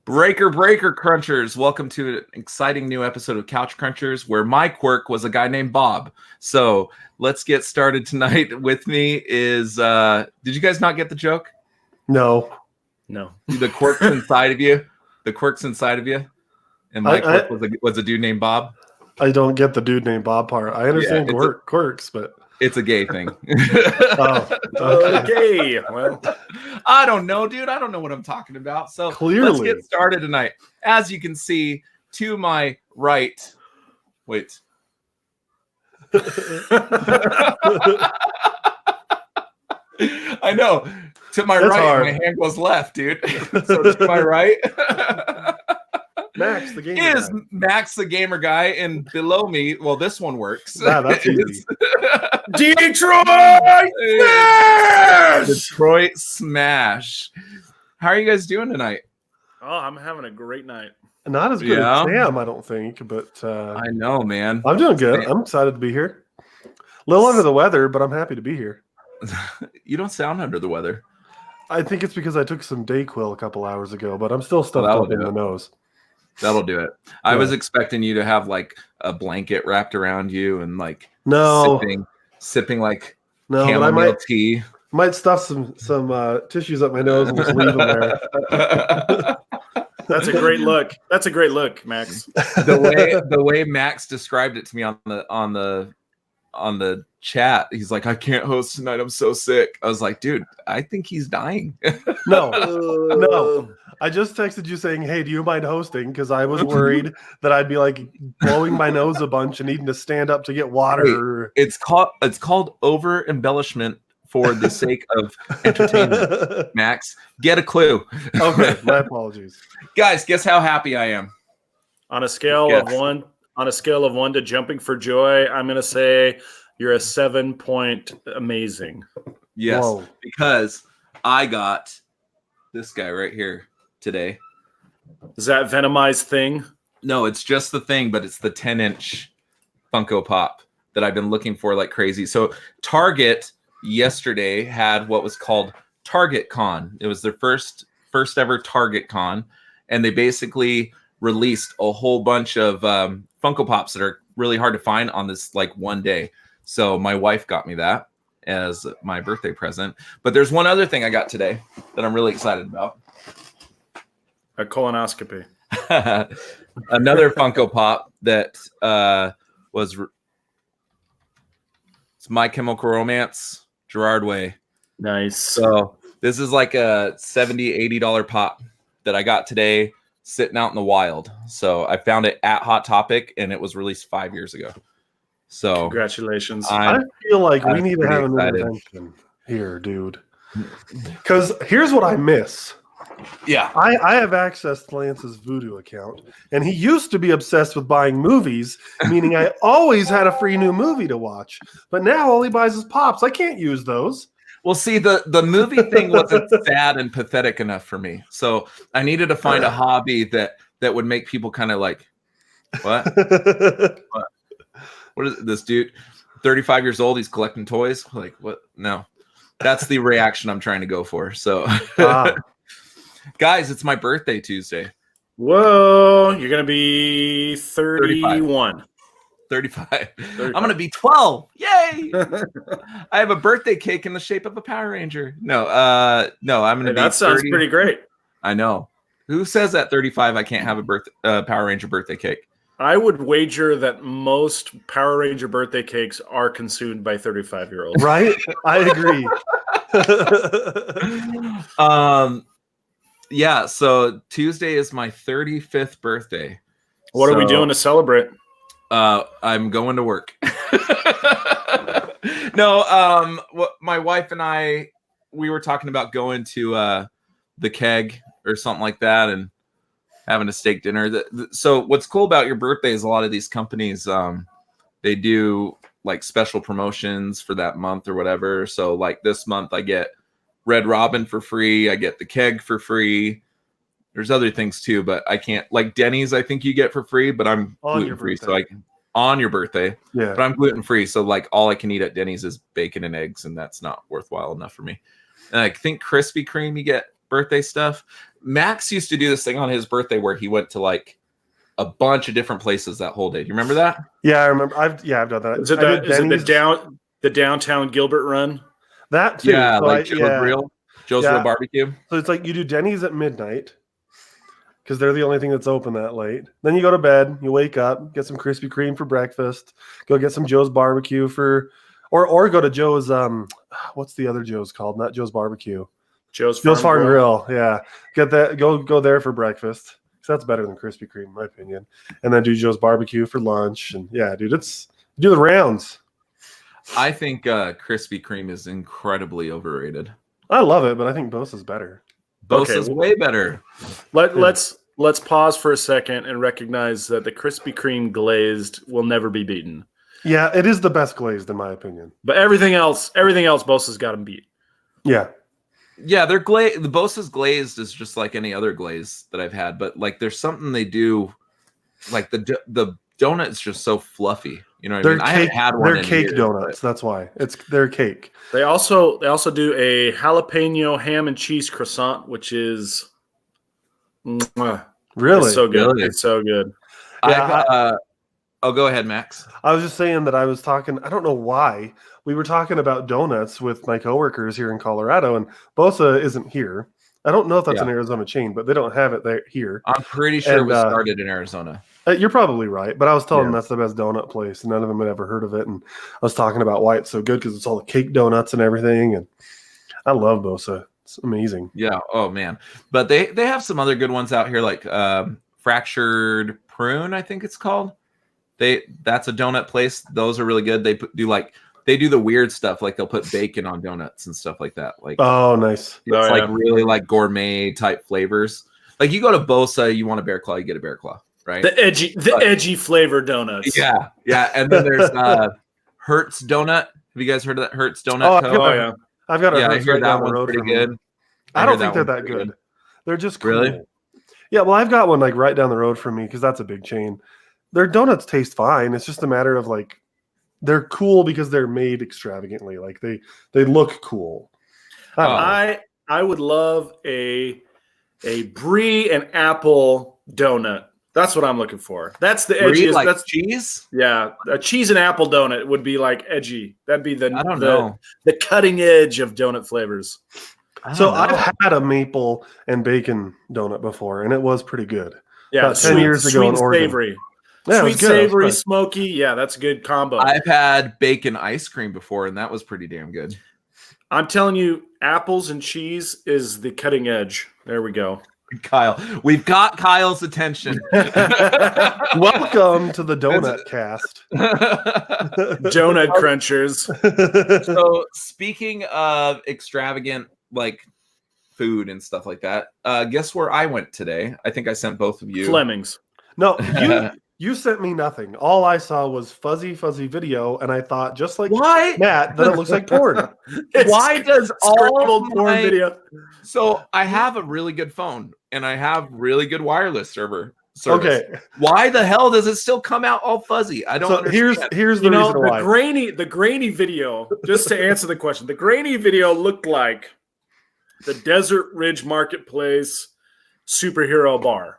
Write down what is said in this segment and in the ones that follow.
Breaker Crunchers, welcome to an exciting new episode of Couch Crunchers where my quirk was a guy named Bob. So let's get started tonight. With me is, did you guys not get the joke? No. The quirk's inside of you. The quirk's inside of you. And my quirk was a dude named Bob. I don't get the dude named Bob part. I understand quirks, but... It's a gay thing. Okay. Well, I don't know, dude. I don't know what I'm talking about. So Clearly. Let's get started tonight. As you can see, to my right. Wait. I know. To my That's right, hard. my hand goes left, dude. So to my right Max, the gamer is guy. Max, the gamer guy, and below me, well, this one works. Wow, that's easy. Detroit Smash! Detroit Smash. How are you guys doing tonight? Oh, I'm having a great night. Not as good Yeah. as Sam, I don't think, but I know, man. I'm doing good. I'm excited to be here. A little under the weather, but I'm happy to be here. You don't sound under the weather. I think it's because I took some Dayquil a couple hours ago, but I'm still stuffed that'll up in do the it. nose. That'll do it. I Yeah. was expecting you to have like a blanket wrapped around you and like No, sipping like no, but I chamomile tea. might stuff some tissues up my nose and just leave them there. That's a great look. That's a great look, Max. The way Max described it to me on the chat, he's like, I can't host tonight. I'm so sick. I was like, dude, I think he's dying. No. I just texted you saying, hey, do you mind hosting? Because I was worried that I'd be like blowing my nose a bunch and needing to stand up to get water. It's called over embellishment for the sake of entertainment. Max, get a clue. Okay, my apologies. Guys, guess how happy I am. On a scale of one to jumping for joy, I'm gonna say you're a 7-point amazing. Yes, Whoa. because I got this guy right here today. Is that Venomized thing? No, it's just the thing, but it's the 10-inch Funko Pop that I've been looking for like crazy. So Target yesterday had what was called Target Con. It was their first ever Target Con, and they basically released a whole bunch of Funko Pops that are really hard to find on this like one day. So my wife got me that as my birthday present. But there's one other thing I got today that I'm really excited about. A colonoscopy. Another Funko Pop that was it's My Chemical Romance, Gerard Way. Nice. So this is like a $70-$80 pop that I got today sitting out in the wild. So I found it at Hot Topic and it was released 5 years ago. So Congratulations. I feel like we I'm need to have an pretty excited. intervention here, dude. Because here's what I miss. yeah. I have access to Lance's Voodoo account, and he used to be obsessed with buying movies, meaning I always had a free new movie to watch. But now all he buys is pops. I can't use those. Well, see, the movie thing wasn't sad and pathetic enough for me. So I needed to find a hobby that would make people kind of like, what? What is this dude? 35 years old. He's collecting toys. Like, what? No, that's the reaction I'm trying to go for. So, guys, it's my birthday Tuesday. Whoa, you're gonna be 31. 35. I'm going to be 12. Yay. I have a birthday cake in the shape of a Power Ranger. No, I'm going to be That sounds 30. pretty great. I know. Who says at 35 I can't have a Power Ranger birthday cake? I would wager that most Power Ranger birthday cakes are consumed by 35-year-olds. Right? I agree. Yeah, so Tuesday is my 35th birthday. What are we So, doing to celebrate? I'm going to work. No, what my wife and I, we were talking about going to the Keg or something like that and having a steak dinner. So what's cool about your birthday is a lot of these companies, they do like special promotions for that month or whatever. So like this month I get Red Robin for free. I get the Keg for free. There's other things too, but I can't, like Denny's I think you get for free, but I'm gluten free. So I can, on your birthday, Yeah. but I'm gluten free. So like all I can eat at Denny's is bacon and eggs, and that's not worthwhile enough for me. And I think Krispy Kreme, you get birthday stuff. Max used to do this thing on his birthday where he went to like a bunch of different places that whole day. Do you remember that? Yeah, I remember. I've done that. Is it the downtown Gilbert run? That too. Yeah, So like Joe's Real Barbecue. So it's like you do Denny's at midnight because they're the only thing that's open that late. Then you go to bed, you wake up, get some Krispy Kreme for breakfast, go get some Joe's Barbecue or go to Joe's what's the other Joe's called? Not Joe's Barbecue. Joe's Farm Grill. Yeah. Get that. Go there for breakfast. So that's better than Krispy Kreme, in my opinion. And then do Joe's Barbecue for lunch. And yeah, dude, do the rounds. I think Krispy Kreme is incredibly overrated. I love it, but I think Bosa's better. Bosa's way better. Let's pause for a second and recognize that the Krispy Kreme glazed will never be beaten. Yeah, it is the best glazed in my opinion. But everything else, Bosa's got them beat. Yeah. Yeah, they're glazed. The Bosa's glazed is just like any other glaze that I've had, but like there's something they do, like the donut is just so fluffy. You know what I mean? I haven't had one. They're cake donuts. That's why they're cake. They also do a jalapeno ham and cheese croissant, which is really it's so good. Really? It's so good. Yeah, go ahead, Max. I was just saying that I was talking. I don't know why we were talking about donuts with my coworkers here in Colorado, and Bosa isn't here. I don't know if that's an Arizona chain, but they don't have it there here. I'm pretty sure it was started in Arizona. You're probably right, but I was telling them that's the best donut place, and none of them had ever heard of it. And I was talking about why it's so good because it's all the cake donuts and everything. And I love Bosa; it's amazing. Yeah. Oh man, but they have some other good ones out here, like Fractured Prune, I think it's called. That's a donut place. Those are really good. They do the weird stuff, like they'll put bacon on donuts and stuff like that. Like, oh, nice. It's like really like gourmet type flavors. Like you go to Bosa, you want a Bear Claw, you get a Bear Claw, right? The edgy flavor donuts. Yeah, yeah. And then there's Hertz Donut. Have you guys heard of that Hertz Donut? Yeah. I've got a I Hertz hear right that down the one's road pretty from good. me. I don't think they're that good. They're just cool. Really? Yeah, well, I've got one like right down the road from me because that's a big chain. Their donuts taste fine. It's just a matter of like they're cool because they're made extravagantly. Like they look cool. I would love a brie and apple donut. That's what I'm looking for. That's the edgiest. Like that's cheese. Yeah, a cheese and apple donut would be like edgy. That'd be the cutting edge of donut flavors. So I've had a maple and bacon donut before, and it was pretty good. Yeah, about 10 years ago in Oregon. Savory. Yeah, sweet, savory, smoky. Yeah, that's a good combo. I've had bacon ice cream before, and that was pretty damn good. I'm telling you, apples and cheese is the cutting edge. There we go. Kyle, we've got Kyle's attention. Welcome to the Donut Cast. Donut crunchers. So speaking of extravagant like food and stuff like that, guess where I went today? I think I sent both of you. Fleming's. No, you sent me nothing. All I saw was fuzzy video, and I thought, just like Matt, that it looks like porn. Why does all porn video? So I have a really good phone, and I have really good wireless service. Okay. Why the hell does it still come out all fuzzy? I don't understand. Here's the reason why. The grainy video, just to answer the question, the grainy video looked like the Desert Ridge Marketplace superhero bar.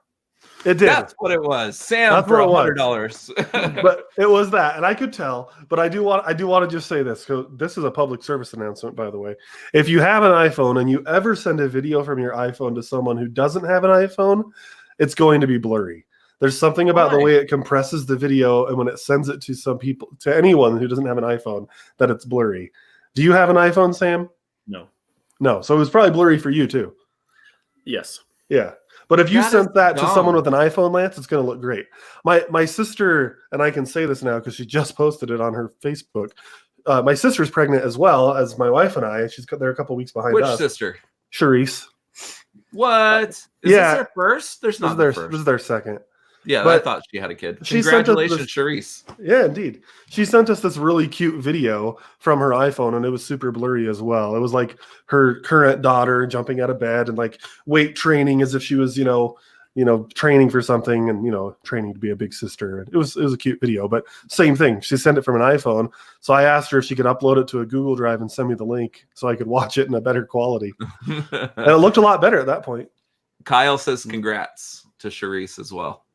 It did. That's what it was. Sam for $100. But it was that, and I could tell. But I do want to just say this. So this is a public service announcement, by the way. If you have an iPhone and you ever send a video from your iPhone to someone who doesn't have an iPhone, it's going to be blurry. There's something about the way it compresses the video, and when it sends it to to anyone who doesn't have an iPhone, that it's blurry. Do you have an iPhone, Sam? No. So it was probably blurry for you too. Yes. Yeah. But if you sent that to someone with an iPhone, Lance, it's going to look great. My sister, and I can say this now because she just posted it on her Facebook. My sister's pregnant as well as my wife and I. She's there a couple weeks behind us. Which sister? Charisse. What? Is this their first? There's not their first. This is their second. Yeah, I thought she had a kid. Congratulations, Charisse. Yeah, indeed. She sent us this really cute video from her iPhone, and it was super blurry as well. It was like her current daughter jumping out of bed and like weight training as if she was, training for something and, training to be a big sister. It was a cute video, but same thing. She sent it from an iPhone. So I asked her if she could upload it to a Google Drive and send me the link so I could watch it in a better quality. And it looked a lot better at that point. Kyle says congrats to Charisse as well.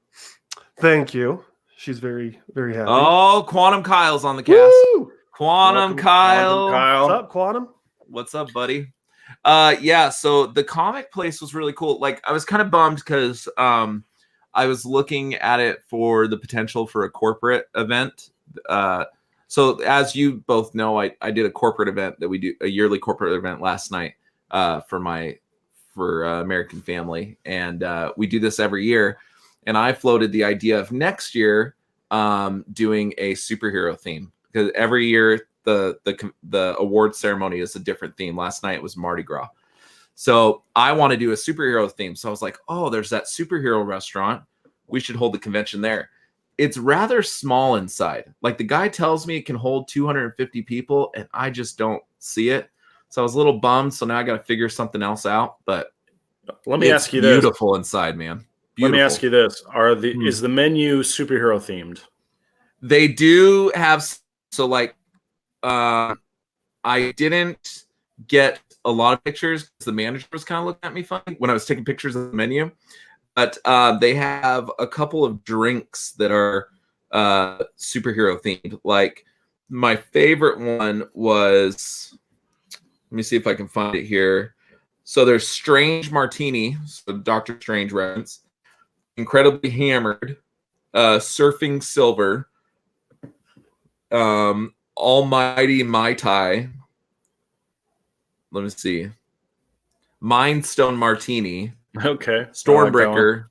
Thank you. She's very, very happy. Oh, Quantum Kyle's on the cast. Woo! Quantum Kyle. What's up, Quantum? What's up, buddy? Yeah, so the comic place was really cool. Like, I was kind of bummed because I was looking at it for the potential for a corporate event. So as you both know, I did a corporate event that we do, a yearly corporate event last night for American Family. And we do this every year. And I floated the idea of next year doing a superhero theme, because every year the award ceremony is a different theme. Last night it was Mardi Gras. So I want to do a superhero theme. So I was like, oh, there's that superhero restaurant. We should hold the convention there. It's rather small inside. Like, the guy tells me it can hold 250 people, and I just don't see it. So I was a little bummed. So now I got to figure something else out. But let me ask you this. Beautiful inside, man. Beautiful. Let me ask you this. Is the menu superhero themed? They do have, so like, I didn't get a lot of pictures because the manager was kind of looking at me funny when I was taking pictures of the menu. But they have a couple of drinks that are superhero themed. Like, my favorite one was, let me see if I can find it here. So there's Strange Martini, so Doctor Strange reference, Incredibly Hammered, Surfing Silver, Almighty Mai Tai. Let me see. Mind Stone Martini. Okay. Stormbreaker.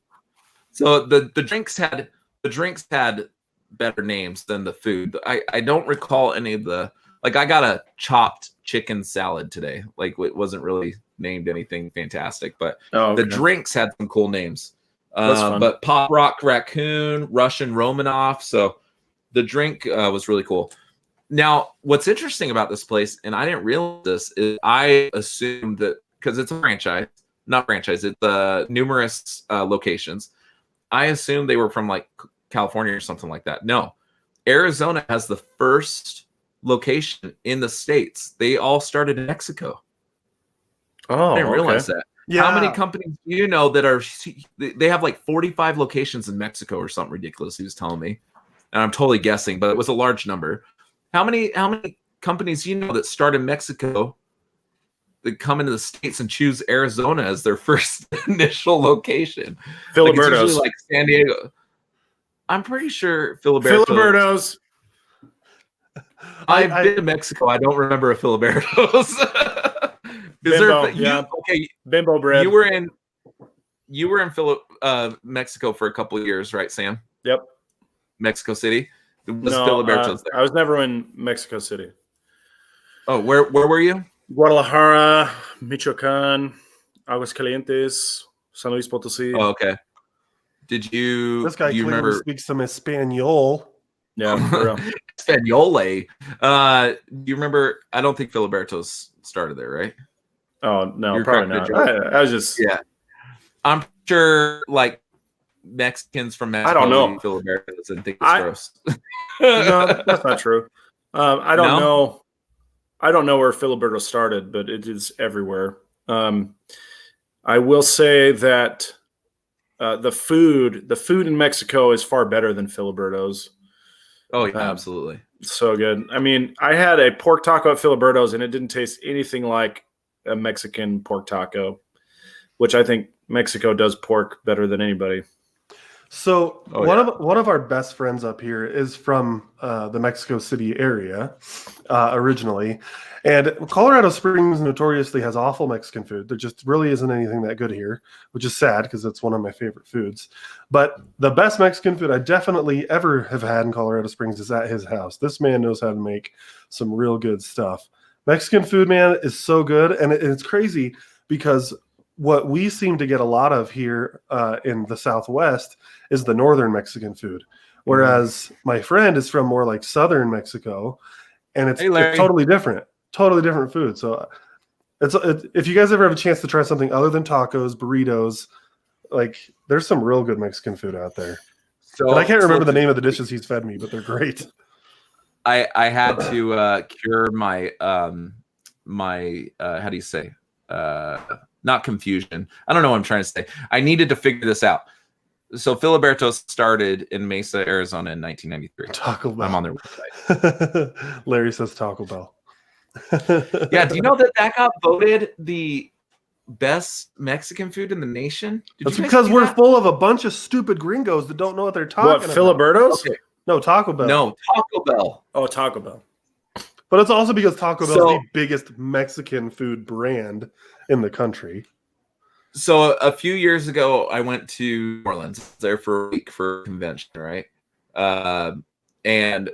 So the drinks had better names than the food. I don't recall any of the, like, I got a chopped chicken salad today. Like, it wasn't really named anything fantastic, but the drinks had some cool names. But Pop Rock Raccoon, Russian Romanoff. So the drink was really cool. Now, what's interesting about this place, and I didn't realize this, is I assumed that because it's a franchise, it's numerous locations. I assumed they were from like California or something like that. No, Arizona has the first location in the States. They all started in Mexico. Oh, I didn't realize that. Yeah. How many companies do you know that are, they have like 45 locations in Mexico or something ridiculous, he was telling me. And I'm totally guessing, but it was a large number. How many companies do you know that start in Mexico that come into the States and choose Arizona as their first initial location? Filiberto's. Like San Diego. I'm pretty sure Filiberto's. I've been to Mexico. I don't remember a Filiberto's. Bimbo bread. You were in Mexico for a couple of years, right, Sam? Yep. Mexico City. Was Filiberto's there? I was never in Mexico City. Oh, where were you? Guadalajara, Michoacán, Aguascalientes, San Luis Potosí. Oh, okay. Did you? This guy do you clearly remember? speaks some Espanol. Yeah, for real. Espanole. Do you remember? I don't think Filiberto's started there, right? Oh no, You're probably not. I was just I'm sure like Mexicans from Mexico. I don't know Filiberto's and think it's gross. No, that's not true. I don't know. I don't know where Filiberto started, but it is everywhere. I will say that the food in Mexico is far better than Filiberto's. Oh yeah, absolutely. So good. I mean, I had a pork taco at Filiberto's and it didn't taste anything like a Mexican pork taco, which I think Mexico does pork better than anybody. So one of our best friends up here is from the Mexico City area originally, and Colorado Springs notoriously has awful Mexican food. There just really isn't anything that good here, which is sad because it's one of my favorite foods. But the best Mexican food I definitely ever have had in Colorado Springs is at his house. This man knows how to make some real good stuff. Mexican food, man, is so good, and it's crazy because what we seem to get a lot of here in the Southwest is the northern Mexican food, whereas my friend is from more like southern Mexico, and it's totally different food. So if you guys ever have a chance to try something other than tacos, burritos, like there's some real good Mexican food out there. So and I can't remember the name of the dishes he's fed me, but they're great. I had to cure my how do you say not confusion. I don't know what I'm trying to say. I needed to figure this out. So Filiberto's started in Mesa, Arizona in 1993. Taco Bell. I'm on their website. Larry says Taco Bell. Yeah, do you know that got voted the best Mexican food in the nation? That's because we're full of a bunch of stupid gringos that don't know what they're talking about. Filiberto's? Okay. No, Taco Bell. No, Taco Bell. Oh, Taco Bell. But it's also because Taco Bell is the biggest Mexican food brand in the country. So a few years ago, I went to New Orleans. I was there for a week for a convention, right? And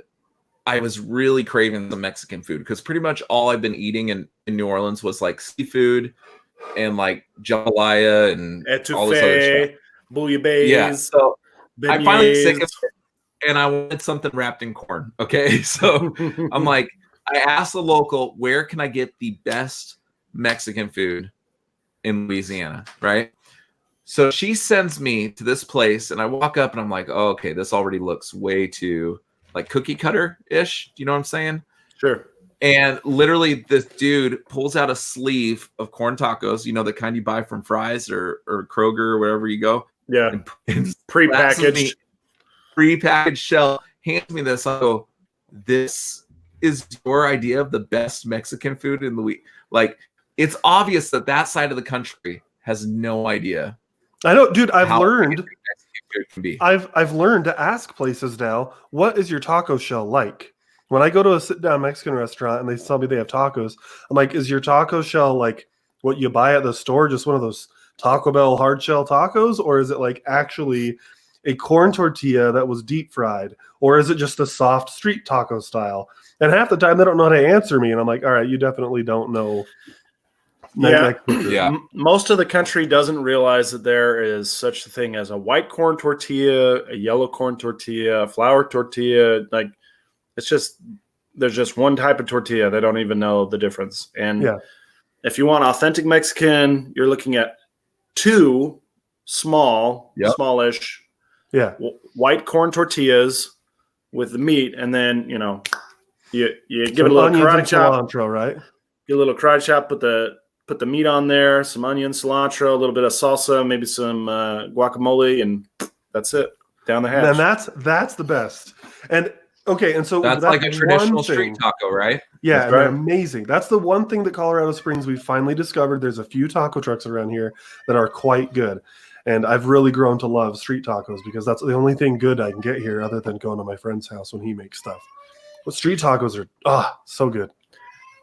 I was really craving the Mexican food because pretty much all I've been eating in New Orleans was like seafood and like jambalaya and all this other stuff. Bouillabaisse. Yeah, so beignets. I finally sick of it, and I wanted something wrapped in corn. Okay, so I'm like, I asked the local, where can I get the best Mexican food in Louisiana, right? So she sends me to this place, and I walk up, and I'm like, oh, okay, this already looks way too like cookie cutter-ish. Do you know what I'm saying? Sure. And literally, this dude pulls out a sleeve of corn tacos, the kind you buy from Fry's or Kroger or wherever you go. Yeah. And prepackaged shell, hands me this. I go, this is your idea of the best Mexican food in the week. Like, it's obvious that side of the country has no idea. I know, dude. I've learned to ask places now, what is your taco shell like? When I go to a sit-down Mexican restaurant and they tell me they have tacos, I'm like, is your taco shell like what you buy at the store, just one of those Taco Bell hard shell tacos? Or is it like actually a corn tortilla that was deep fried? Or is it just a soft street taco style? And half the time they don't know how to answer me. And I'm like, all right, you definitely don't know. Yeah. Most of the country doesn't realize that there is such a thing as a white corn tortilla, a yellow corn tortilla, a flour tortilla. Like, there's just one type of tortilla. They don't even know the difference. And if you want authentic Mexican, you're looking at two smallish, white corn tortillas with the meat, and then you give it a little karate chop, cilantro, right? Get a little karate chop, put the meat on there, some onion, cilantro, a little bit of salsa, maybe some guacamole, and that's it. Down the hatch. And that's the best. And okay, and so that's like a traditional street taco, right? Yeah, that's right. Amazing. That's the one thing that Colorado Springs we finally discovered. There's a few taco trucks around here that are quite good. And I've really grown to love street tacos because that's the only thing good I can get here other than going to my friend's house when he makes stuff. But street tacos are so good.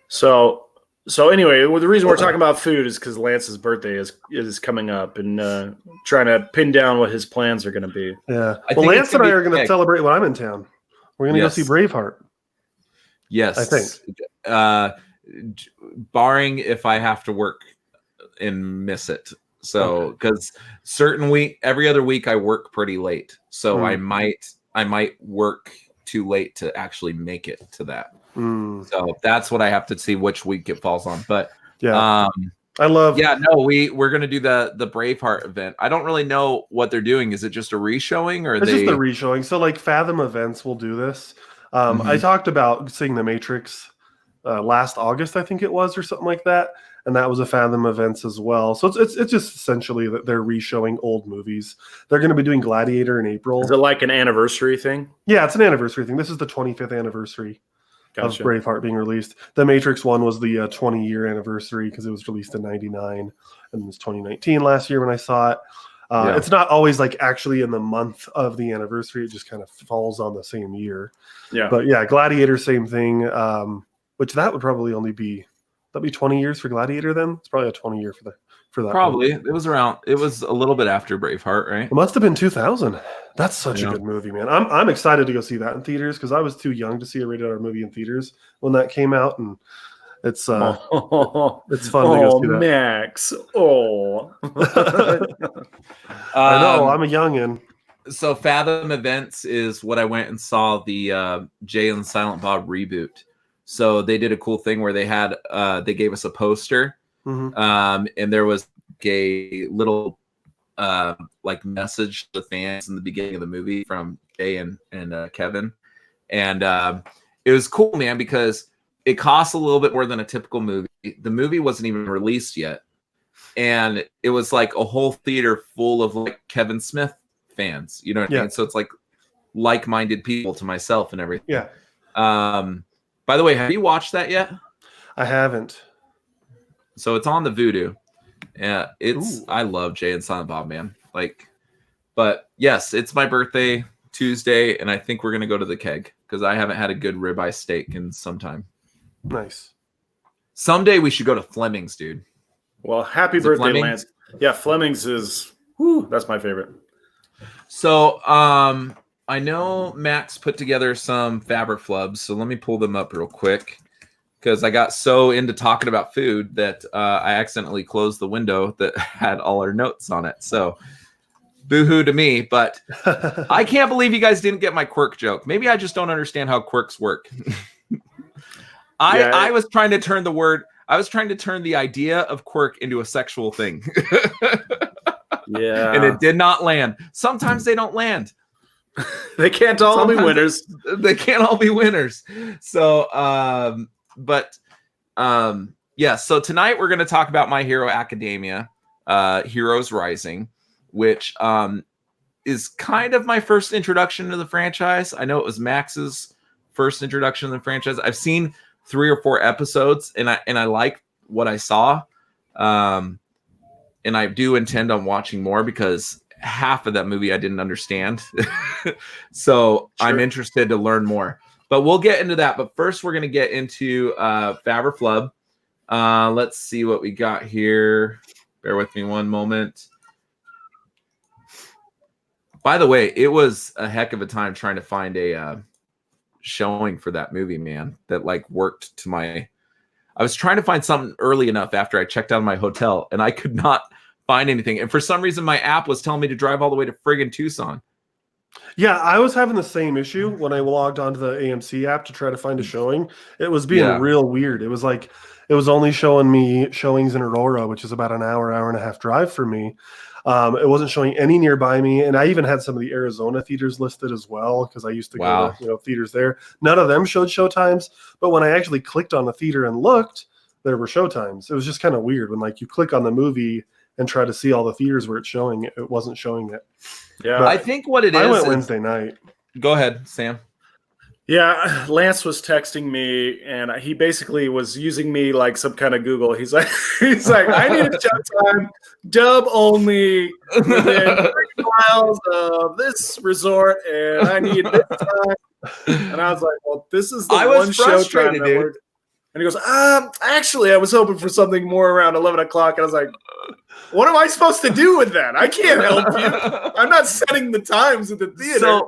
So anyway, the reason we're talking about food is because Lance's birthday is coming up, and trying to pin down what his plans are going to be. Yeah. Well, Lance and I are going to celebrate when I'm in town. We're going to go see Braveheart. Yes. I think. Barring if I have to work and miss it. So, because every other week I work pretty late. So I might work too late to actually make it to that. So that's what I have to see which week it falls on. But we're gonna do the Braveheart event. I don't really know what they're doing. Is it just a reshowing or it's just a reshowing? So like Fathom Events will do this. I talked about seeing The Matrix last August, I think it was, or something like that, and that was a Fathom Events as well. So it's just essentially that they're reshowing old movies. They're going to be doing Gladiator in April. Is it like an anniversary thing? Yeah, it's an anniversary thing. This is the 25th anniversary. Gotcha. Of Braveheart being released. The Matrix one was the 20-year anniversary because it was released in 99, and it was 2019 last year when I saw it. It's not always like actually in the month of the anniversary. It just kind of falls on the same year. Yeah. But yeah, Gladiator, same thing, which that would probably only be, that'd be 20 years for Gladiator then? It's probably a 20-year for that. Probably. It was a little bit after Braveheart, right? It must have been 2000. That's such a good movie, man. I'm excited to go see that in theaters because I was too young to see a rated R movie in theaters when that came out, and it's fun to go see that. Max. I know, I'm a youngin'. So Fathom Events is what I went and saw the Jay and Silent Bob reboot. So they did a cool thing where they gave us a poster. And there was a little like message to the fans in the beginning of the movie from Jay and Kevin, and it was cool, man, because it costs a little bit more than a typical movie. The movie wasn't even released yet, and it was like a whole theater full of like Kevin Smith fans. You know what I mean? So it's like-minded people to myself and everything. Yeah. By the way, have you watched that yet? I haven't. So it's on the Vudu. Yeah, Ooh. I love Jay and Silent Bob, man. Like, but yes, it's my birthday Tuesday, and I think we're gonna go to the Keg because I haven't had a good ribeye steak in some time. Nice. Someday we should go to Fleming's, dude. Well, happy birthday, Lance. Yeah, Fleming's is that's my favorite. So I know Max put together some Faber flubs, so let me pull them up real quick because I got so into talking about food that I accidentally closed the window that had all our notes on it. So boo-hoo to me, but I can't believe you guys didn't get my quirk joke. Maybe I just don't understand how quirks work. I was trying to turn the idea of quirk into a sexual thing. Yeah. And it did not land. Sometimes they don't land. They can't all be winners. They can't all be winners. So, yeah. So tonight we're going to talk about My Hero Academia, Heroes Rising, which is kind of my first introduction to the franchise. I know it was Max's first introduction to the franchise. I've seen 3 or 4 episodes, and I like what I saw. And I do intend on watching more because half of that movie I didn't understand. So sure. I'm interested to learn more. But we'll get into that. But first, we're going to get into Faber Flub. Let's see what we got here. Bear with me one moment. By the way, it was a heck of a time trying to find a showing for that movie, man, that like worked to my... I was trying to find something early enough after I checked out of my hotel, and I could not find anything. And for some reason, my app was telling me to drive all the way to friggin' Tucson. Yeah, I was having the same issue when I logged onto the AMC app to try to find a showing. It was being real weird. It was like it was only showing me showings in Aurora, which is about an hour and a half drive for me. It wasn't showing any nearby me, and I even had some of the Arizona theaters listed as well because I used to go to theaters there. None of them showed showtimes, but when I actually clicked on the theater and looked, there were showtimes. It was just kind of weird when like you click on the movie and try to see all the theaters where it's showing, it wasn't showing it. Yeah, but I think what it is. I went Wednesday night. Go ahead, Sam. Yeah, Lance was texting me, and he basically was using me like some kind of Google. He's like, I need a showtime, dub only, within 30 miles of this resort, and I need this time. And I was like, well, this is the one showtime that worked. And he goes, actually, I was hoping for something more around 11 o'clock. And I was like, what am I supposed to do with that? I can't help you. I'm not setting the times at the theater.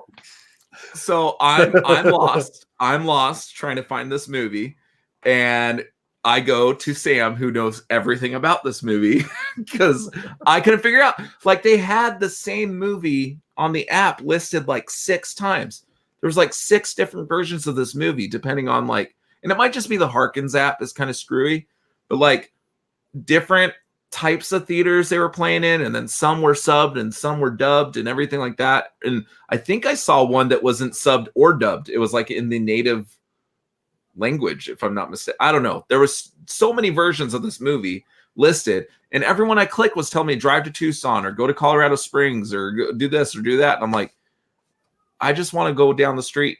So I'm lost. I'm lost trying to find this movie, and I go to Sam, who knows everything about this movie, because I couldn't figure out. Like they had the same movie on the app listed like 6 times. There was like 6 different versions of this movie, depending on like, and it might just be the Harkins app is kind of screwy, but like different types of theaters they were playing in, and then some were subbed and some were dubbed and everything like that. And I think I saw one that wasn't subbed or dubbed. It was like in the native language, if I'm not mistaken. I don't know. There was so many versions of this movie listed, and everyone I clicked was telling me drive to Tucson or go to Colorado Springs or do this or do that. And I'm like, I just want to go down the street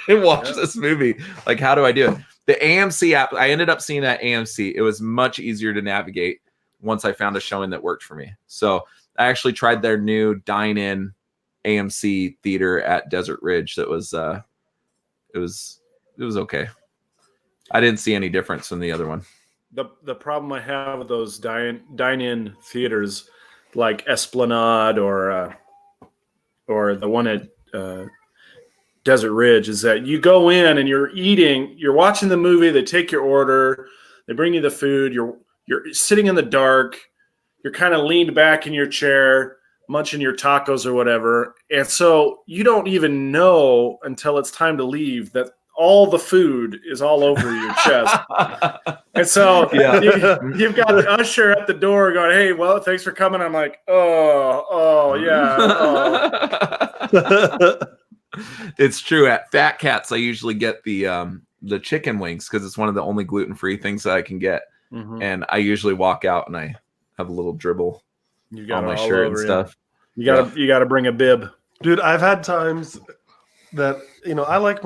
and watch this movie. Like, how do I do it? The AMC app, I ended up seeing that AMC. It was much easier to navigate once I found a showing that worked for me. So I actually tried their new dine-in AMC theater at Desert Ridge. That was it was okay. I didn't see any difference from the other one. The problem I have with those dine-in theaters like Esplanade or the one at Desert Ridge is that you go in and you're watching the movie, they take your order, they bring you the food, you're sitting in the dark, you're kind of leaned back in your chair, munching your tacos or whatever. And so you don't even know until it's time to leave that all the food is all over your chest. And so you've got the usher at the door going, hey, well, thanks for coming. I'm like, oh, yeah. It's true. At Fat Cats, I usually get the chicken wings because it's one of the only gluten-free things that I can get. Mm-hmm. And I usually walk out and I have a little dribble You got on my it all shirt and over stuff. You gotta bring a bib. Dude, I've had times that I like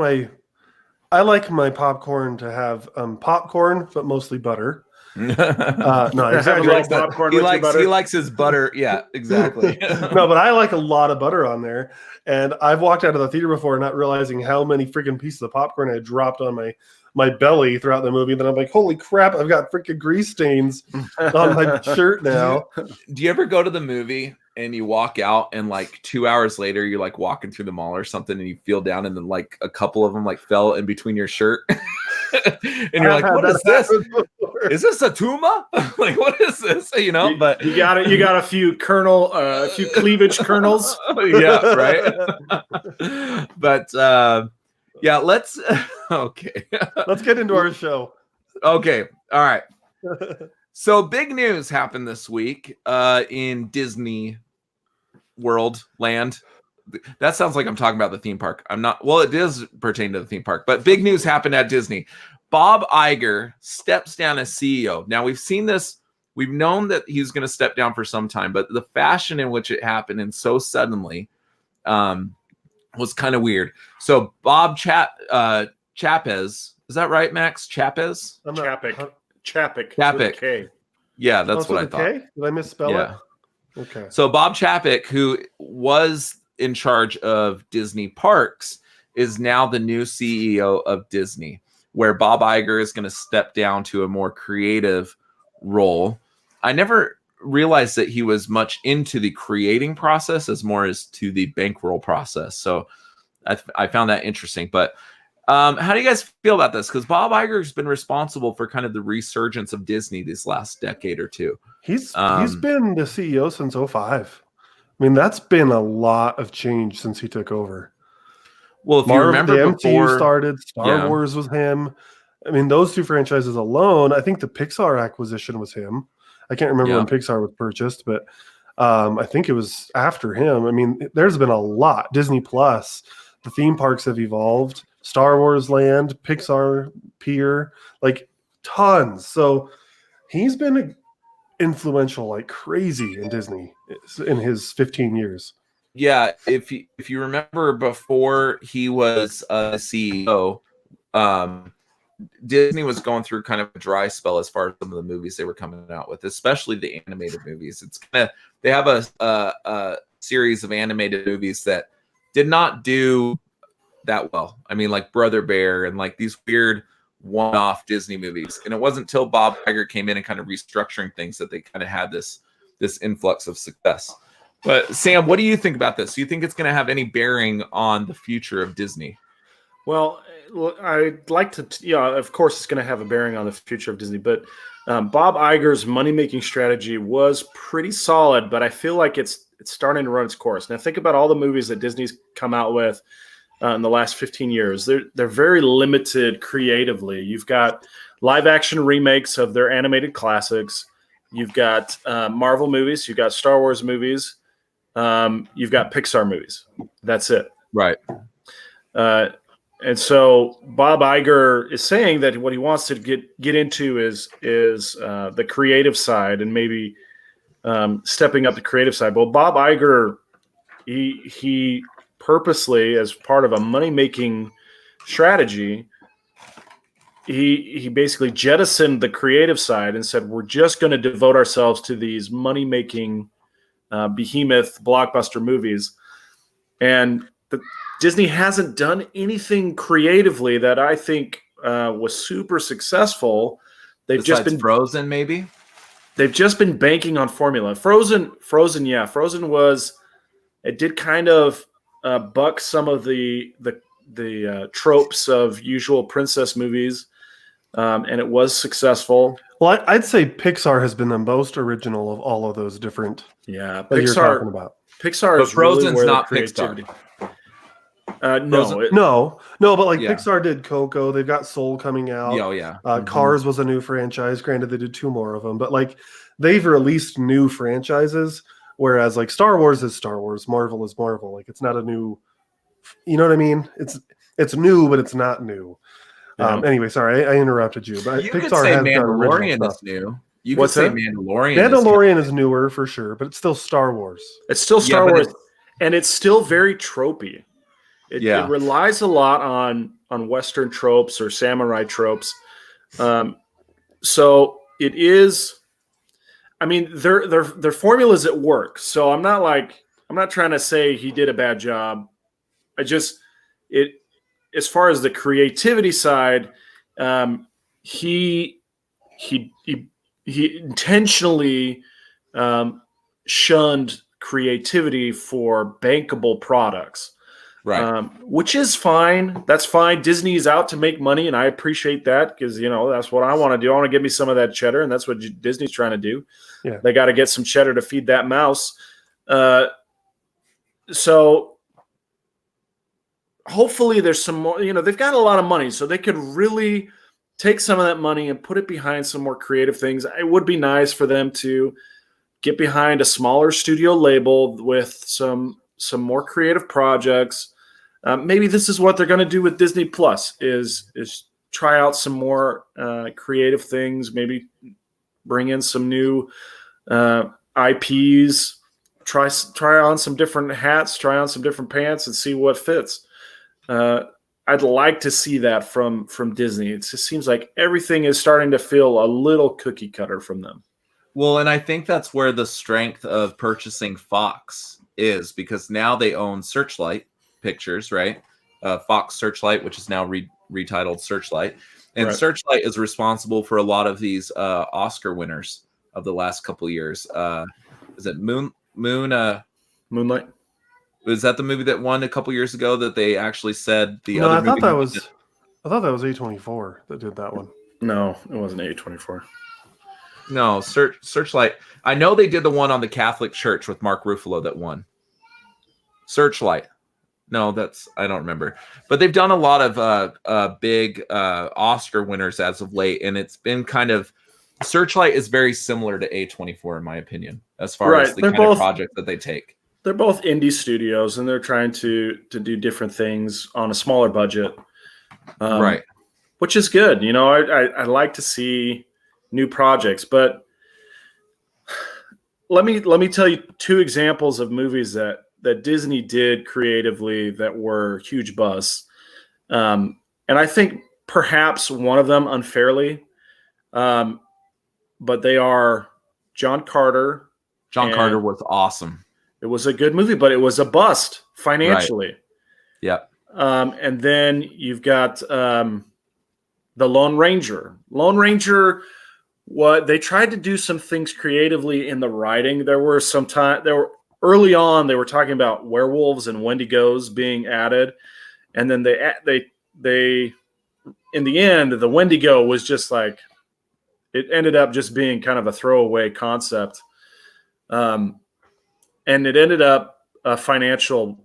my popcorn to have popcorn, but mostly butter. No, Have a exactly. little popcorn with your butter. He likes his butter. Yeah, exactly. No, but I like a lot of butter on there. And I've walked out of the theater before not realizing how many freaking pieces of popcorn I dropped on my belly throughout the movie. Then I'm like, holy crap, I've got freaking grease stains on my shirt now. Do you ever go to the movie and you walk out and like 2 hours later you're like walking through the mall or something and you feel down and then like a couple of them like fell in between your shirt and you're like, what is this? Is this a tumor? Like, what is this? But you got a few a few cleavage kernels. Yeah, right. But yeah, let's okay. Let's get into our show. Okay. All right. So big news happened this week in Disney World Land. That sounds like I'm talking about the theme park. I'm not. Well, it does pertain to the theme park, but big news happened at Disney. Bob Iger steps down as CEO. Now we've seen this. We've known that he's going to step down for some time, but the fashion in which it happened and so suddenly was kind of weird. So Bob Chapez, is that right, Max? Chapez? Chapek. Yeah, that's what I thought. K? Did I misspell it? Okay. So Bob Chapek, who was in charge of Disney parks, is now the new CEO of Disney, where Bob Iger is going to step down to a more creative role. I never realized that he was much into the creating process as more as to the bankroll process. So I found that interesting. But how do you guys feel about this? Because Bob Iger has been responsible for kind of the resurgence of Disney this last decade or two. He's been the CEO since 2005. I mean, that's been a lot of change since he took over. Well, if you remember the before MCU started, Star Wars was him. I mean, those two franchises alone, I think the Pixar acquisition was him. I can't remember when Pixar was purchased, but I think it was after him. I mean, there's been a lot. Disney Plus, the theme parks have evolved. Star Wars Land, Pixar Pier, like tons. So he's been influential like crazy in Disney in his 15 years. Yeah, if you remember before he was a CEO, Disney was going through kind of a dry spell as far as some of the movies they were coming out with, especially the animated movies. It's kind of, they have a series of animated movies that did not do that well. I mean, like Brother Bear and like these weird one-off Disney movies. And it wasn't until Bob Iger came in and kind of restructuring things that they kind of had this influx of success. But Sam, what do you think about this? Do you think it's going to have any bearing on the future of Disney? Well, I'd like to, of course it's going to have a bearing on the future of Disney, but Bob Iger's money-making strategy was pretty solid, but I feel like it's starting to run its course. Now think about all the movies that Disney's come out with in the last 15 years. They're very limited creatively. You've got live-action remakes of their animated classics. You've got Marvel movies. You've got Star Wars movies. You've got Pixar movies. That's it. Right. And so Bob Iger is saying that what he wants to get into is the creative side and maybe stepping up the creative side. Well, Bob Iger, he purposely, as part of a money-making strategy, he basically jettisoned the creative side and said, we're just going to devote ourselves to these money-making behemoth blockbuster movies. And Disney hasn't done anything creatively that I think was super successful. They've just been Frozen, maybe. They've just been banking on formula. Frozen, yeah. Frozen was, it did kind of buck some of the tropes of usual princess movies, and it was successful. Well, I'd say Pixar has been the most original of all of those different. Yeah, Pixar. You're talking about. Pixar but is Frozen's really where not the creativity. Pixar. No, but like Pixar did Coco. They've got Soul coming out. Oh yeah. Cars was a new franchise. Granted, they did 2 more of them, but like they've released new franchises. Whereas like Star Wars is Star Wars, Marvel is Marvel. Like it's not a new. You know what I mean? It's new, but it's not new. Yeah. Anyway, sorry, I interrupted you. But you Pixar could say has Mandalorian done is new. You could What's say that? Mandalorian. Mandalorian is newer for sure, but it's still Star Wars. It's still Yeah, Star but Wars, and it's still very tropey. It relies a lot on Western tropes or samurai tropes. So it is. I mean, their formulas at work. So I'm not trying to say he did a bad job. As far as the creativity side, he intentionally shunned creativity for bankable products. right. Which is fine. That's fine. Disney's out to make money, and I appreciate that because, that's what I want to do. I want to give me some of that cheddar, and that's what Disney's trying to do. Yeah. They got to get some cheddar to feed that mouse. So hopefully there's some more, they've got a lot of money, so they could really take some of that money and put it behind some more creative things. It would be nice for them to get behind a smaller studio label with some more creative projects. Maybe this is what they're going to do with Disney Plus is try out some more creative things, maybe bring in some new IPs, try on some different hats, try on some different pants and see what fits. I'd like to see that from Disney. It just seems like everything is starting to feel a little cookie cutter from them. Well, and I think that's where the strength of purchasing Fox is, because now they own Searchlight Pictures, right? Fox Searchlight, which is now retitled Searchlight. And Right. Searchlight is responsible for a lot of these Oscar winners of the last couple of years. Is it Moonlight? Was that the movie that won a couple years ago that they actually said the other movie? I thought that was A24 that did that one. No, it wasn't A24. No, Searchlight. I know they did the one on the Catholic Church with Mark Ruffalo that won. Searchlight. No, I don't remember. But they've done a lot of big Oscar winners as of late, and it's been kind of Searchlight is very similar to A24 in my opinion, as far as the kind of project that they take. They're both indie studios, and they're trying to do different things on a smaller budget, right? Which is good. I like to see new projects, but let me tell you two examples of movies that Disney did creatively that were huge busts, and I think perhaps one of them unfairly, but they are John Carter. John Carter was awesome. It was a good movie, but it was a bust financially. Right. Yeah. And then you've got the Lone Ranger. Lone Ranger, they tried to do some things creatively in the writing. Early on, they were talking about werewolves and Wendigos being added. And then they in the end, the Wendigo was just like, it ended up just being kind of a throwaway concept. And it ended up a financial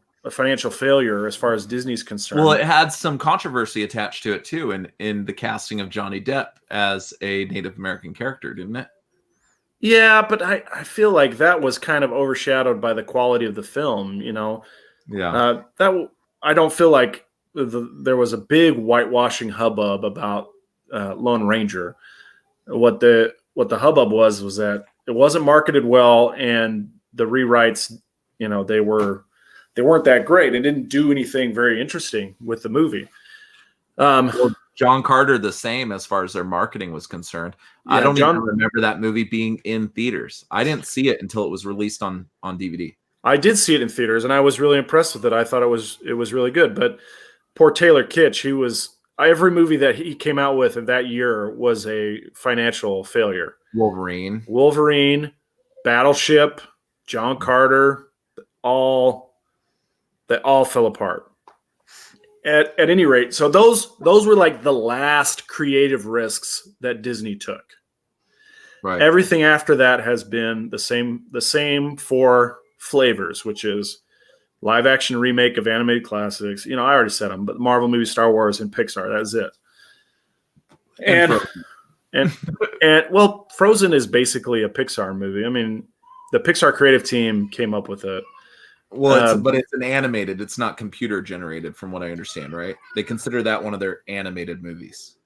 failure as far as Disney's concerned. Well, it had some controversy attached to it too, in the casting of Johnny Depp as a Native American character, didn't it? Yeah, but I feel like that was kind of overshadowed by the quality of the film. Yeah. I don't feel like there was a big whitewashing hubbub about Lone Ranger. What the hubbub was that it wasn't marketed well, and the rewrites, they weren't that great. It didn't do anything very interesting with the movie. Well, John Carter, the same as far as their marketing was concerned. Yeah, I don't even remember that movie being in theaters. I didn't see it until it was released on DVD. I did see it in theaters, and I was really impressed with it. I thought it was really good. But poor Taylor Kitsch, every movie that he came out with that year was a financial failure. Wolverine, Battleship, John Carter, they all fell apart. At any rate, so those were like the last creative risks that Disney took. Right. Everything after that has been the same four flavors, which is live action remake of animated classics. I already said them, but Marvel movies, Star Wars, and Pixar. That's it. And well, Frozen is basically a Pixar movie. I mean, the Pixar creative team came up with it. Well, but it's an animated. It's not computer generated, from what I understand, right? They consider that one of their animated movies.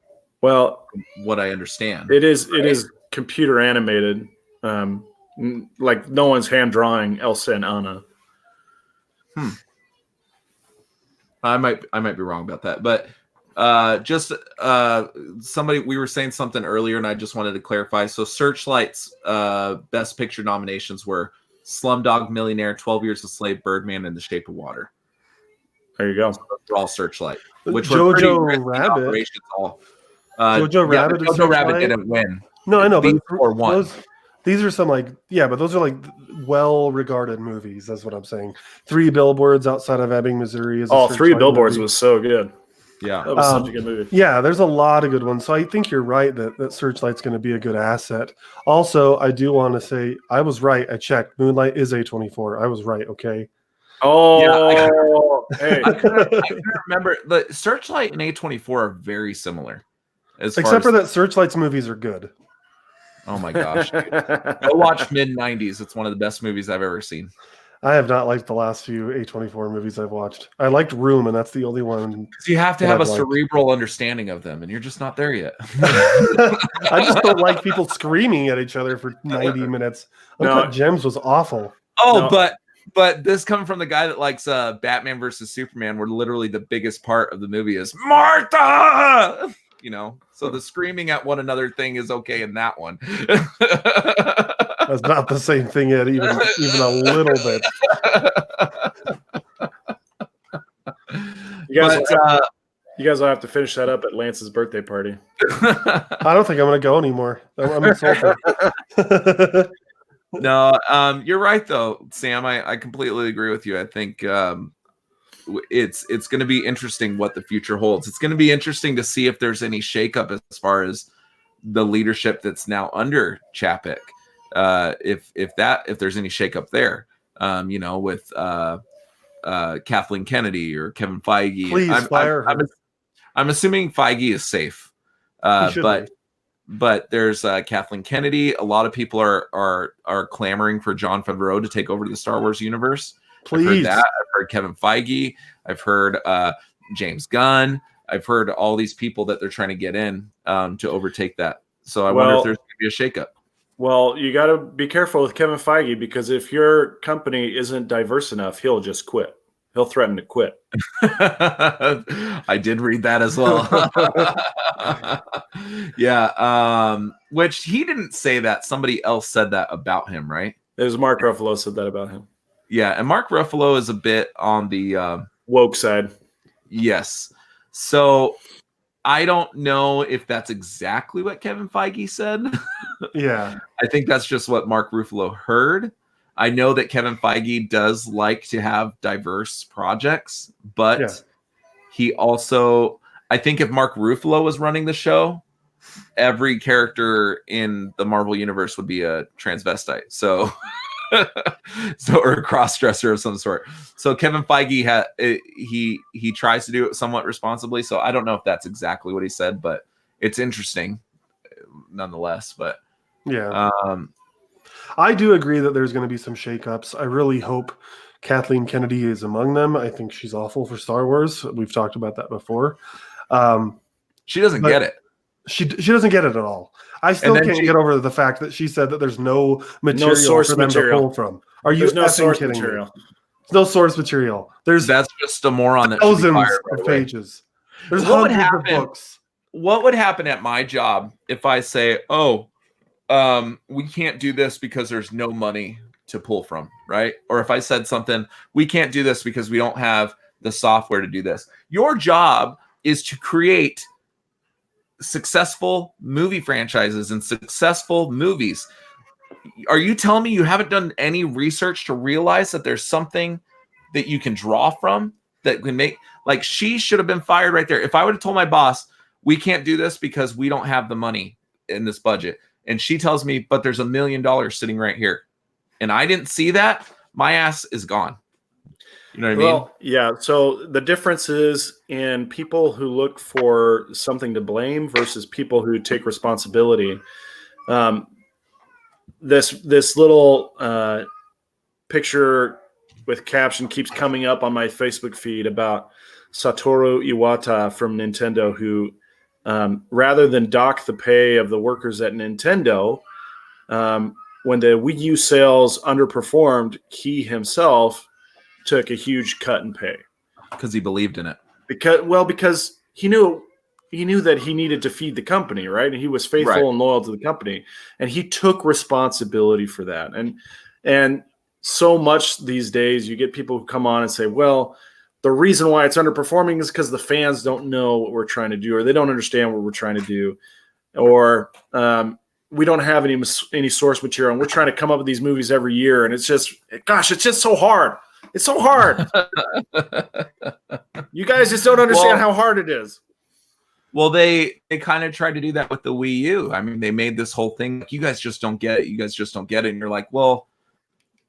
Well, from what I understand, it is. Right? It is. computer animated, like no one's hand drawing Elsa and Anna. I might be wrong about that, but somebody, we were saying something earlier, and I just wanted to clarify. So Searchlight's Best Picture nominations were Slumdog Millionaire, 12 Years a Slave, Birdman, and The Shape of Water. There you go. So those are all Searchlight. Which Jojo Rabbit. Jojo Rabbit. Jojo Rabbit didn't win. No, I know, These but four won. These are some but those are like well-regarded movies. That's what I'm saying. 3 Billboards Outside of Ebbing, Missouri. Is a 3 Billboards movie. was so good. Yeah, that was such a good movie. Yeah, there's a lot of good ones. So I think you're right that Searchlight's going to be a good asset. Also, I do want to say I was right. I checked. Moonlight is A24. I was right. Okay. Oh, hey. I couldn't remember. The Searchlight and A24 are very similar. Except for that Searchlight's movies are good. Oh my gosh. Go watch mid-90s. It's one of the best movies I've ever seen. I have not liked the last few A24 movies I've watched. I liked Room, and that's the only one. Because you have to have a cerebral understanding of them, and you're just not there yet. I just don't like people screaming at each other for 90 minutes. Uncut Gems was awful. Oh, no. But this coming from the guy that likes Batman versus Superman, where literally the biggest part of the movie is Martha! So the screaming at one another thing is okay in that one. That's not the same thing yet, even a little bit. You guys will have to finish that up at Lance's birthday party. I don't think I'm going to go anymore. I'm insulted. No, you're right though, Sam. I completely agree with you. I think it's going to be interesting what the future holds. It's going to be interesting to see if there's any shakeup as far as the leadership that's now under Chapek. If there's any shakeup there, with Kathleen Kennedy or Kevin Feige. Please fire her. I'm assuming Feige is safe, but there's Kathleen Kennedy. A lot of people are clamoring for Jon Favreau to take over the Star Wars universe. Please. I've heard that. I've heard Kevin Feige. I've heard James Gunn. I've heard all these people that they're trying to get in to overtake that. So I wonder if there's going to be a shakeup. Well, you got to be careful with Kevin Feige, because if your company isn't diverse enough, he'll just quit. He'll threaten to quit. I did read that as well. Yeah. Which he didn't say that. Somebody else said that about him, right? It was Mark Ruffalo said that about him. Yeah. And Mark Ruffalo is a bit on the woke side. Yes. So I don't know if that's exactly what Kevin Feige said. Yeah. I think that's just what Mark Ruffalo heard. I know that Kevin Feige does like to have diverse projects, but he also, I think if Mark Ruffalo was running the show, every character in the Marvel universe would be a transvestite. So or a cross-dresser of some sort. So Kevin Feige he tries to do it somewhat responsibly. So I don't know if that's exactly what he said, but it's interesting nonetheless. But I do agree that there's going to be some shakeups. I really hope Kathleen Kennedy is among them. I think she's awful for Star Wars. We've talked about that before. She doesn't get it. She doesn't get it at all. I still can't get over the fact that she said that there's no material for them to pull from. Are you no source kidding material? Me? No source material. That's just a moron that thousands of pages. There's hundreds of books. What would happen at my job if I say, we can't do this because there's no money to pull from, right? Or if I said something, we can't do this because we don't have the software to do this. Your job is to create successful movie franchises and successful movies. Are you telling me you haven't done any research to realize that there's something that you can draw from that can make, like, she should have been fired right there. If I would have told my boss, we can't do this because we don't have the money in this budget, and she tells me, but there's $1 million sitting right here, and I didn't see that, my ass is gone. You know what I mean? Yeah. So the difference is in people who look for something to blame versus people who take responsibility. This little picture with caption keeps coming up on my Facebook feed about Satoru Iwata from Nintendo, who rather than dock the pay of the workers at Nintendo, when the Wii U sales underperformed, he himself took a huge cut in pay because he believed in it. Because he knew that he needed to feed the company, right? And he was faithful and loyal to the company, and he took responsibility for that. And so much these days, you get people who come on and say, "Well, the reason why it's underperforming is because the fans don't know what we're trying to do, or they don't understand what we're trying to do, or we don't have any source material, and we're trying to come up with these movies every year, and it's just so hard. It's so hard. You guys just don't understand how hard it is." Well, they kind of tried to do that with the Wii U. I mean, they made this whole thing, like, you guys just don't get it. You guys just don't get it. And you're like, well,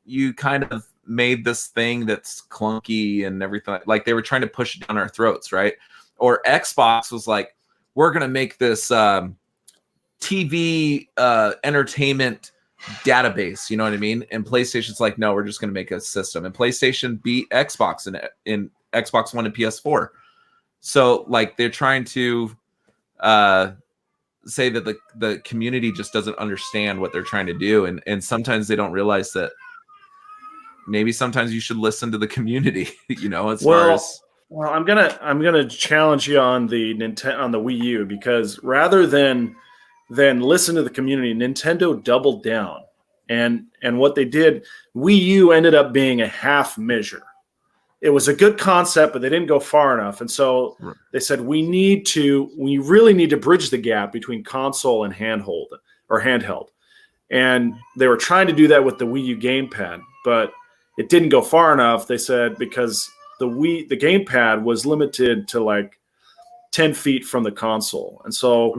you kind of made this thing that's clunky and everything. Like, they were trying to push it down our throats, right? Or Xbox was like, we're going to make this TV entertainment database, you know what I mean? And PlayStation's like, no, we're just going to make a system. And PlayStation beat Xbox in Xbox One and PS4. So, like, they're trying to say that the community just doesn't understand what they're trying to do, and sometimes they don't realize that maybe sometimes you should listen to the community, you know, as far as. Well, I'm gonna challenge you on the Wii U, because rather than listen to the community, Nintendo doubled down, and what they did, Wii U ended up being a half measure. It was a good concept, but they didn't go far enough. And so they said, we really need to bridge the gap between console and handheld. And they were trying to do that with the Wii U gamepad, but it didn't go far enough. They said, because the gamepad was limited to like 10 feet from the console. And so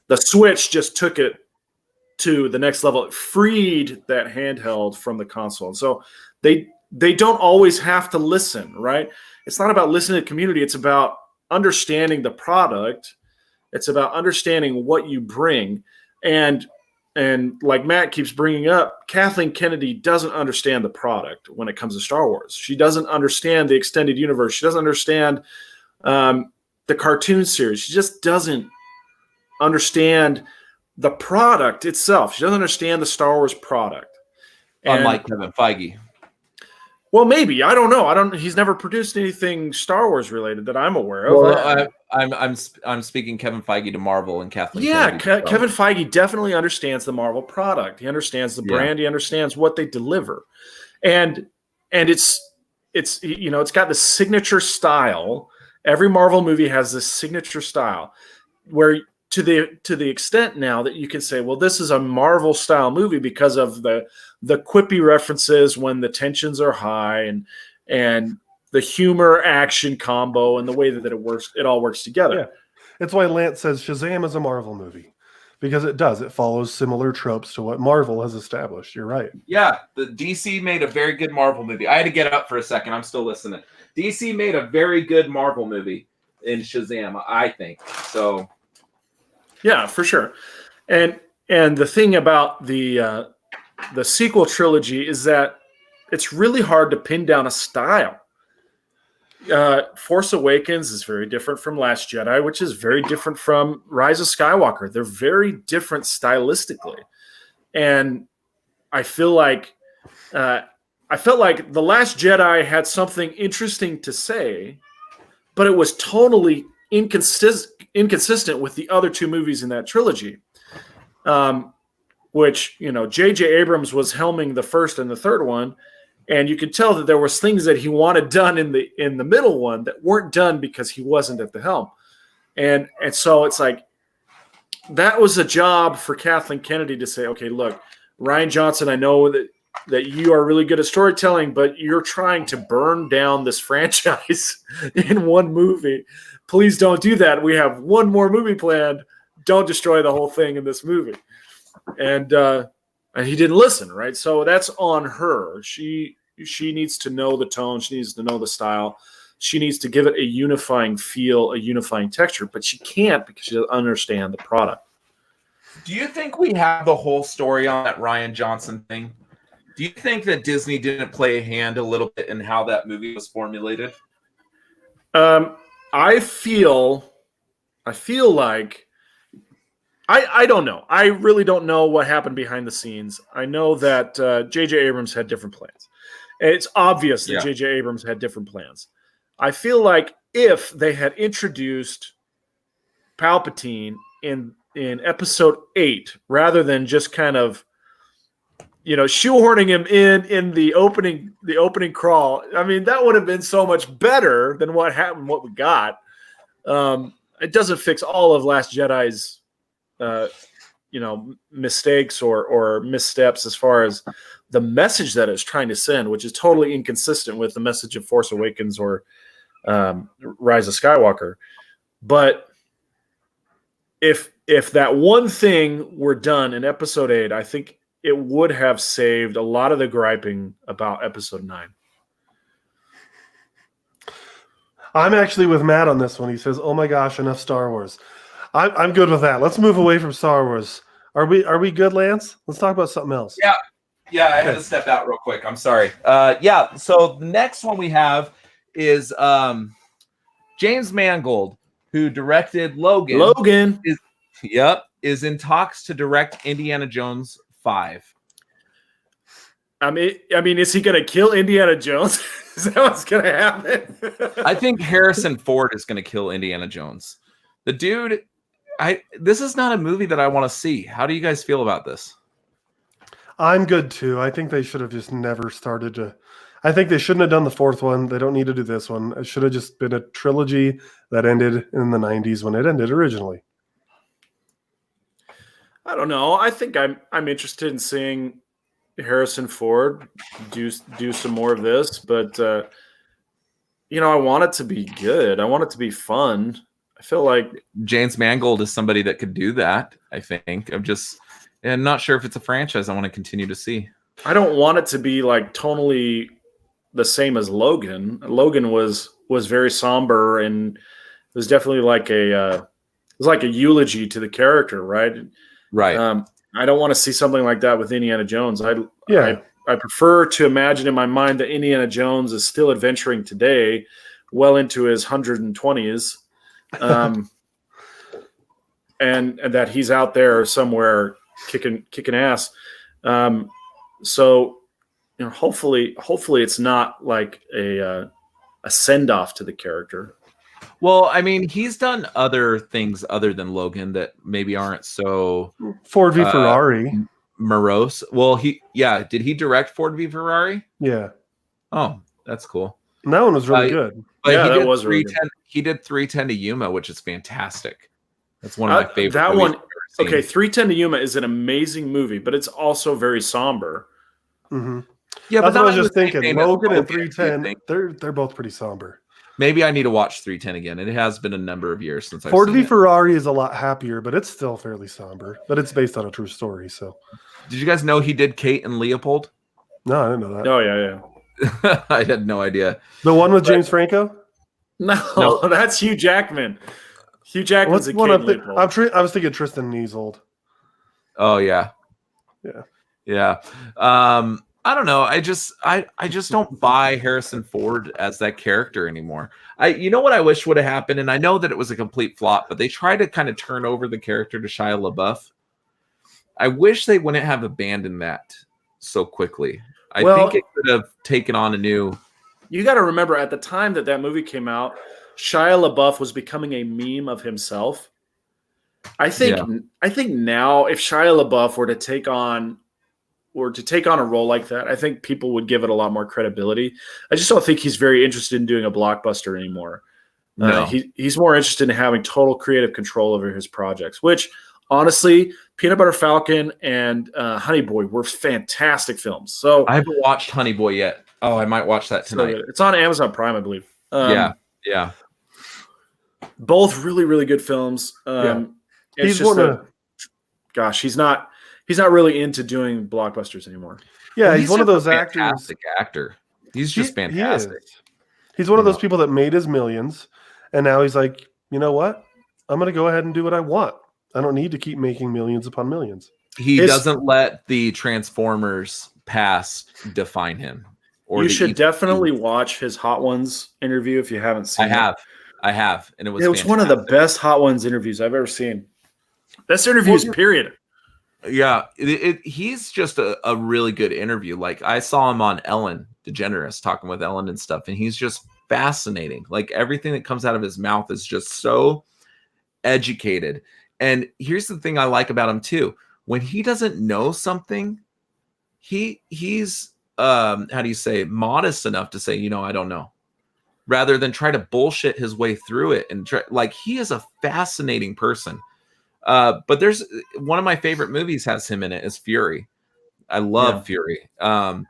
the Switch just took it to the next level. It freed that handheld from the console. And so they don't always have to listen, right? It's not about listening to the community. It's about understanding the product. It's about understanding what you bring. And like Matt keeps bringing up, Kathleen Kennedy doesn't understand the product when it comes to Star Wars. She doesn't understand the extended universe. She doesn't understand the cartoon series. She just doesn't understand the product itself. She doesn't understand the Star Wars product. Unlike Kevin Feige. Well, maybe. I don't know. He's never produced anything Star Wars related that I'm aware of. Well, I'm speaking Kevin Feige to Marvel and Kathleen. Yeah, Kevin Feige definitely understands the Marvel product. He understands the brand. He understands what they deliver, and it's got the signature style. Every Marvel movie has this signature style, where to the extent now that you can say, well, this is a Marvel style movie because of the quippy references when the tensions are high, and the humor action combo, and the way that it all works together. Yeah. That's why Lance says Shazam is a Marvel movie, because it does. It follows similar tropes to what Marvel has established. You're right. Yeah, the DC made a very good Marvel movie. I had to get up for a second. I'm still listening. DC made a very good Marvel movie in Shazam, I think. So, yeah, for sure. And the thing about the sequel trilogy is that it's really hard to pin down a style. Force Awakens is very different from Last Jedi, which is very different from Rise of Skywalker. They're very different stylistically. And I felt like The Last Jedi had something interesting to say, but it was totally inconsistent with the other two movies in that trilogy. Which, J.J. Abrams was helming the first and the third one, and you could tell that there was things that he wanted done in the middle one that weren't done because he wasn't at the helm. And so it's like, that was a job for Kathleen Kennedy to say, okay, look, Rian Johnson, I know that you are really good at storytelling, but you're trying to burn down this franchise in one movie. Please don't do that. We have one more movie planned. Don't destroy the whole thing in this movie. And he didn't listen, right? So that's on her. She needs to know the tone. She needs to know the style. She needs to give it a unifying feel, a unifying texture, but she can't because she doesn't understand the product. Do you think we have the whole story on that Rian Johnson thing? Do you think that Disney didn't play a hand a little bit in how that movie was formulated? I feel I feel like I don't know. I really don't know what happened behind the scenes. I know that J.J. Abrams had different plans. It's obvious that J.J. Abrams had different plans. I feel like if they had introduced Palpatine in episode 8, rather than just kind of, shoehorning him in the opening crawl, I mean, that would have been so much better than what happened, what we got. It doesn't fix all of Last Jedi's mistakes or missteps as far as the message that it's trying to send, which is totally inconsistent with the message of Force Awakens or Rise of Skywalker. But if that one thing were done in episode 8, I think it would have saved a lot of the griping about episode 9. I'm actually with Matt on this one. He says, "Oh my gosh, enough Star Wars." I'm good with that. Let's move away from Star Wars. Are we good, Lance? Let's talk about something else. Yeah. I had to step out real quick. I'm sorry. So the next one we have is James Mangold, who directed Logan. Logan is in talks to direct Indiana Jones 5. I mean, is he going to kill Indiana Jones? Is that what's going to happen? I think Harrison Ford is going to kill Indiana Jones. The dude, this is not a movie that I want to see. How do you guys feel about this? I'm good too. I think they should have just never started to. I think they shouldn't have done the 4th one. They don't need to do this one. It should have just been a trilogy that ended in the 90s when it ended originally. I don't know. I think I'm interested in seeing Harrison Ford do some more of this, but I want it to be good. I want it to be fun. I feel like James Mangold is somebody that could do that. I think I'm not sure if it's a franchise I want to continue to see. I don't want it to be like tonally the same as Logan. Logan was very somber, and it was definitely like a eulogy to the character, right? Right. I don't want to see something like that with Indiana Jones. I prefer to imagine in my mind that Indiana Jones is still adventuring today, well into his 120s, and that he's out there somewhere kicking ass. So, hopefully it's not like a send off to the character. Well, I mean, he's done other things other than Logan that maybe aren't so Ford v Ferrari. Morose. Well, did he direct Ford v Ferrari? Yeah. Oh, that's cool. And that one was really good. But yeah, that was really good. He did 310 to Yuma, which is fantastic. That's one of my favorite. That one. Okay, 310 to Yuma is an amazing movie, but it's also very somber. Mm-hmm. Yeah, that's but what I was just thinking. Logan and 310, they're both pretty somber. Maybe I need to watch 310 again. It has been a number of years since I've Ford seen v it. Ferrari is a lot happier, but it's still fairly somber. But it's based on a true story. So, did you guys know he did Kate and Leopold? No, I didn't know that. Oh yeah. I had no idea. The one with James Franco? No, that's Hugh Jackman. Hugh Jackman's a Kate and Leopold. I was thinking Tristan Neasold. Oh yeah. Yeah. I don't know. I just don't buy Harrison Ford as that character anymore. You know what I wish would have happened, and I know that it was a complete flop, but they tried to kind of turn over the character to Shia LaBeouf. I wish they wouldn't have abandoned that so quickly. I think it could have taken on a new. You got to remember, at the time that movie came out, Shia LaBeouf was becoming a meme of himself. I think now, if Shia LaBeouf were to take on a role like that, I think people would give it a lot more credibility. I just don't think he's very interested in doing a blockbuster anymore. No. He's more interested in having total creative control over his projects, which honestly, Peanut Butter Falcon and Honey Boy were fantastic films. So I haven't watched Honey Boy yet. Oh, I might watch that tonight. It's on Amazon Prime, I believe. Yeah. Both really, really good films. It's just he's not really into doing blockbusters anymore. Yeah, Well, he's one of those fantastic actor. He's just fantastic. He's one of those people that made his millions, and now he's like, you know what? I'm going to go ahead and do what I want. I don't need to keep making millions upon millions. He doesn't let the Transformers past define him. You should definitely watch his Hot Ones interview if you haven't seen it. I I have, and it was one of the best Hot Ones interviews I've ever seen. Best interviews, period. Yeah, he's just a really good interview. Like I saw him on Ellen DeGeneres talking with Ellen and stuff, and he's just fascinating. Like everything that comes out of his mouth is just so educated. And here's the thing I like about him too. When he doesn't know something, he's how do you say, modest enough to say, I don't know, rather than try to bullshit his way through it. And like he is a fascinating person. But there's one of my favorite movies has him in it is Fury. I love Fury. And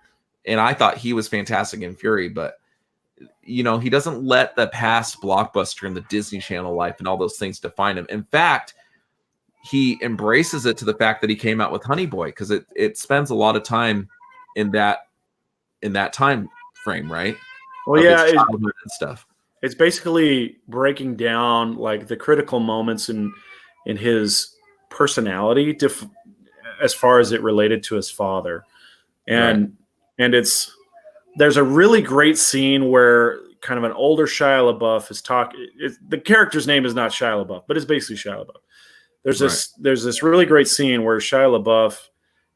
I thought he was fantastic in Fury, but he doesn't let the past blockbuster and the Disney Channel life and all those things define him. In fact, he embraces it to the fact that he came out with Honey Boy, because it spends a lot of time in that time frame, right? Well, yeah, childhood and stuff. It's basically breaking down like the critical moments in his personality as far as it related to his father. And there's a really great scene where kind of an older Shia LaBeouf is talking. The character's name is not Shia LaBeouf, but it's basically Shia LaBeouf. There's this really great scene where Shia LaBeouf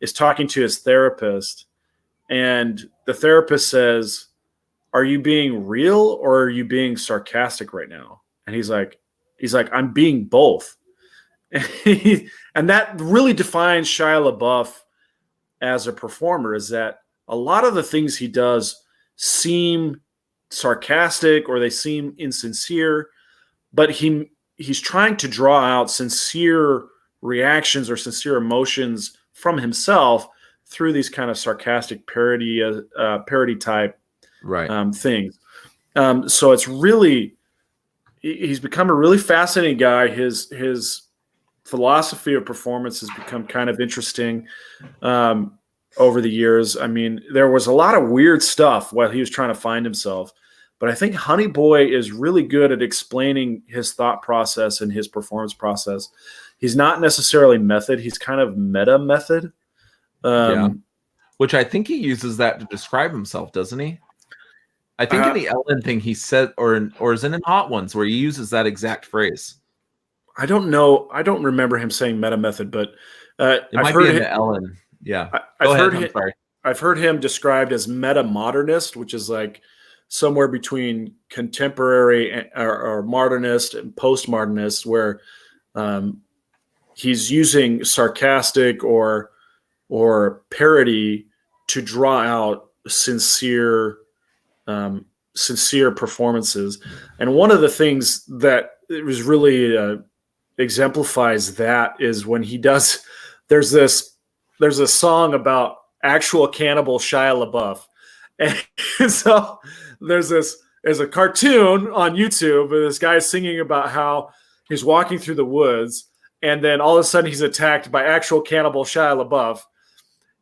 is talking to his therapist, and the therapist says, "Are you being real or are you being sarcastic right now?" And he's like, "I'm being both." And that really defines Shia LaBeouf as a performer, is that a lot of the things he does seem sarcastic or they seem insincere, but he's trying to draw out sincere reactions or sincere emotions from himself through these kind of sarcastic parody type things. So it's really, he's become a really fascinating guy. His philosophy of performance has become kind of interesting over the years. I mean, there was a lot of weird stuff while he was trying to find himself, but I think Honey Boy is really good at explaining his thought process and his performance process. He's not necessarily method. He's kind of meta method. Which I think he uses that to describe himself, doesn't he? I think in the Ellen thing he said, or is it in Hot Ones where he uses that exact phrase? I don't know. I don't remember him saying meta method, but it might be in the Ellen. Yeah. I've heard him described as meta modernist, which is like somewhere between contemporary or modernist and postmodernist, where he's using sarcastic or parody to draw out sincere performances. And one of the things that it was really exemplifies that is when he does. There's a song about actual cannibal Shia LaBeouf, and so there's a cartoon on YouTube where this guy singing about how he's walking through the woods, and then all of a sudden he's attacked by actual cannibal Shia LaBeouf.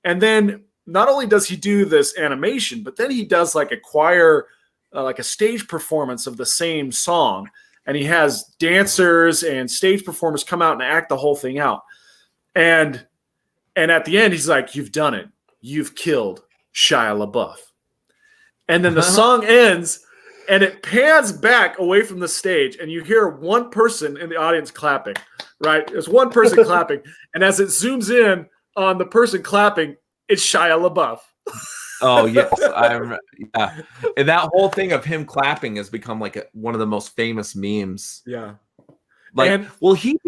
And then not only does he do this animation, but then he does like a choir, like a stage performance of the same song. And he has dancers and stage performers come out and act the whole thing out. And at the end, he's like, "You've done it. You've killed Shia LaBeouf." And then the song ends, and it pans back away from the stage, and you hear one person in the audience clapping, right? There's one person clapping. And as it zooms in on the person clapping, it's Shia LaBeouf. Oh yes, yeah. And that whole thing of him clapping has become like one of the most famous memes. Yeah. Like, he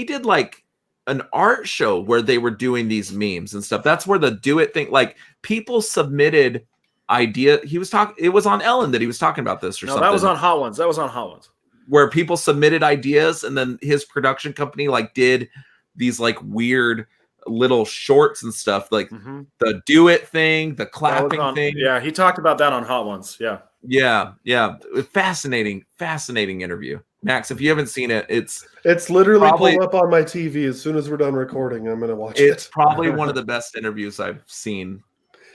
did like an art show where they were doing these memes and stuff. That's where the do it thing, like people submitted idea. It was on Ellen that he was talking about this or something. That was on Hot Ones. Where people submitted ideas and then his production company like did these like weird little shorts and stuff, like the do it thing, the clapping thing. Yeah, he talked about that on Hot Ones. Yeah. Fascinating interview. Max, if you haven't seen it, it's literally pulled up on my TV as soon as we're done recording. I'm going to watch it. It's probably one of the best interviews I've seen.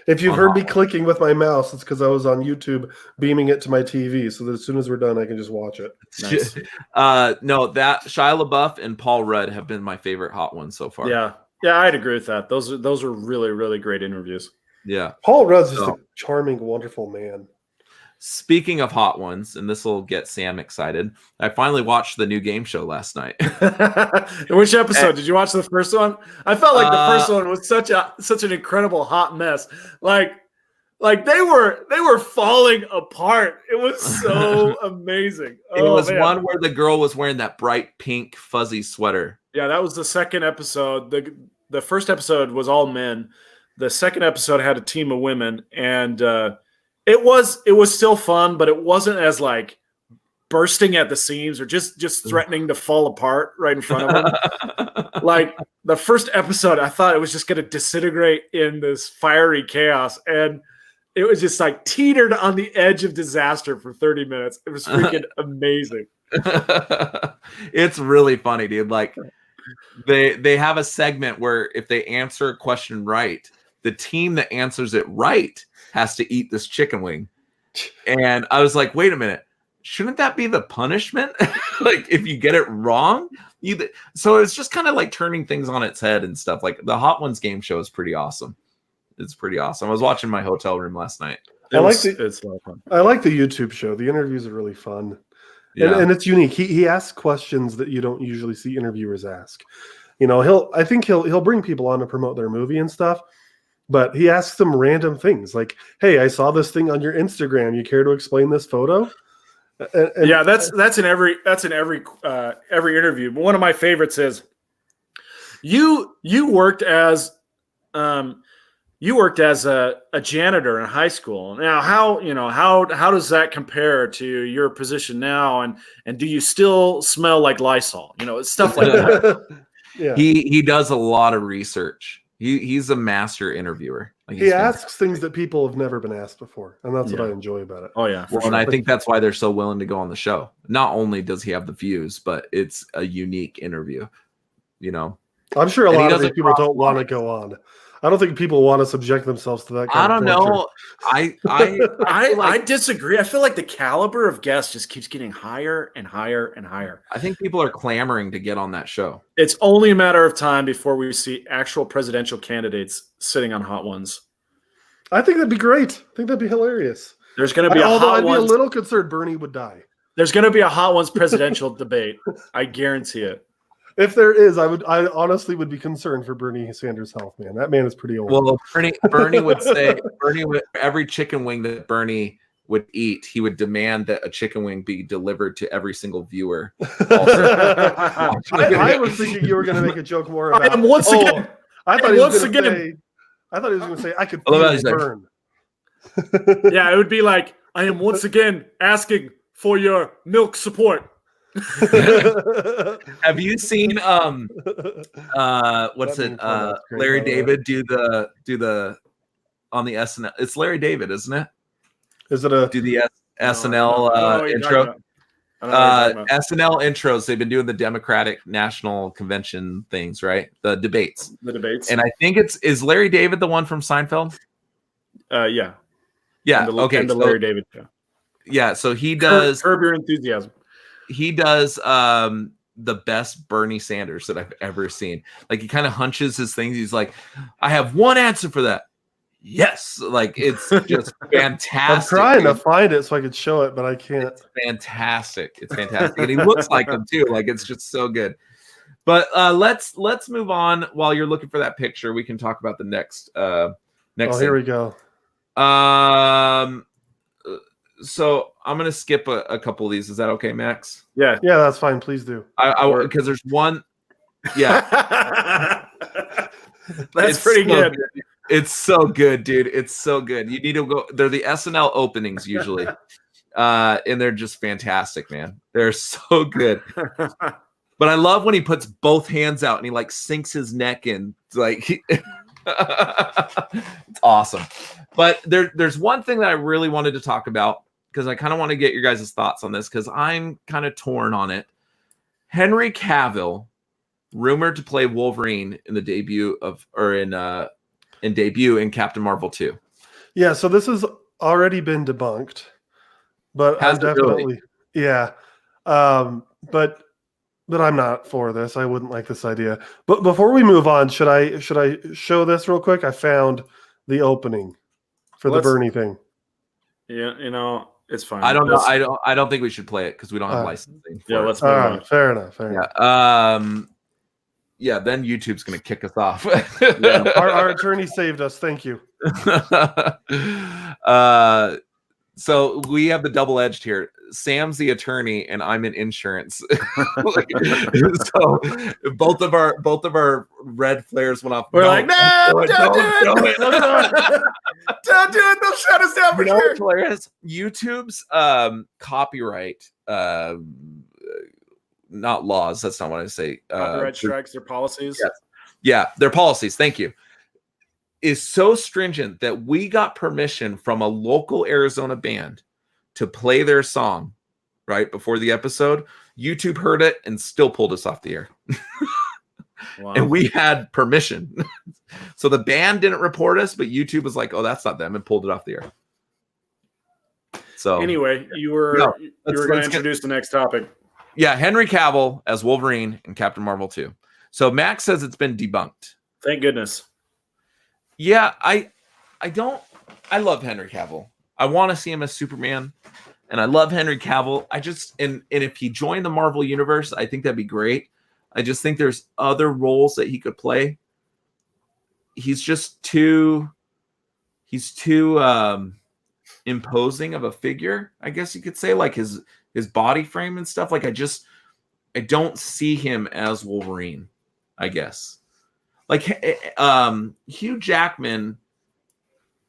If you've heard me clicking with my mouse, it's because I was on YouTube beaming it to my TV, so that as soon as we're done, I can just watch it. Nice. No, that Shia LaBeouf and Paul Rudd have been my favorite Hot Ones so far. Yeah, I'd agree with that. Those are really, really great interviews. Yeah, Paul Rudd's just a charming, wonderful man. Speaking of hot ones, and this will get Sam excited, I finally watched the new game show last night. Which episode? Did you watch the first one? I felt like the first one was such an incredible hot mess. Like they were falling apart. It was so amazing. It was one where the girl was wearing that bright pink fuzzy sweater. Yeah, that was the second episode. The first episode was all men. The second episode had a team of women, and it was still fun, but it wasn't as like bursting at the seams or just threatening to fall apart right in front of them. Like the first episode, I thought it was just going to disintegrate in this fiery chaos, and it was just like teetered on the edge of disaster for 30 minutes. It was freaking amazing. It's really funny, dude. Like they have a segment where if they answer a question right, the team that answers it right has to eat this chicken wing. And I was like, wait a minute, shouldn't that be the punishment? Like if you get it wrong, so it's just kind of like turning things on its head and stuff. Like the Hot Ones game show is pretty awesome. It's pretty awesome. I was watching my hotel room last night. It's a lot of fun. I like the YouTube show. The interviews are really fun. Yeah. And it's unique. He asks questions that you don't usually see interviewers ask. You know, I think he'll bring people on to promote their movie and stuff, but he asks them random things like, "Hey, I saw this thing on your Instagram. You care to explain this photo?" And yeah, that's in every interview. But one of my favorites is you worked as a janitor in high school. Now, how does that compare to your position now? And do you still smell like Lysol? Stuff like that. Yeah. He does a lot of research. He's a master interviewer. Like he asks things that people have never been asked before, and that's what I enjoy about it. Oh yeah, and I think that's why they're so willing to go on the show. Not only does he have the views, but it's a unique interview. I'm sure a lot of these people don't want to go on. I don't think people want to subject themselves to that kind of torture. Know. I disagree. I feel like the caliber of guests just keeps getting higher and higher and higher. I think people are clamoring to get on that show. It's only a matter of time before we see actual presidential candidates sitting on Hot Ones. I think that'd be great. I think that'd be hilarious. There's going to be Although I'd be a little concerned Bernie would die. There's going to be a Hot Ones presidential debate. I guarantee it. If there is, I honestly would be concerned for Bernie Sanders' health, man. That man is pretty old. Well, Bernie would say every chicken wing that Bernie would eat, he would demand that a chicken wing be delivered to every single viewer. I was thinking you were going to make a joke more about. I thought he was going to say I could feel it burn. Yeah, it would be like, I am once again asking for your milk support. Have you seen Larry David do the on the SNL? It's Larry David, isn't it? Is it a do the SNL intro? SNL intros. They've been doing the Democratic National Convention things, right? The debates. And I think is Larry David the one from Seinfeld? Yeah. Okay. And the Larry David show. Yeah. So he does Curb Your Enthusiasm. He does the best Bernie Sanders that I've ever seen. Like he kind of hunches his things. He's like, I have one answer for that. Yes. Like it's just fantastic. I'm trying to find it so I could show it, but I can't. It's fantastic. And he looks like him too. Like it's just so good. But let's move on. While you're looking for that picture, we can talk about the next here we go. So I'm gonna skip a couple of these. Is that okay, Max? Yeah, that's fine. Please do. Because there's one. Yeah, that's pretty good. It's so good, dude. It's so good. You need to go. They're the SNL openings usually, and they're just fantastic, man. They're so good. But I love when he puts both hands out and he like sinks his neck in. It's like it's awesome. But there's one thing that I really wanted to talk about because I kind of want to get your guys' thoughts on this because I'm kind of torn on it. Henry Cavill, rumored to play Wolverine in the debut in Captain Marvel 2. Yeah, so this has already been debunked, but I'm definitely but I'm not for this. I wouldn't like this idea. But before we move on, should I show this real quick? I found the opening for the Bernie thing. Yeah, it's fine. I don't know. I don't think we should play it because we don't have licensing. Yeah, for let's it. move All on. right, fair enough. Yeah, then YouTube's gonna kick us off. Yeah. Our attorney saved us. Thank you. So we have the double edged here. Sam's the attorney and I'm in insurance. So both of our red flares went off. We're like, no, don't do it. Don't do it. They'll shut us down for You know sure. what's hilarious? YouTube's copyright not laws, that's not what I say. Copyright strikes, their policies. Yes. Yeah, their policies, thank you, is so stringent that we got permission from a local Arizona band to play their song right before the episode. YouTube heard it and still pulled us off the air. Wow. And we had permission. So the band didn't report us, but YouTube was like, oh, that's not them, and pulled it off the air. So anyway, you were going to introduce the next topic. Yeah, Henry Cavill as Wolverine and Captain Marvel 2. So Max says it's been debunked. Thank goodness. Yeah, I love Henry Cavill. I want to see him as Superman, and I love Henry Cavill. And if he joined the Marvel universe, I think that'd be great. I just think there's other roles that he could play. He's too imposing of a figure, I guess you could say, like his body frame and stuff. Like I don't see him as Wolverine, I guess. Like Hugh Jackman,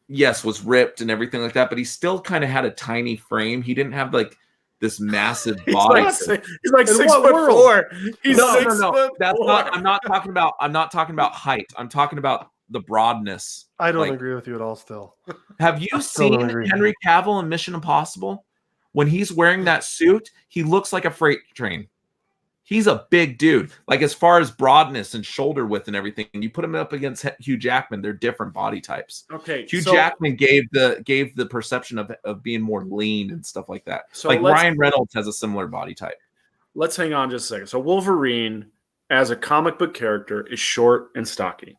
yes, was ripped and everything like that, but he still kind of had a tiny frame. He didn't have like this massive body. He's like 6'4". He's no. 6'4". That's not. I'm not talking about height. I'm talking about the broadness. I don't agree with you at all. Still, have you seen Henry Cavill in Mission Impossible? When he's wearing that suit, he looks like a freight train. He's a big dude. Like as far as broadness and shoulder width and everything, and you put him up against Hugh Jackman, they're different body types. Okay, Hugh Jackman gave the perception of being more lean and stuff like that. So like Ryan Reynolds has a similar body type. Let's hang on just a second. So Wolverine, as a comic book character, is short and stocky.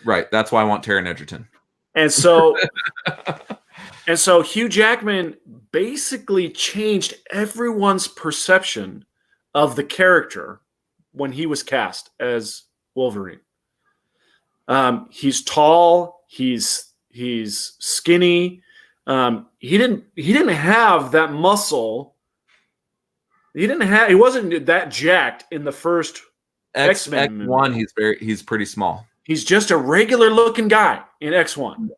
Right. That's why I want Taron Egerton. And so, Hugh Jackman basically changed everyone's perception of the character when he was cast as Wolverine. He's tall. He's skinny. He didn't have that muscle. He wasn't that jacked in the first X-Men X1. He's pretty small. He's just a regular looking guy in X1.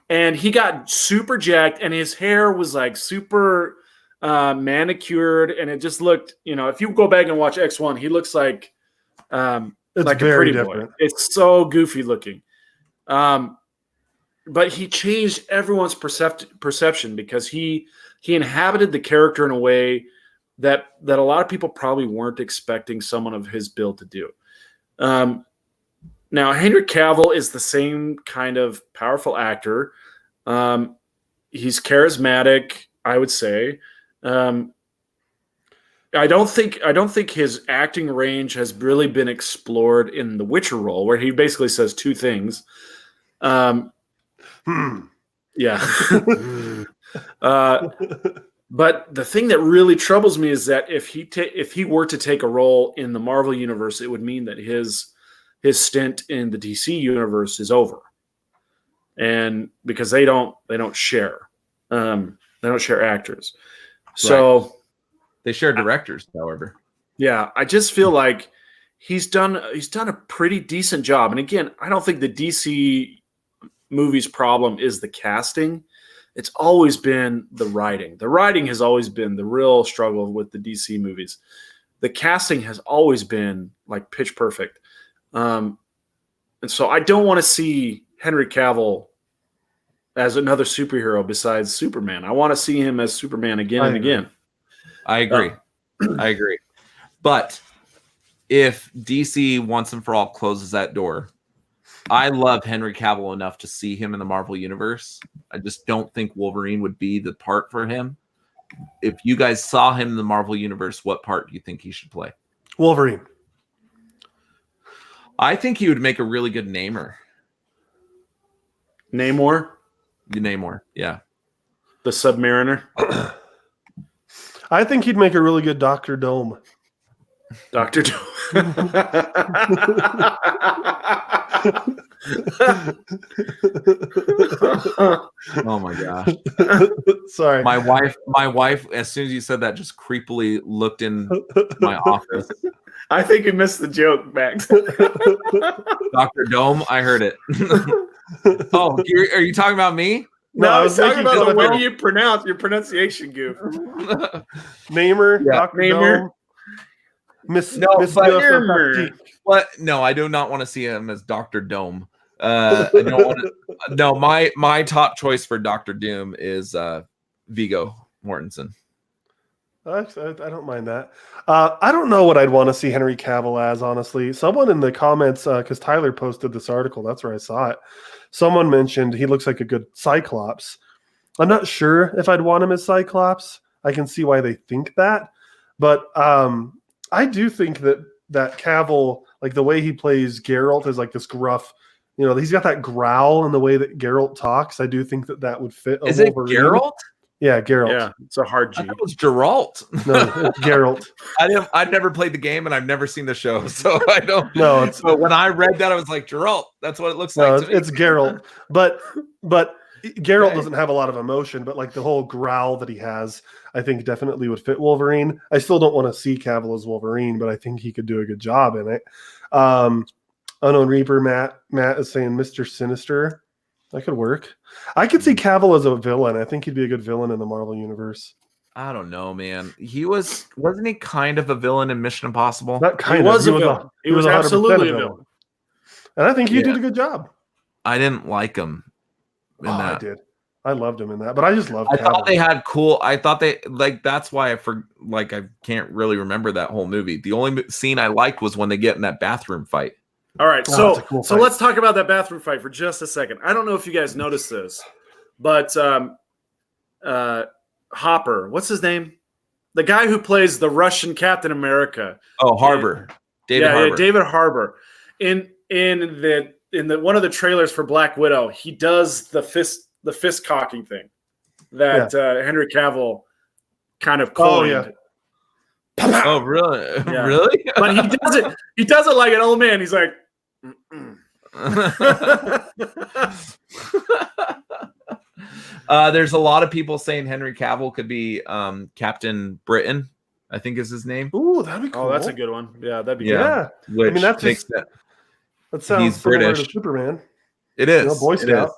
And he got super jacked, and his hair was like super manicured, and it just looked, if you go back and watch X1, he looks like a pretty boy. It's so goofy looking. But he changed everyone's perception because he inhabited the character in a way that a lot of people probably weren't expecting someone of his build to do. Now, Henry Cavill is the same kind of powerful actor. He's charismatic, I would say. I don't think his acting range has really been explored in the Witcher role, where he basically says two things. Yeah. But the thing that really troubles me is that if he were to take a role in the Marvel universe, it would mean that his stint in the DC universe is over, and because they don't share actors, so right. They share directors. However, yeah, I just feel like he's done a pretty decent job. And again, I don't think the DC movies' problem is the casting. It's always been the writing. The writing has always been the real struggle with the DC movies. The casting has always been like pitch perfect. And so I don't want to see Henry Cavill as another superhero besides Superman. I want to see him as Superman again and again. I agree. I agree. But if DC once and for all closes that door, I love Henry Cavill enough to see him in the Marvel universe. I just don't think Wolverine would be the part for him. If you guys saw him in the Marvel universe, what part do you think he should play? Wolverine. I think he would make a really good Namor. Namor? Namor, yeah. The Submariner. I think he'd make a really good Dr. Dome. Dr. Dome. Oh my gosh. Sorry. My wife, as soon as you said that, just creepily looked in my office. I think you missed the joke, Max. Dr. Dome, I heard it. Oh, are you talking about me? No, I was talking about the way Dome. you pronounce your pronunciation goof. Namer, Yeah. Dr. Namer. Dome. Miss Namer. What? No, I do not want to see him as Dr. Dome. I don't want to. No, my top choice for Dr. Doom is Viggo Mortensen. I don't mind that. I don't know what I'd want to see Henry Cavill as, honestly. Someone in the comments, because Tyler posted this article, that's where I saw it. Someone mentioned he looks like a good Cyclops. I'm not sure if I'd want him as Cyclops. I can see why they think that. But I do think that Cavill, like the way he plays Geralt, is like this gruff, he's got that growl in the way that Geralt talks. I do think that would fit. Is it Geralt? Yeah, Geralt. Yeah, it's a hard G. I thought it was Geralt. No, it's Geralt. I've never played the game and I've never seen the show, so I don't. No, but when I read that, I was like, Geralt. That's what it looks like. No, it's Geralt. But Geralt doesn't have a lot of emotion, but like the whole growl that he has, I think definitely would fit Wolverine. I still don't want to see Cavill as Wolverine, but I think he could do a good job in it. Unknown Reaper, Matt is saying Mr. Sinister. That could work. I could see Cavill as a villain. I think he'd be a good villain in the Marvel universe. I don't know, man. Wasn't he kind of a villain in Mission Impossible? Not kind of. He was absolutely a villain. And I think he did a good job. I didn't like him in that. I did. I loved him in that, but I just loved. I thought they had cool. I thought they that's why I can't really remember that whole movie. The only scene I liked was when they get in that bathroom fight. All right, so let's talk about that bathroom fight for just a second. I don't know if you guys noticed this, but Hopper, what's his name? The guy who plays the Russian Captain America. Oh, Harbour. David Harbour. Yeah, David Harbour. In the one of the trailers for Black Widow, he does the fist cocking thing that Henry Cavill kind of coined. Oh, yeah. Oh, really? Yeah. Really? But he does it like an old man. He's like, there's a lot of people saying Henry Cavill could be Captain Britain, I think is his name. Ooh, that'd be cool. Oh, that's a good one. Yeah, that'd be good. Yeah. Which that's makes that sounds he's similar British. to Superman. It is. Boy Scout. Is.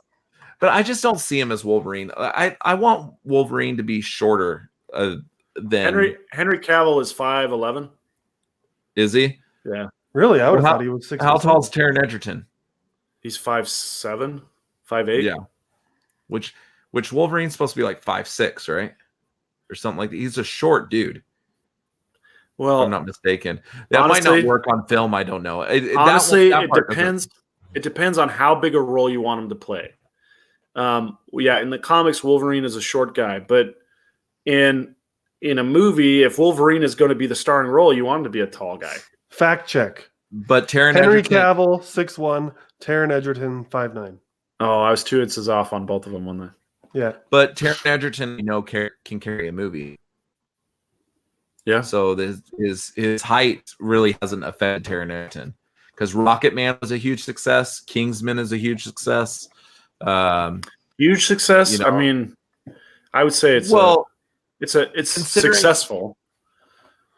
But I just don't see him as Wolverine. I want Wolverine to be shorter than Henry Cavill is 5'11". Is he? Yeah. Really? I would have thought he was 6. How tall is Taron Egerton? He's 5'7", 5'8". Yeah. Which Wolverine's supposed to be like 5'6", right? Or something like that. He's a short dude. Well, if I'm not mistaken. That might not work on film. I don't know. Honestly, it depends. It depends on how big a role you want him to play. In the comics, Wolverine is a short guy, but in a movie, if Wolverine is going to be the starring role, you want him to be a tall guy. Fact check. But Henry Cavill 6'1", Taron Egerton 5'9". Oh, I was 2 inches off on both of them on that. Yeah, but Taron Egerton, can carry a movie. Yeah. So his height really hasn't affected Taron Egerton because Rocket Man was a huge success. Kingsman is a huge success. Huge success. I mean, I would say it's successful.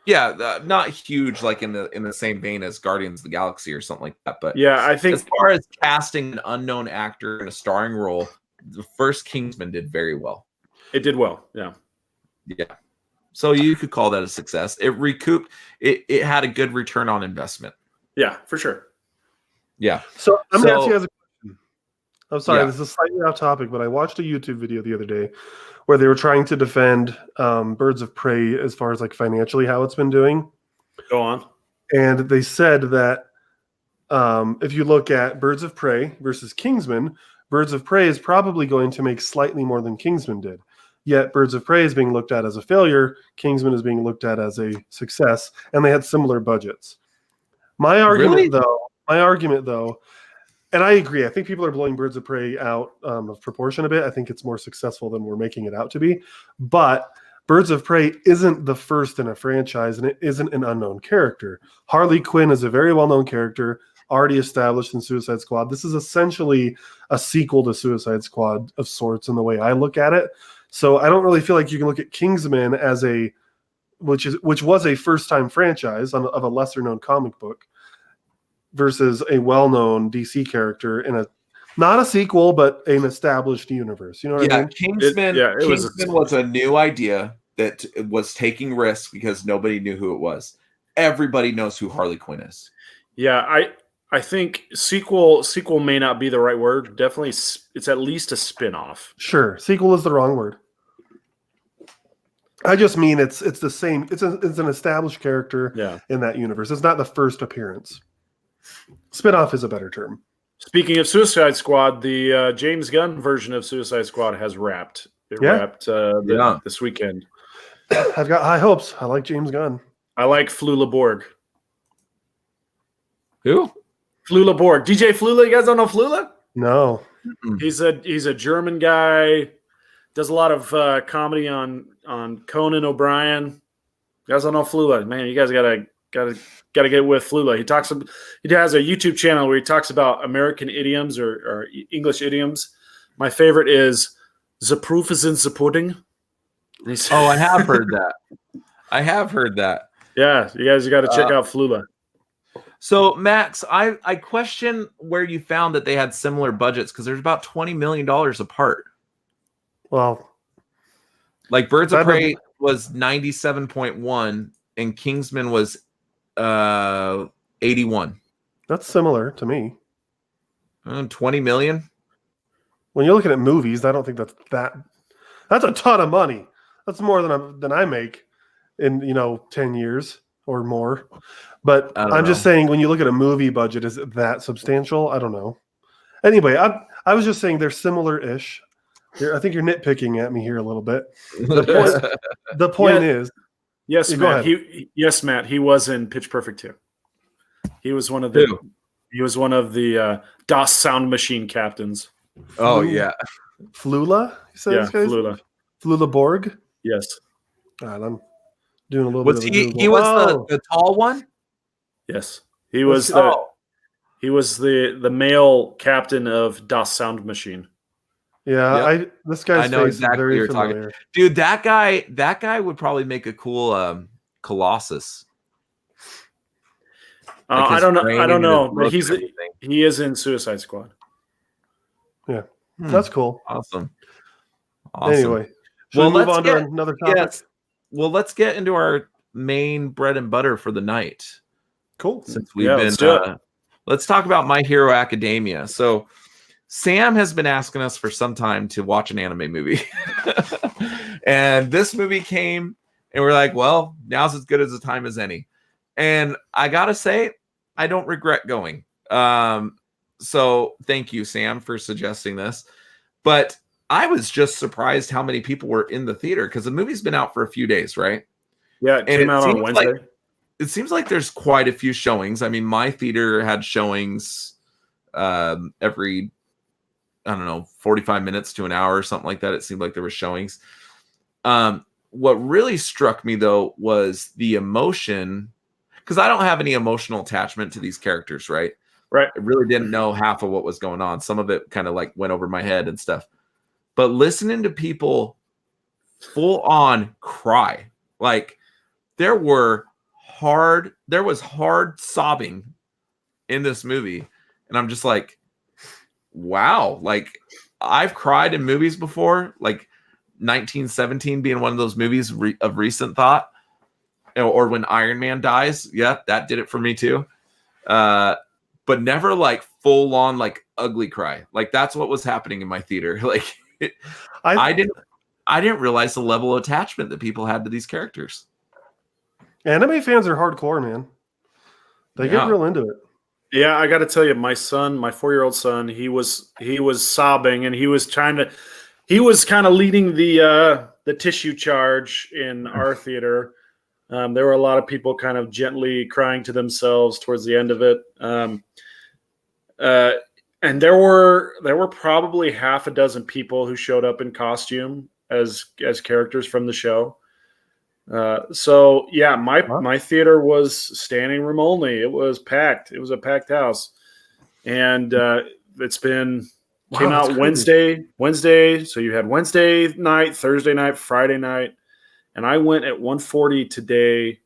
Yeah, not huge like in the same vein as Guardians of the Galaxy or something like that. But yeah, I think as far as casting an unknown actor in a starring role, the first Kingsman did very well. It did well. Yeah. Yeah. So you could call that a success. It recouped. It had a good return on investment. Yeah, for sure. Yeah. So I'm going to ask you guys a question. I'm sorry, this is slightly off topic, but I watched a YouTube video the other day where they were trying to defend Birds of Prey as far as like financially how it's been doing. Go on. And they said that if you look at Birds of Prey versus Kingsman, Birds of Prey is probably going to make slightly more than Kingsman did. Yet Birds of Prey is being looked at as a failure. Kingsman is being looked at as a success, and they had similar budgets. My argument, though, And I agree. I think people are blowing Birds of Prey out of proportion a bit. I think it's more successful than we're making it out to be. But Birds of Prey isn't the first in a franchise, and it isn't an unknown character. Harley Quinn is a very well-known character, already established in Suicide Squad. This is essentially a sequel to Suicide Squad of sorts in the way I look at it. So I don't really feel like you can look at Kingsman as which was a first-time franchise of a lesser-known comic book versus a well-known DC character in not a sequel, but an established universe. You know what I mean? Kingsman was a new idea that was taking risks because nobody knew who it was. Everybody knows who Harley Quinn is. Yeah, I think sequel may not be the right word. Definitely, it's at least a spin-off. Sure, sequel is the wrong word. I just mean it's the same. It's an established character in that universe. It's not the first appearance. Spin-off is a better term. Speaking of Suicide Squad, the James Gunn version of Suicide Squad has wrapped. It wrapped this weekend. I've got high hopes. I like James Gunn. I like Flula Borg. Who? Flula Borg. DJ Flula. You guys don't know Flula? No. He's a German guy. Does a lot of comedy on Conan O'Brien. You guys don't know Flula, man. You guys gotta get with Flula. He has a YouTube channel where he talks about American idioms or English idioms. My favorite is "The proof is in the pudding." Oh, I have heard that. Yeah, you guys got to check out Flula. So, Max, I question where you found that they had similar budgets because there's about $20 million apart. Well, like Birds of Prey was 97.1 and Kingsman was 81. That's similar to me. 20 million. When you're looking at movies, I don't think that's a ton of money. That's more than I make in 10 years or more. But I'm just saying, when you look at a movie budget, is it that substantial? I don't know. Anyway, I was just saying they're similar-ish. I think you're nitpicking at me here a little bit. The point is, yes, Matt. Matt. He was in Pitch Perfect 2. He was one of the DOS sound machine captains. Oh yeah, Flula. You said this guy's? Flula Borg. Yes. God, I'm doing a little bit. He was the tall one. Yes, he was the male captain of Das Sound Machine. Yeah, this guy's face is very familiar. Dude, that guy would probably make a cool Colossus. I don't know, but he is in Suicide Squad. Yeah, that's cool. Awesome. Anyway, should we move on to another topic? Yes. Well, let's get into our main bread and butter for the night. Cool. Since we've been, let's talk about My Hero Academia. So, Sam has been asking us for some time to watch an anime movie, and this movie came, and we're like, well, now's as good as a time as any. And I gotta say, I don't regret going. So thank you, Sam, for suggesting this. But I was just surprised how many people were in the theater because the movie's been out for a few days, right? Yeah, it came out on Wednesday. It seems like there's quite a few showings. I mean, my theater had showings every, 45 minutes to an hour or something like that. It seemed like there were showings. What really struck me, though, was the emotion, because I don't have any emotional attachment to these characters, right? Right. I really didn't know half of what was going on. Some of it kind of like went over my head and stuff. But listening to people full on cry, like there was hard sobbing in this movie. And I'm just like, wow, like I've cried in movies before, like 1917 being one of those movies of recent thought, or when Iron Man dies. Yeah, that did it for me too. But never like full on like ugly cry. Like that's what was happening in my theater. Like I didn't realize the level of attachment that people had to these characters. Anime fans are hardcore, man. They get real into it. Yeah, I got to tell you, my son, my 4-year-old son, he was sobbing, and he was kind of leading the tissue charge in our theater. There were a lot of people kind of gently crying to themselves towards the end of it. And there were probably half a dozen people who showed up in costume as characters from the show. So yeah, my theater was standing room only. It was packed. It was a packed house, and came out Wednesday. So you had Wednesday night, Thursday night, Friday night, and I went at 1:40 today.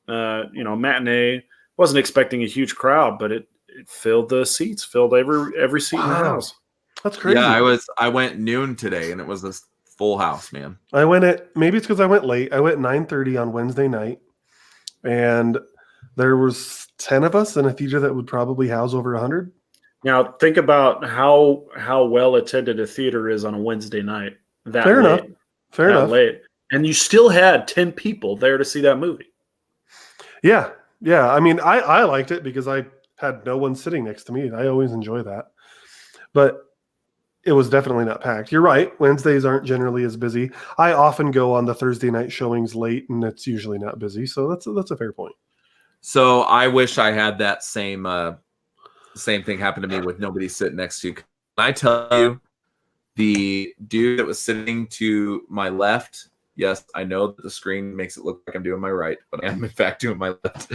Matinee. Wasn't expecting a huge crowd, but it filled the seats, filled every seat in the house. That's crazy. Yeah, I went noon today, and it was this full house, man. I went maybe it's because I went late. I went 9:30 on Wednesday night, and there was 10 of us in a theater that would probably house over 100. Now think about how well attended a theater is on a Wednesday night. Fair enough. Late, and you still had 10 people there to see that movie. Yeah. I mean, I liked it because I had no one sitting next to me. I always enjoy that, but it was definitely not packed. You're right. Wednesdays aren't generally as busy. I often go on the Thursday night showings late, and it's usually not busy. So that's a fair point. So I wish I had that same thing happen to me with nobody sitting next to you. Can I tell you, the dude that was sitting to my left, yes, I know that the screen makes it look like I'm doing my right, but I am in fact doing my left.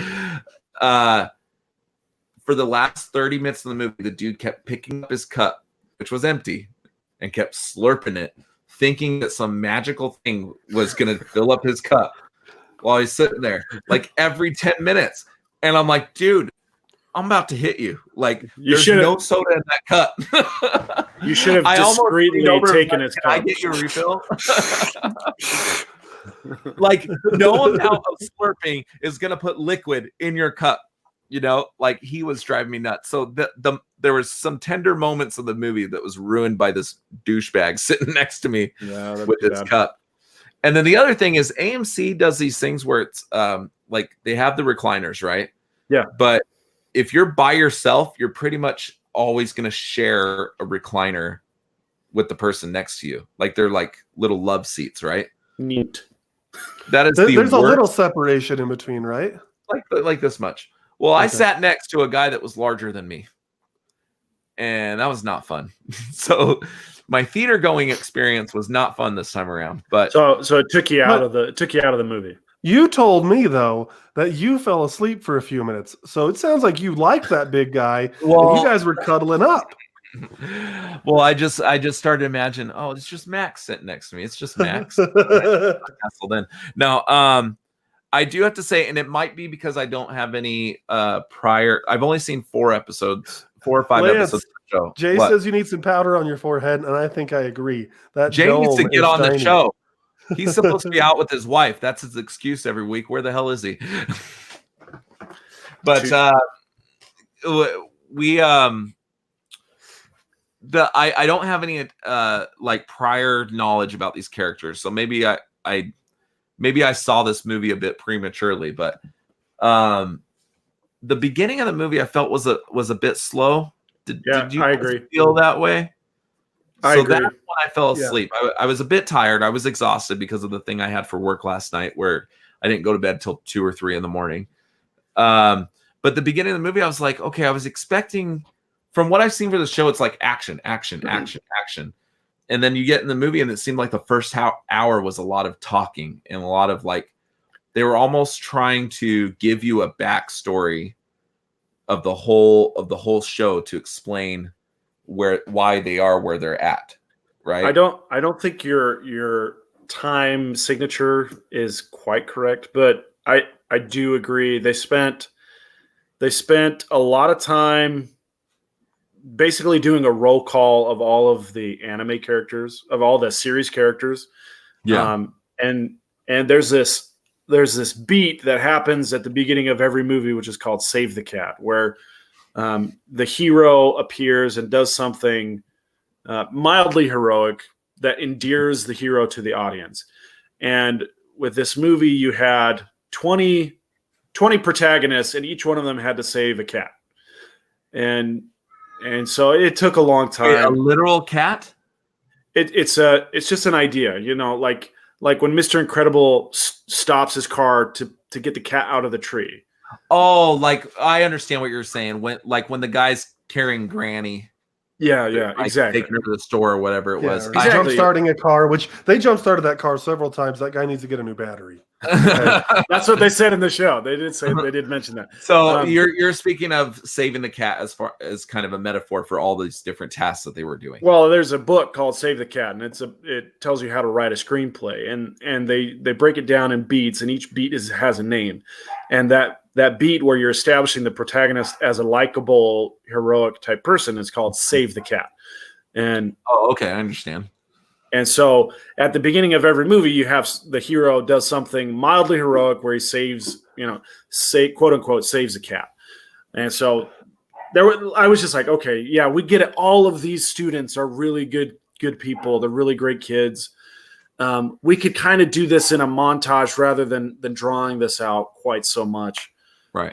For the last 30 minutes of the movie, the dude kept picking up his cup, which was empty, and kept slurping it, thinking that some magical thing was going to fill up his cup while he's sitting there, like every 10 minutes. And I'm like, dude, I'm about to hit you. Like, there's no soda in that cup. You should have discreetly taken his cup. Can I get you a refill? Like, no amount of slurping is going to put liquid in your cup. Like, he was driving me nuts. So there was some tender moments of the movie that was ruined by this douchebag sitting next to me with his cup. And then the other thing is AMC does these things where it's like they have the recliners, right? Yeah. But if you're by yourself, you're pretty much always going to share a recliner with the person next to you. Like, they're like little love seats, right? Neat. That is there's a little separation in between, right? Like this much. Well, okay. I sat next to a guy that was larger than me, and that was not fun. So my theater going experience was not fun this time around. But so it took you out of the movie. You told me though that you fell asleep for a few minutes, so it sounds like you liked that big guy. Well, and you guys were cuddling up. Well, I just started to imagine. Oh, it's just Max sitting next to me. It's just Max. Nestled in. No, I do have to say, and it might be because I don't have any prior. I've only seen 4 or 5 episodes of the show. Jay says you need some powder on your forehead, and I think I agree. That Jay needs to get on the show. He's supposed to be out with his wife. That's his excuse every week. Where the hell is he? But we I don't have any like prior knowledge about these characters, so maybe I saw this movie a bit prematurely, but the beginning of the movie I felt was a bit slow. Did you I agree. Feel that way? I agree. That's when I fell asleep. Yeah. I was a bit tired. I was exhausted because of the thing I had for work last night, where I didn't go to bed till 2 or 3 in the morning. But the beginning of the movie, I was like, okay, I was expecting, from what I've seen for the show, it's like action. And then you get in the movie, and it seemed like the first hour was a lot of talking and a lot of like, they were almost trying to give you a backstory of the whole show to explain why they are where they're at, right? I don't think your time signature is quite correct, but I do agree. They spent a lot of time basically doing a roll call of all of the anime characters, of all the series characters. Yeah. And there's this beat that happens at the beginning of every movie, which is called Save the Cat, where the hero appears and does something mildly heroic that endears the hero to the audience. And with this movie, you had 20 protagonists, and each one of them had to save a cat. And so it took a long time. Wait, a literal cat? It's just an idea, like when Mr. Incredible stops his car to get the cat out of the tree. Oh, like I understand what you're saying. When the guy's carrying Granny, Yeah, like, exactly. taking her to the store or whatever it was. Or Exactly. jump starting a car, which they jump started that car several times. That guy needs to get a new battery. That's what they said in the show. They did mention that. So you're speaking of saving the cat as far as kind of a metaphor for all these different tasks that they were doing. Well, there's a book called Save the Cat, and it tells you how to write a screenplay, and they break it down in beats, and each beat has a name, and that beat where you're establishing the protagonist as a likable, heroic type person is called Save the Cat. And okay, I understand. And so at the beginning of every movie, you have the hero does something mildly heroic where he saves, quote unquote, saves a cat. And so I was just like, okay, yeah, we get it. All of these students are really good people. They're really great kids. We could kind of do this in a montage rather than drawing this out quite so much. Right.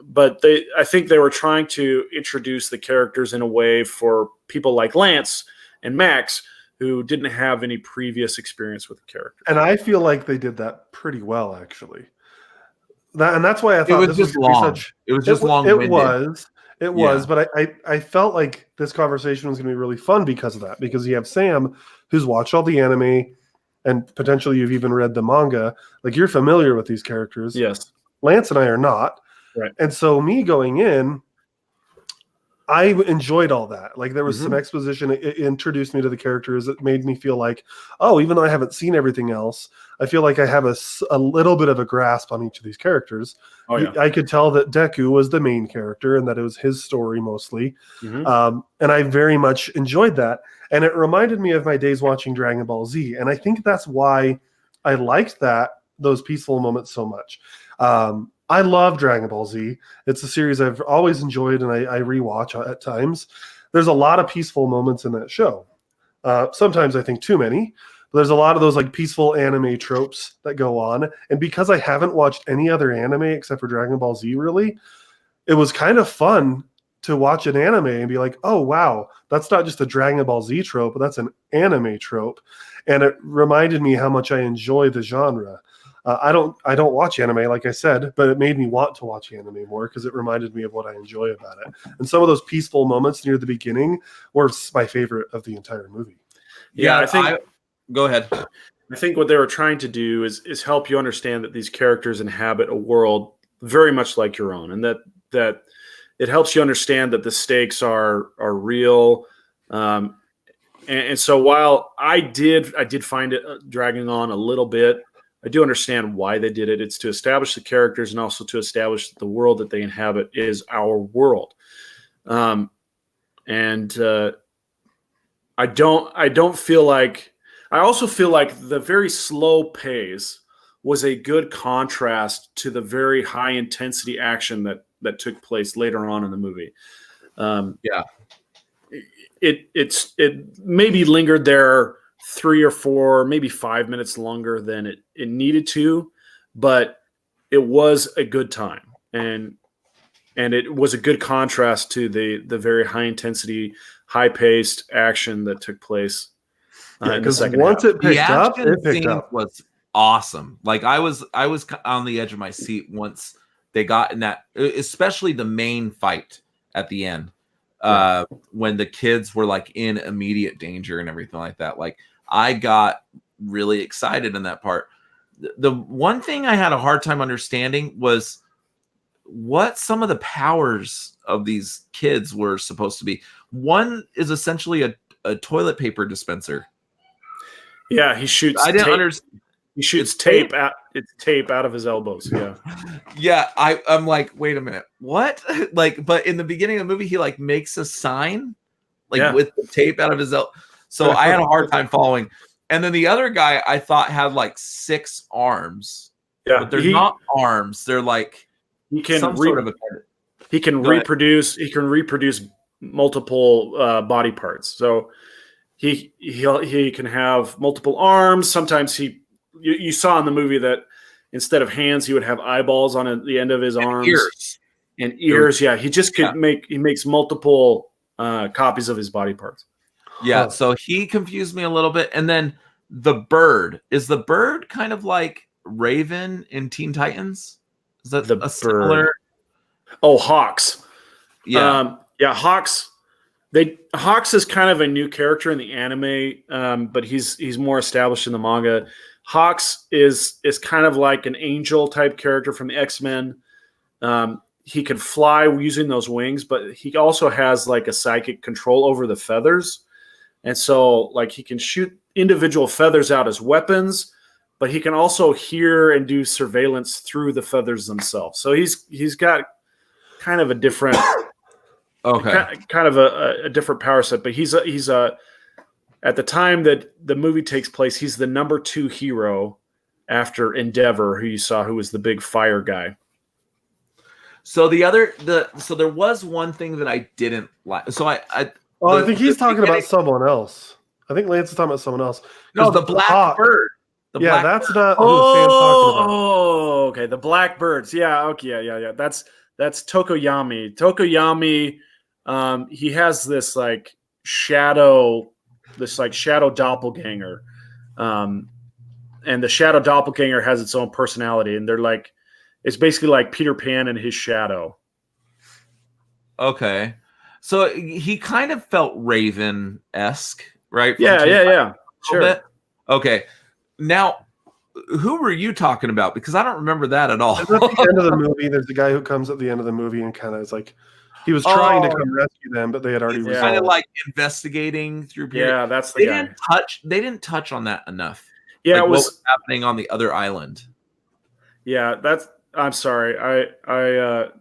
But I think they were trying to introduce the characters in a way for people like Lance and Max who didn't have any previous experience with the character. And I feel like they did that pretty well, actually. And that's why I thought it was just long. It was just long-winded. It was, but I felt like this conversation was going to be really fun because of that. Because you have Sam, who's watched all the anime, and potentially you've even read the manga. Like, you're familiar with these characters. Yes. Lance and I are not. Right. And so me going in, I enjoyed all that. Like, there was some exposition. It introduced me to the characters. It made me feel like, oh, even though I haven't seen everything else, I feel like I have a little bit of a grasp on each of these characters. Oh, yeah. I could tell that Deku was the main character and that it was his story mostly. And I very much enjoyed that. And it reminded me of my days watching Dragon Ball Z. And I think that's why I liked those peaceful moments so much. I love Dragon Ball Z. It's a series I've always enjoyed and I rewatch at times. There's a lot of peaceful moments in that show. Sometimes I think too many. But there's a lot of those like peaceful anime tropes that go on. And because I haven't watched any other anime except for Dragon Ball Z, really, it was kind of fun to watch an anime and be like, oh, wow, that's not just a Dragon Ball Z trope, but that's an anime trope. And it reminded me how much I enjoy the genre. I don't watch anime, like I said, but it made me want to watch anime more because it reminded me of what I enjoy about it. And some of those peaceful moments near the beginning were my favorite of the entire movie. Yeah, I think. Go ahead. I think what they were trying to do is help you understand that these characters inhabit a world very much like your own, and that it helps you understand that the stakes are real. And so while I did find it dragging on a little bit, I do understand why they did it. It's to establish the characters and also to establish that the world that they inhabit is our world. I don't feel like. I also feel like the very slow pace was a good contrast to the very high intensity action that took place later on in the movie. It maybe lingered there 3 or 4, maybe 5 minutes longer than it needed to, but it was a good time, and it was a good contrast to the very high intensity, high paced action that took place. Because once it picked up, was awesome. Like I was on the edge of my seat once they got in that, especially the main fight at the end, when the kids were like in immediate danger and everything like that. Like I got really excited in that part. The one thing I had a hard time understanding was what some of the powers of these kids were supposed to be. One is essentially a toilet paper dispenser. Yeah, he shoots. I didn't understand. He shoots tape out. It's tape out of his elbows. Yeah, yeah. I'm like, wait a minute, what? Like, but in the beginning of the movie, he like makes a sign, like with the tape out of his elbow. So I had a hard time following. And then the other guy, I thought had like 6 arms. Yeah, but they're not arms. They're like he can he can reproduce. He can reproduce multiple body parts. So. He can have multiple arms. Sometimes you saw in the movie that instead of hands, he would have eyeballs on the end of his arms. Ears. Yeah, he just could he makes multiple copies of his body parts. Yeah, so he confused me a little bit. And then the bird. Is the bird kind of like Raven in Teen Titans? Is that similar? Oh, Hawks. Yeah. Hawks. Hawks is kind of a new character in the anime, but he's more established in the manga. Hawks is kind of like an angel type character from the X-Men. He can fly using those wings, but he also has like a psychic control over the feathers. And so like he can shoot individual feathers out as weapons, but he can also hear and do surveillance through the feathers themselves. So he's got kind of a different kind of a different power set, but he's at the time that the movie takes place, he's the number 2 hero after Endeavor, who you saw, who was the big fire guy. So so there was one thing that I didn't like. So I think he's talking about someone else. I think Lance is talking about someone else. No, the black bird. That's not who Sam's talking about. Oh, okay. The black birds. Yeah. Okay. Yeah. That's Tokoyami. Tokoyami. He has this shadow doppelganger, and the shadow doppelganger has its own personality, and they're like, it's basically like Peter Pan and his shadow. Okay, so he kind of felt Raven-esque, right? Yeah. Sure. Okay, now who were you talking about? Because I don't remember that at all. At the end of the movie, there's a guy who comes at the end of the movie and kind of is like, he was trying to come rescue them, but they had already kind of like investigating through. Yeah, that's the guy. They didn't touch on that enough. Yeah, like it was what was happening on the other island. Yeah, I'm sorry.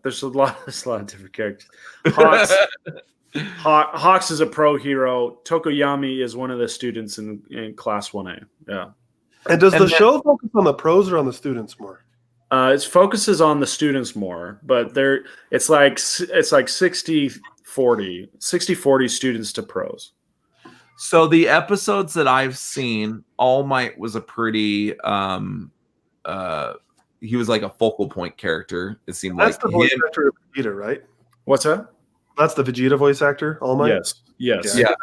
There's a lot of different characters. Hawks is a pro hero. Tokoyami is one of the students in Class 1A. Yeah. And does the show focus on the pros or on the students more? It focuses on the students more, but it's like 60-40 students to pros. So the episodes that I've seen, All Might was a pretty he was like a focal point character. It seemed That's like the voice actor of Vegeta, right? What's that? That's the Vegeta voice actor, All Might? Yes. Yeah.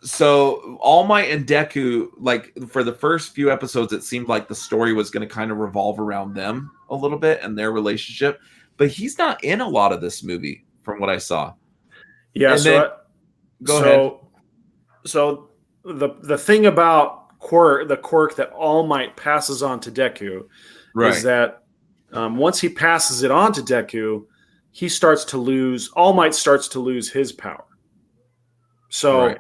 So All Might and Deku, like for the first few episodes, it seemed like the story was going to kind of revolve around them a little bit and their relationship. But he's not in a lot of this movie, from what I saw. Yeah. And go ahead. So the thing about the quirk that All Might passes on to Deku is that once he passes it on to Deku, All Might starts to lose his power. So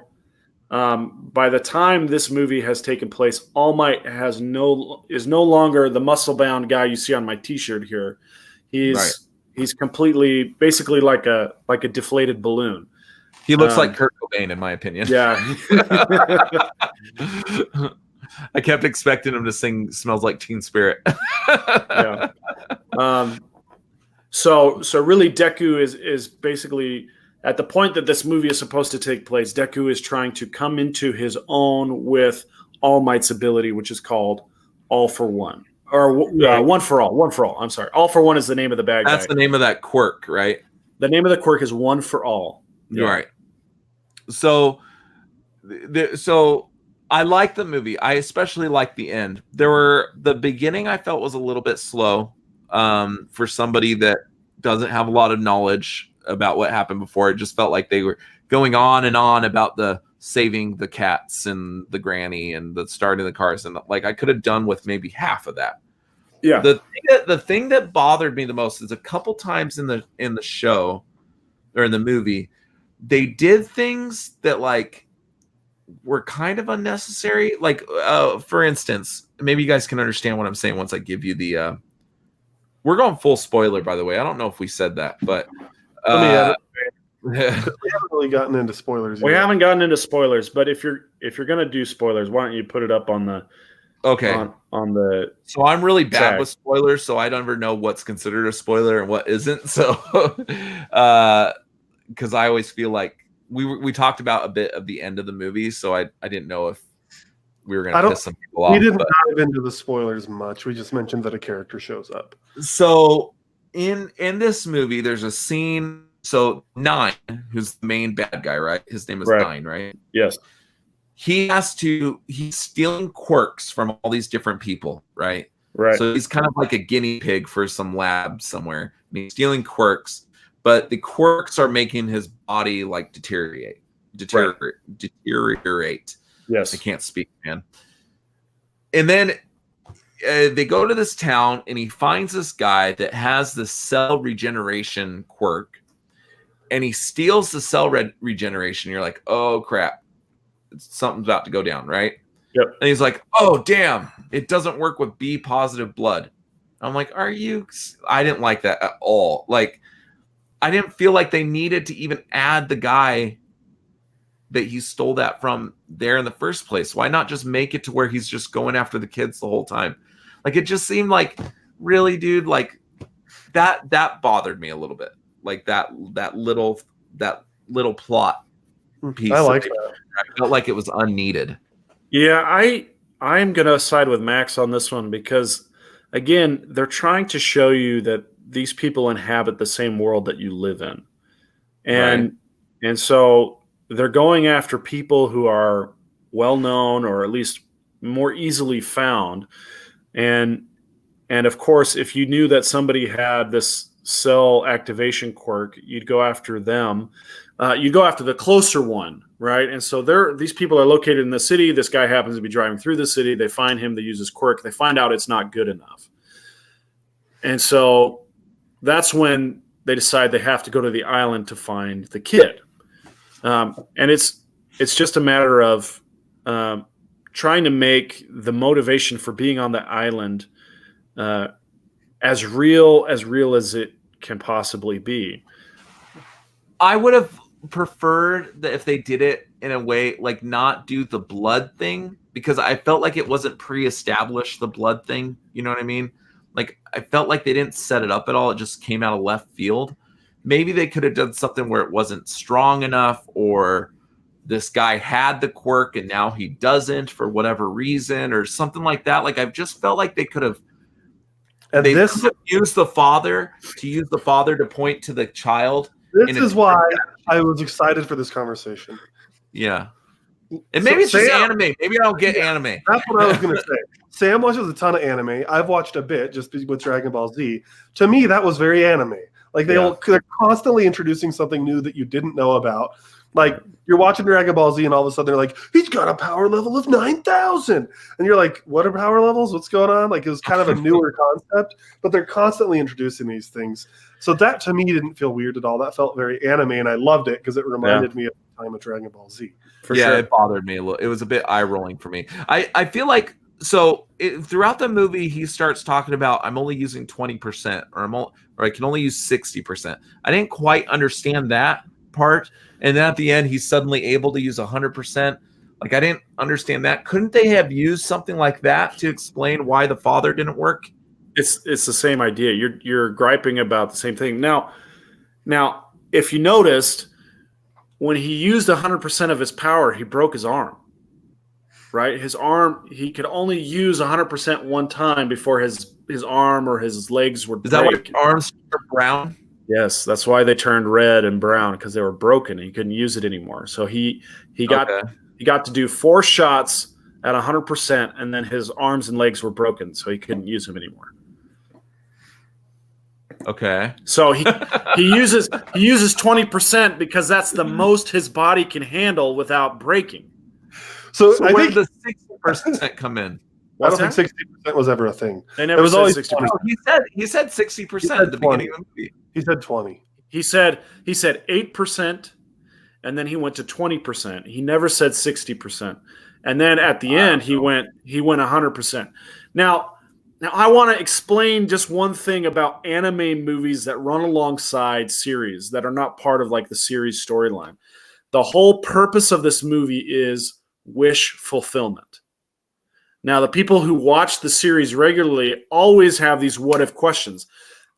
by the time this movie has taken place, All Might is no longer the muscle-bound guy you see on my T-shirt here. He's completely, basically like a deflated balloon. He looks like Kurt Cobain, in my opinion. Yeah. I kept expecting him to sing "Smells Like Teen Spirit." Yeah. So really, Deku is basically at the point that this movie is supposed to take place. Deku is trying to come into his own with All Might's ability, which is called All for One, or One for All. One for All. I'm sorry. All for One is the name of the bad guy. That's the name of that quirk, right? The name of the quirk is One for All. Yeah. Right. So I like the movie. I especially like the end. The beginning I felt was a little bit slow for somebody that doesn't have a lot of knowledge about what happened before. It just felt like they were going on and on about the saving the cats and the granny and the starting the cars, and like I could have done with maybe half of that. Yeah. The thing that bothered me the most is a couple times in the show or in the movie, they did things that like were kind of unnecessary. Like for instance, maybe you guys can understand what I'm saying once I give you the we're going full spoiler, by the way. I don't know if we said that, but we haven't really gotten into spoilers. We haven't gotten into spoilers, but if you're gonna do spoilers, why don't you put it up on the on the So I'm really bad tag. with spoilers, so I never know what's considered a spoiler and what isn't. So because I always feel like we talked about a bit of the end of the movie, so I didn't know if we were going to piss some people off. We didn't dive into the spoilers much. We just mentioned that a character shows up. So in this movie, there's a scene. So Nine, who's the main bad guy, right? His name is Nine, right? Yes. He's stealing quirks from all these different people, right? Right. So he's kind of like a guinea pig for some lab somewhere. And he's stealing quirks, but the quirks are making his body like deteriorate. Yes. I can't speak, man. And then they go to this town, and he finds this guy that has the cell regeneration quirk, and he steals the cell regeneration. You're like, oh crap, something's about to go down, right? Yep. And he's like, oh damn, it doesn't work with B positive blood. I'm like, are you? I didn't like that at all. Like, I didn't feel like they needed to even add the guy that he stole that from there in the first place. Why not just make it to where he's just going after the kids the whole time? Like, it just seemed like, really, dude, like that bothered me a little bit. Like that little plot piece. I like that. I felt like it was unneeded. Yeah, I'm gonna side with Max on this one because, again, they're trying to show you that these people inhabit the same world that you live in, and so they're going after people who are well known or at least more easily found, and of course, if you knew that somebody had this cell activation quirk, you'd go after them. You'd go after the closer one, right? And so these people are located in the city. This guy happens to be driving through the city. They find him. They use his quirk. They find out it's not good enough. And so that's when they decide they have to go to the island to find the kid. And it's just a matter of trying to make the motivation for being on the island as real as it can possibly be. I would have preferred that if they did it in a way like not do the blood thing, because I felt like it wasn't pre-established, the blood thing. You know what I mean? Like, I felt like they didn't set it up at all. It just came out of left field. Maybe they could have done something where it wasn't strong enough, or this guy had the quirk and now he doesn't for whatever reason, or something like that. Like, I've just felt like they could have. And they could have used the father to point to the child. This is why I was excited for this conversation. Yeah. And maybe it's just anime. Maybe I don't get anime. That's what I was going to say. Sam watches a ton of anime. I've watched a bit just with Dragon Ball Z. To me, that was very anime. Like, they're constantly introducing something new that you didn't know about. Like, you're watching Dragon Ball Z, and all of a sudden they're like, he's got a power level of 9,000. And you're like, what are power levels? What's going on? Like, it was kind of a newer concept, but they're constantly introducing these things. So that, to me, didn't feel weird at all. That felt very anime, and I loved it because it reminded me of the time of Dragon Ball Z. For sure. It bothered me a little. It was a bit eye-rolling for me. I feel like, throughout the movie, he starts talking about, I'm only using 20%, or I can only use 60%. I didn't quite understand that part. And then at the end, he's suddenly able to use 100%. Like, I didn't understand that. Couldn't they have used something like that to explain why the father didn't work? It's the same idea. You're griping about the same thing. Now, if you noticed, when he used 100% of his power, he broke his arm. Right? His arm, he could only use 100% one time before his arm or his legs would break. Is that why his arms are brown? Yes, that's why they turned red and brown, because they were broken and he couldn't use it anymore. So he got to do 4 shots at 100%, and then his arms and legs were broken, so he couldn't use them anymore. Okay. So he uses 20% because that's the most his body can handle without breaking. So I where think did the 60% come in? I don't think 60% was ever a thing. They never was said always 60%. He said 60% at the beginning of the movie. He said 20. He said 8%, and then he went to 20%. He never said 60%. And then at the end, he went 100%. Now I want to explain just one thing about anime movies that run alongside series that are not part of like the series storyline. The whole purpose of this movie is wish fulfillment. Now, the people who watch the series regularly always have these what if questions.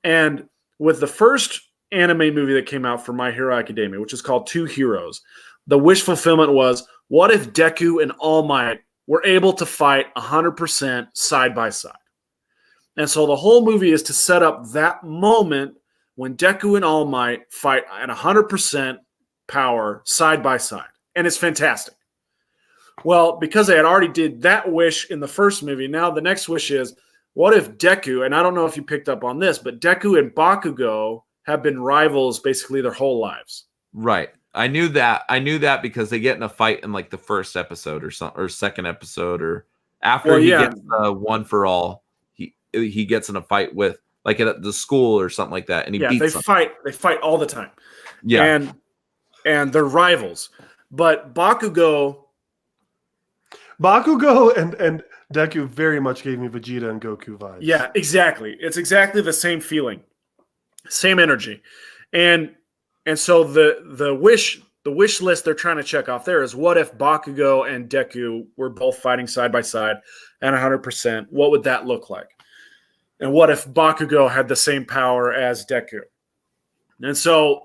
And with the first anime movie that came out for My Hero Academia, which is called Two Heroes, the wish fulfillment was, what if Deku and All Might were able to fight 100% side by side? And so the whole movie is to set up that moment when Deku and All Might fight at 100% power side by side. And it's fantastic. Well, because they had already did that wish in the first movie, now the next wish is, what if Deku, and I don't know if you picked up on this, but Deku and Bakugo have been rivals basically their whole lives. Right. I knew that because they get in a fight in like the first episode or second episode, or after he gets one for all, he gets in a fight with like at the school or something like that, and he beats them. They fight all the time. Yeah. And they're rivals. But Bakugo and Deku very much gave me Vegeta and Goku vibes. Yeah, exactly. It's exactly the same feeling. Same energy. And so the wish list they're trying to check off there is, what if Bakugo and Deku were both fighting side by side at 100%? What would that look like? And what if Bakugo had the same power as Deku? And so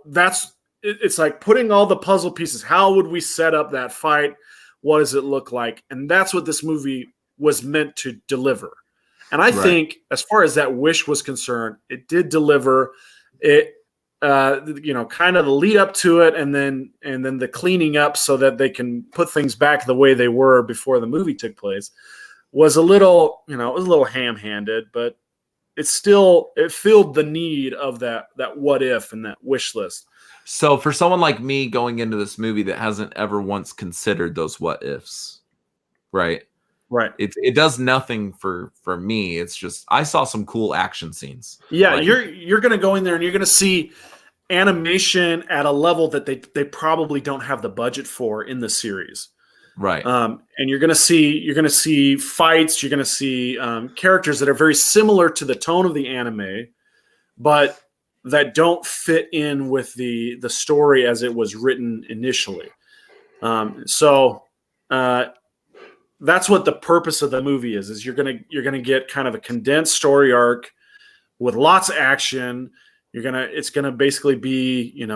it's like putting all the puzzle pieces. How would we set up that fight? What does it look like? And that's what this movie was meant to deliver. And I think as far as that wish was concerned, it did deliver. It kind of the lead up to it, and then the cleaning up so that they can put things back the way they were before the movie took place was a little, it was a little ham-handed, but it filled the need of that what if and that wish list. So for someone like me going into this movie that hasn't ever once considered those what ifs, right? Right. It does nothing for me. It's just I saw some cool action scenes. Yeah, you're going to go in there and you're going to see animation at a level that they probably don't have the budget for in the series. Right. And you're going to see fights, you're going to see characters that are very similar to the tone of the anime, but that don't fit in with the story as it was written initially. So that's what the purpose of the movie is you're gonna get kind of a condensed story arc with lots of action. It's gonna basically be,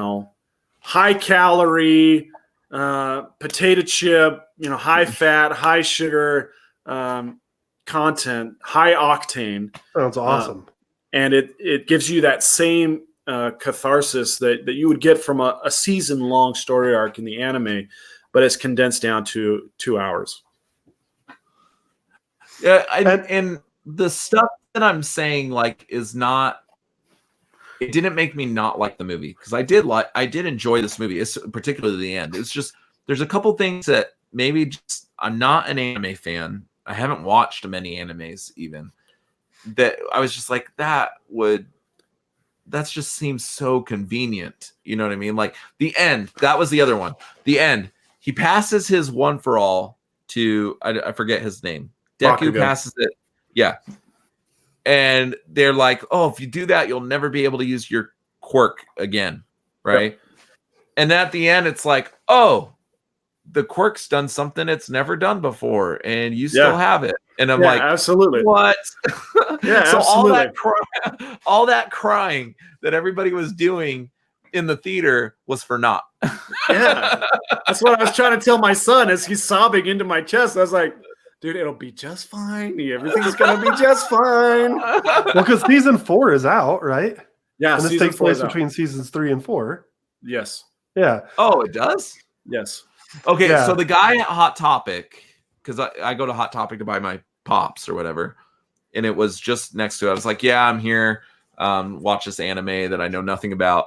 high calorie, potato chip, high fat, high sugar content, high octane. Sounds awesome. And it gives you that same catharsis that you would get from a season-long story arc in the anime, but it's condensed down to 2 hours. Yeah, and the stuff that I'm saying is not. It didn't make me not like the movie, because I did enjoy this movie. It's particularly the end. It's just there's a couple things that maybe just I'm not an anime fan. I haven't watched many animes even. That I was just like, that just seems so convenient. You know what I mean? Like the end, that was the other one. The end, he passes his one for all to, I forget his name. Deku passes it. Yeah. And they're like, oh, if you do that, you'll never be able to use your quirk again. Right. Yep. And at the end, it's like, oh, the quirk's done something it's never done before, and you still have it. And I'm like, absolutely. What? Yeah, so absolutely. all that crying that everybody was doing in the theater was for naught. Yeah, that's what I was trying to tell my son as he's sobbing into my chest. I was like, dude, it'll be just fine. Everything's gonna be just fine. Well, because season 4 is out, right? Yeah, and this takes place between seasons 3 and 4. Yes. Yeah. Oh, it does? Yes. Okay, so the guy at Hot Topic, because I go to Hot Topic to buy my pops or whatever, and it was just next to it. I was like, yeah, I'm here. Watch this anime that I know nothing about.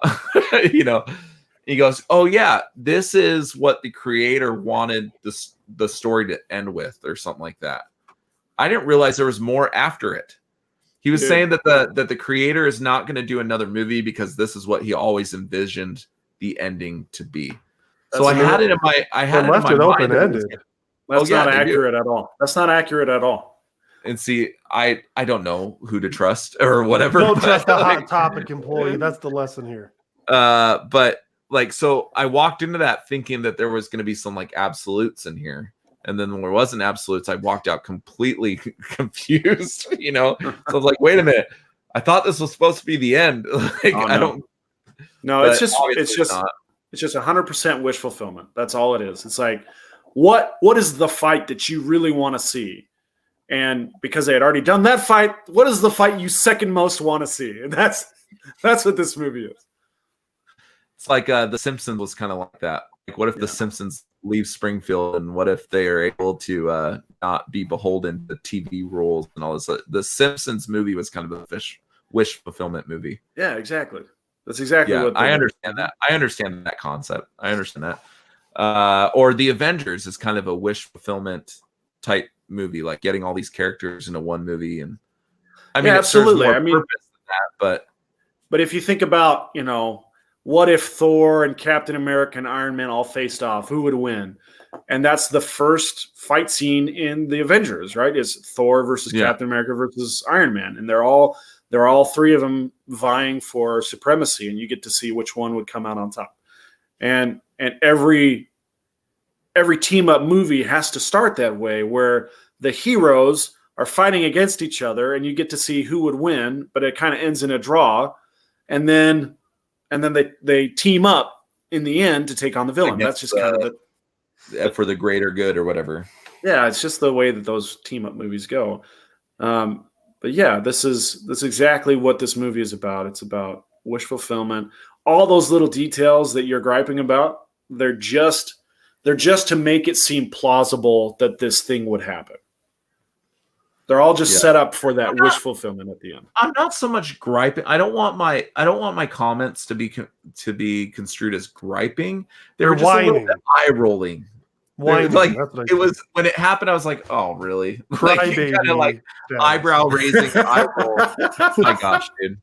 He goes, oh yeah, this is what the creator wanted the story to end with, or something like that. I didn't realize there was more after it. He was saying that the creator is not going to do another movie because this is what he always envisioned the ending to be. So I had it in my mind. Open-ended. That's not accurate at all. That's not accurate at all. And see, I don't know who to trust or whatever. Don't trust the Hot Topic employee. That's the lesson here. But so I walked into that thinking that there was going to be some absolutes in here. And then when there wasn't absolutes, I walked out completely confused, So I was like, wait a minute. I thought this was supposed to be the end. I don't. No, it's just 100% wish fulfillment. That's all it is. It's like, what is the fight that you really want to see? And because they had already done that fight, what is the fight you second most want to see? And that's what this movie is. It's like The Simpsons was kind of like that. Like, what if The Simpsons leave Springfield, and what if they are able to not be beholden to TV roles and all this? The Simpsons movie was kind of a wish fulfillment movie. Yeah, exactly. That's exactly what I understand that. I understand that concept. I understand that. Or the Avengers is kind of a wish fulfillment type movie, like getting all these characters into one movie. And I mean, absolutely. I mean, purpose than that, but if you think about, what if Thor and Captain America and Iron Man all faced off, who would win? And that's the first fight scene in the Avengers, right? Is Thor versus Captain America versus Iron Man, and they're all three of them vying for supremacy, and you get to see which one would come out on top. And every team up movie has to start that way, where the heroes are fighting against each other, and you get to see who would win, but it kind of ends in a draw, and then they team up in the end to take on the villain. That's just kind of for the greater good or whatever. Yeah, it's just the way that those team up movies go. But yeah, this is exactly what this movie is about. It's about wish fulfillment. All those little details that you're griping about, they're just to make it seem plausible that this thing would happen. They're all just set up for that wish fulfillment at the end. I'm not so much griping. I don't want my comments to be construed as griping. They're just whining. a little bit eye rolling. Whining. Like it was when it happened. I was like, "Oh, really?" Like kind of like eyebrow raising. Eye roll. Oh my gosh, dude.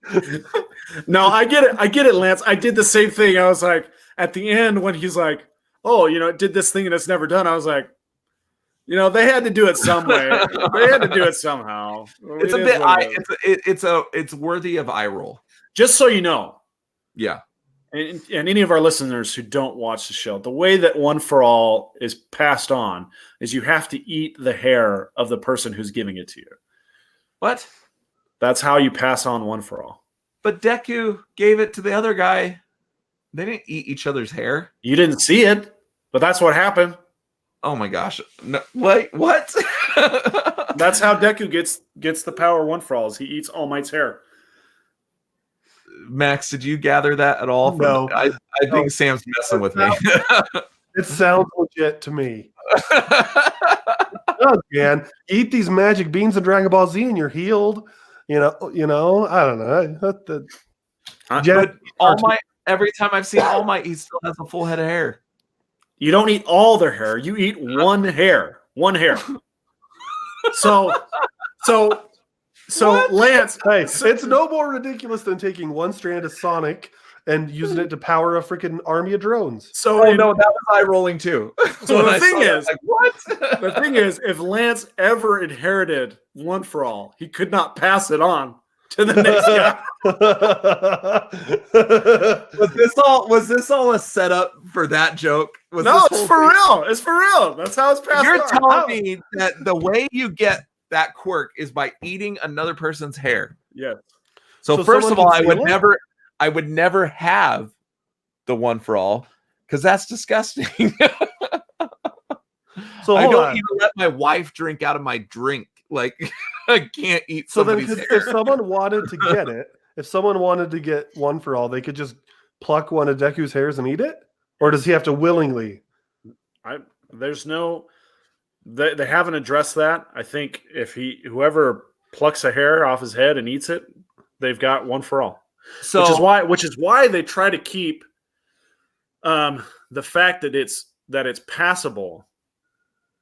No, I get it, Lance. I did the same thing. I was like, at the end when he's like, "Oh, it did this thing and it's never done." I was like, they had to do it some way. They had to do it somehow. It's a bit. It's worthy of eye roll. Just so you know. Yeah. And any of our listeners who don't watch the show, the way that One for All is passed on is you have to eat the hair of the person who's giving it to you. What? That's how you pass on One for All. But Deku gave it to the other guy. They didn't eat each other's hair. You didn't see it, but that's what happened. Oh my gosh! No, wait, what? That's how Deku gets the power One for All. Is he eats All Might's hair. Max, did you gather that at all? No. I think Sam's messing with me. It sounds legit to me. It does, man. Eat these magic beans in Dragon Ball Z and you're healed. I don't know. But All Might, every time I've seen All Might, he still has a full head of hair. You don't eat all their hair. You eat one hair. One hair. So Lance, hey, it's no more ridiculous than taking one strand of Sonic and using it to power a freaking army of drones. So no, that was eye rolling too. So the thing is, like, what? The thing is, if Lance ever inherited One for All, he could not pass it on to the next guy. Was this all a setup for that joke? No, it's for real. It's for real. That's how it's passed on. You're telling me that the way you get that quirk is by eating another person's hair. Yeah. So first of all, I would never have the One for All because that's disgusting. So I don't even let my wife drink out of my drink. Like I can't eat somebody's hair. If someone wanted to get it, if someone wanted to get One for All, they could just pluck one of Deku's hairs and eat it? Or does he have to willingly? They haven't addressed that. I think if whoever plucks a hair off his head and eats it, they've got One for All. So which is why they try to keep the fact that it's passable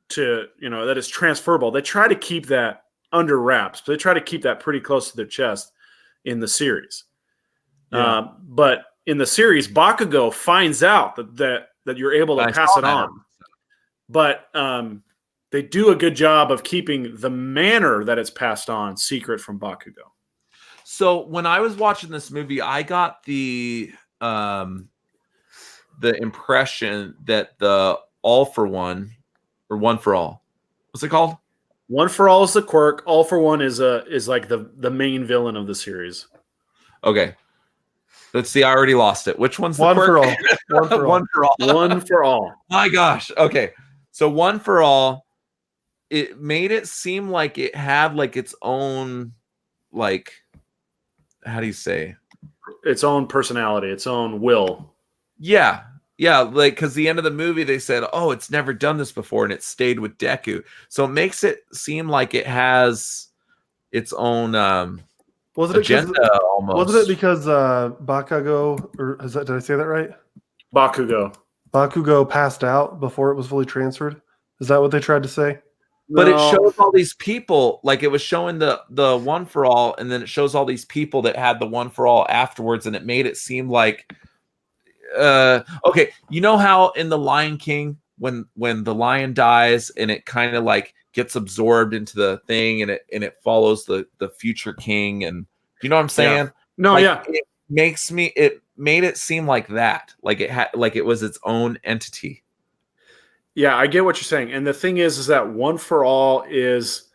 to that it's transferable. They try to keep that under wraps. They try to keep that pretty close to their chest in the series. Yeah. But in the series, Bakugo finds out that you're able to pass it on. But they do a good job of keeping the manner that it's passed on secret from Bakugo. So when I was watching this movie, I got the impression that the All for One or One for All, what's it called? One for All is the quirk. All for One is like the main villain of the series. Okay. Let's see. I already lost it. Which one's the One for quirk? All. One for All. One for All. One for All. My gosh. Okay. So One for All, it made it seem like it had like its own, like, how do you say? Its own personality, its own will. Yeah. Yeah. Like, because the end of the movie, they said, oh, it's never done this before. And it stayed with Deku. So it makes it seem like it has its own Wasn't it agenda almost. Wasn't it because Bakugo, or did I say that right? Bakugo passed out before it was fully transferred. Is that what they tried to say? But it shows all these people, like it was showing the one for all, and then it shows all these people that had the one for all afterwards, and it made it seem like, okay, you know how in the Lion King when the lion dies and it kind of like gets absorbed into the thing and it follows the future king, and you know what I'm saying? Yeah. No, like, yeah. It made it seem like that, like it was its own entity. Yeah, I get what you're saying. And the thing is that one for all it's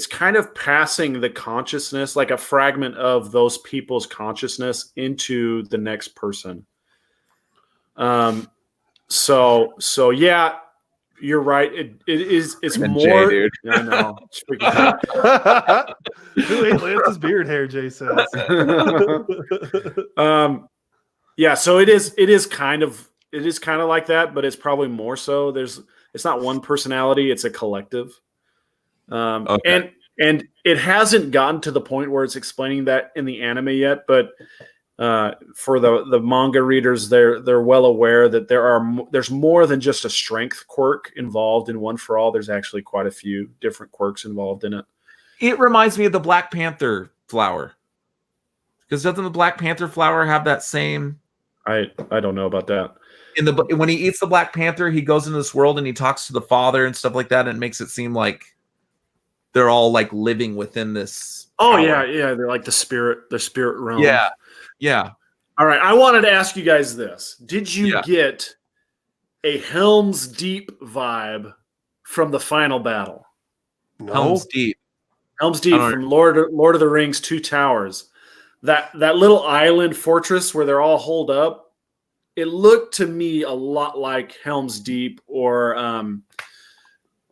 kind of passing the consciousness, like a fragment of those people's consciousness into the next person. So yeah, you're right. It's more. Jay, dude. I know. It's freaking Wait, Lance's beard hair, Jay says. Yeah, so it is kind of like that, but it's probably more so. It's not one personality; it's a collective. Okay. And it hasn't gotten to the point where it's explaining that in the anime yet. But for the manga readers, they're well aware that there's more than just a strength quirk involved in One for All. There's actually quite a few different quirks involved in it. It reminds me of the Black Panther flower, because doesn't the Black Panther flower have that same? I don't know about that. When he eats the Black Panther, he goes into this world and he talks to the father and stuff like that, and it makes it seem like they're all like living within this. Oh power. yeah, they're like the spirit realm. Yeah. All right, I wanted to ask you guys this: did you get a Helm's Deep vibe from the final battle? No. Helm's Deep from Lord of the Rings: Two Towers. That little island fortress where they're all holed up. It looked to me a lot like Helm's Deep, or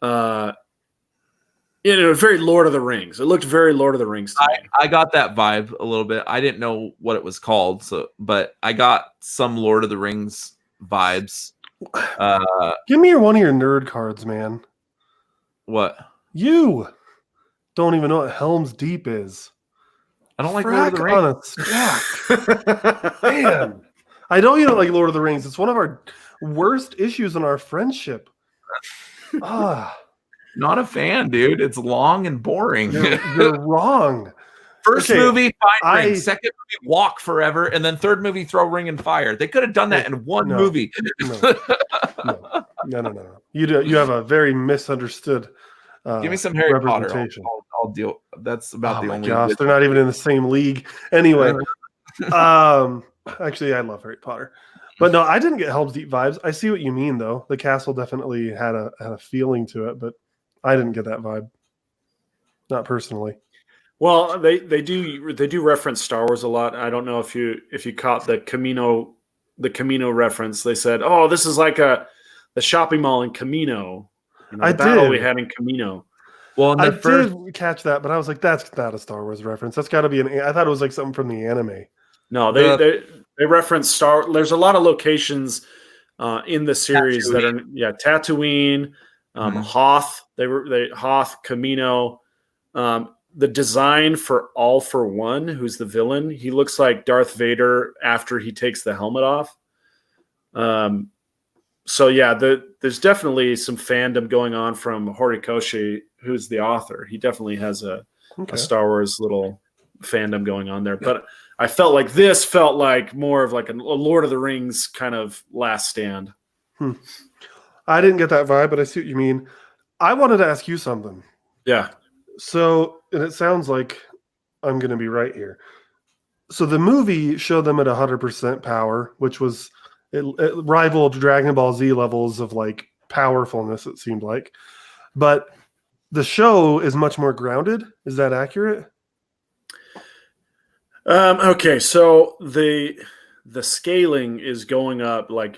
very Lord of the Rings. It looked very Lord of the Rings to me. I got that vibe a little bit. I didn't know what it was called, but I got some Lord of the Rings vibes. Give me one of your nerd cards, man. What? You don't even know what Helm's Deep is. I don't like Lord of the Rings. Man, I know you don't like Lord of the Rings. It's one of our worst issues in our friendship. Not a fan, dude. It's long and boring. You're wrong. First movie, find ring. Second movie, walk forever. And then third movie, throw ring and fire. They could have done that in one movie. No. You have a very misunderstood give me some Harry Potter. I'll deal. That's about the only. Gosh, they're not even in the same league. Anyway, actually, I love Harry Potter. But no, I didn't get Helm's Deep vibes. I see what you mean, though. The castle definitely had a feeling to it, but I didn't get that vibe. Not personally. Well, they do reference Star Wars a lot. I don't know if you caught the Camino reference. They said, "Oh, this is like the shopping mall in Camino." The battle we had in Camino. Well, I did catch that, but I was like, "That's not a Star Wars reference. That's got to be an." I thought it was like something from the anime. No, they reference Star. There's a lot of locations in the series that are Tatooine, Hoth. Hoth, Camino. The design for All for One, who's the villain, he looks like Darth Vader after he takes the helmet off. So yeah, there's definitely some fandom going on from Horikoshi, who's the author. He definitely has a Star Wars little fandom going on there. But I felt like this felt like more of like a Lord of the Rings kind of last stand. I didn't get that vibe, but I see what you mean. I wanted to ask you something. Yeah. So, and it sounds like I'm going to be right here. So the movie showed them at 100% power, which was it rivaled Dragon Ball Z levels of like powerfulness, it seemed like. But the show is much more grounded. Is that accurate? Okay, so the scaling is going up like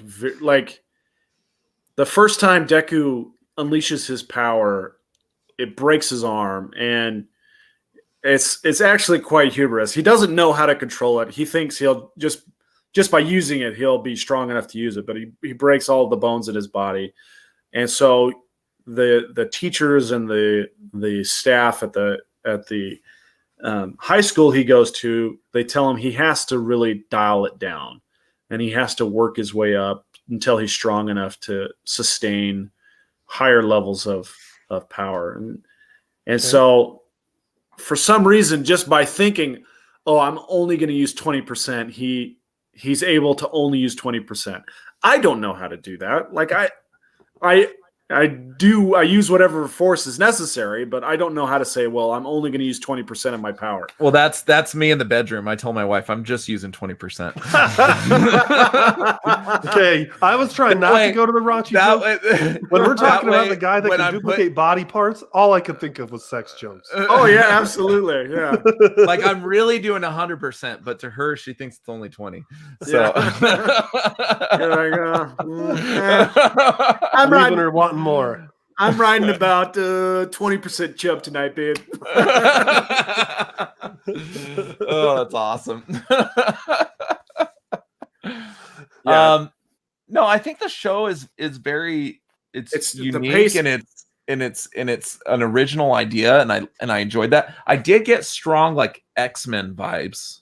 the first time Deku unleashes his power, it breaks his arm, and it's actually quite humorous. He doesn't know how to control it. He thinks he'll just by using it, he'll be strong enough to use it, but he breaks all of the bones in his body. And so the teachers and the staff at the high school he goes to, they tell him he has to really dial it down, and he has to work his way up until he's strong enough to sustain higher levels of power. And so for some reason, just by thinking, oh, I'm only going to use 20%, he's able to only use 20%. I don't know how to do that. Like I use whatever force is necessary, but I don't know how to say, well, I'm only going to use 20% of my power. Well, that's me in the bedroom. I told my wife I'm just using 20%. Okay, I was trying not to go to the raunchy jokes. When we're talking about the guy that can duplicate body parts, all I could think of was sex jokes. Oh yeah, absolutely, yeah. Like I'm really doing 100%, but to her, she thinks it's only 20. So I'm leaving her wanting more. I'm riding about 20% chub tonight, babe. Oh, that's awesome. Yeah. No, I think the show is very it's unique and it's an original idea, and I enjoyed that. I did get strong like X-Men vibes.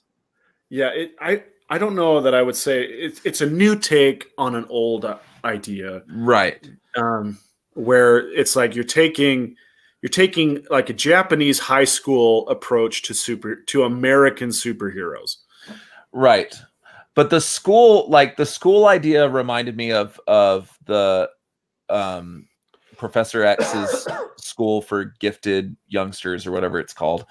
Yeah, I don't know that I would say it's a new take on an old idea, right? Where it's like you're taking like a Japanese high school approach to American superheroes, right? But the school idea reminded me of the Professor X's school for gifted youngsters or whatever it's called.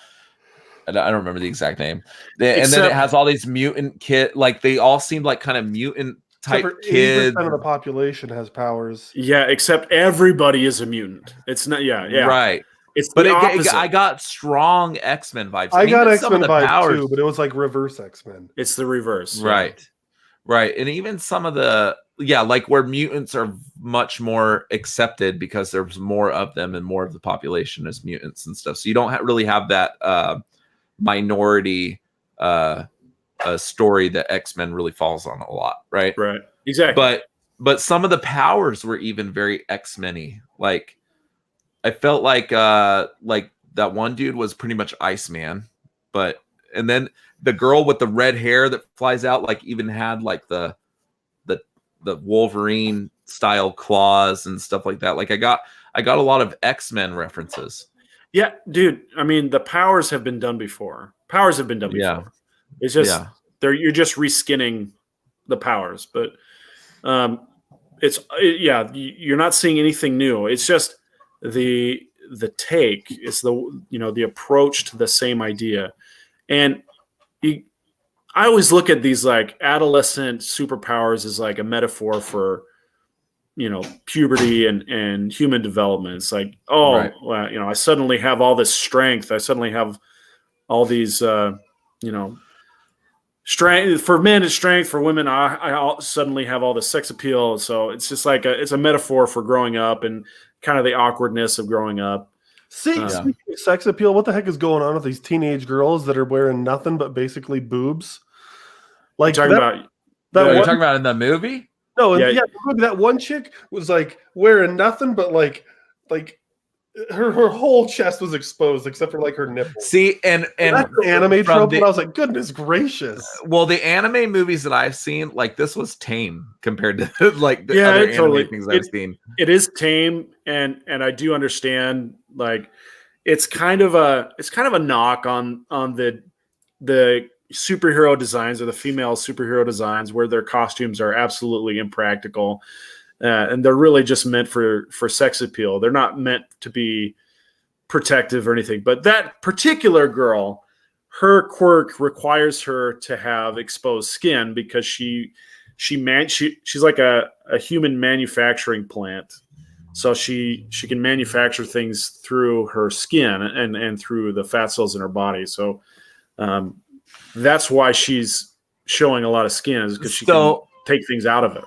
I don't remember the exact name. And then it has all these mutant like they all seemed like kind of mutant type kids. 80% of the population has powers. Yeah, except everybody is a mutant. It's not. Yeah, right. It's I got strong X-Men vibes. I got X-Men vibes too, but it was like reverse X-Men. It's the reverse, right? Right, and even some of the like where mutants are much more accepted because there's more of them and more of the population is mutants and stuff. So you don't really have that minority story that X-Men really falls on a lot, right? Right, exactly. But some of the powers were even very X-Men-y. Like I felt like that one dude was pretty much Iceman, and then the girl with the red hair that flies out like even had like the Wolverine style claws and stuff like that. Like I got a lot of X-Men references. Yeah, dude. I mean, the powers have been done before. Yeah. It's just you're just reskinning the powers, but you're not seeing anything new. It's just the take. It's the approach to the same idea, and I always look at these like adolescent superpowers as like a metaphor for puberty and human development. It's like, well, I suddenly have all this strength. I suddenly have all these strength. For men it's strength, for women I suddenly have all this sex appeal. So it's just like it's a metaphor for growing up and kind of the awkwardness of growing up. Speaking of sex appeal, what the heck is going on with these teenage girls that are wearing nothing but basically boobs? Like you're talking about in the movie? No, that one chick was like wearing nothing but like her whole chest was exposed except for like her nipples. See, and that's an anime trope, but I was like, goodness gracious. Well, the anime movies that I've seen, like this was tame compared to like the other anime things I've seen. It is tame, and I do understand. Like, it's kind of a knock on the superhero designs or the female superhero designs where their costumes are absolutely impractical. And they're really just meant for sex appeal. They're not meant to be protective or anything. But that particular girl, her quirk requires her to have exposed skin because she's like a human manufacturing plant. So she can manufacture things through her skin and through the fat cells in her body. So that's why she's showing a lot of skin, is because she can take things out of it.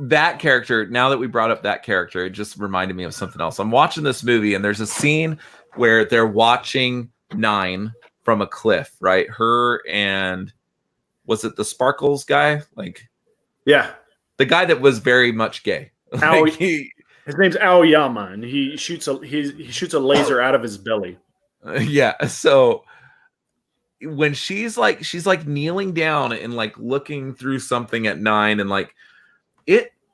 That character, now that we brought up that character, it just reminded me of something else. I'm watching this movie and there's a scene where they're watching Nine from a cliff, right? Her and was it the Sparkles guy? Like, yeah, the guy that was very much gay. Like his name's Aoyama, and he shoots a laser out of his belly. Yeah. So when she's like kneeling down and like looking through something at 9 and like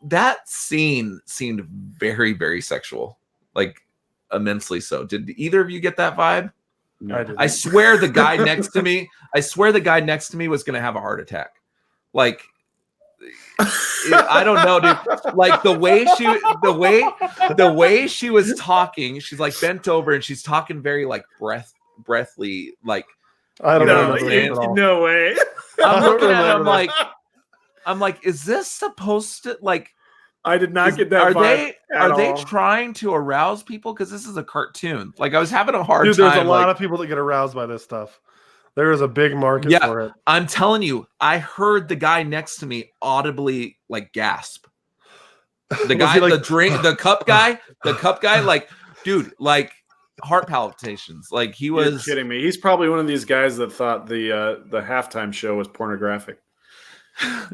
that scene seemed very, very sexual, like immensely so. Did either of you get that vibe? No. I swear the guy next to me was gonna have a heart attack. Like I don't know, dude. Like the way she was talking, she's like bent over and she's talking very like breathly, like I don't know. No way. I'm looking at him I'm like, is this supposed to like? I did not get that. Are they trying to arouse people? Because this is a cartoon. Like I was having a hard time. There's a lot of people that get aroused by this stuff. There is a big market for it. I'm telling you, I heard the guy next to me audibly like gasp. The guy, the cup guy, like, dude, like heart palpitations. Like he was. You're kidding me. He's probably one of these guys that thought the halftime show was pornographic.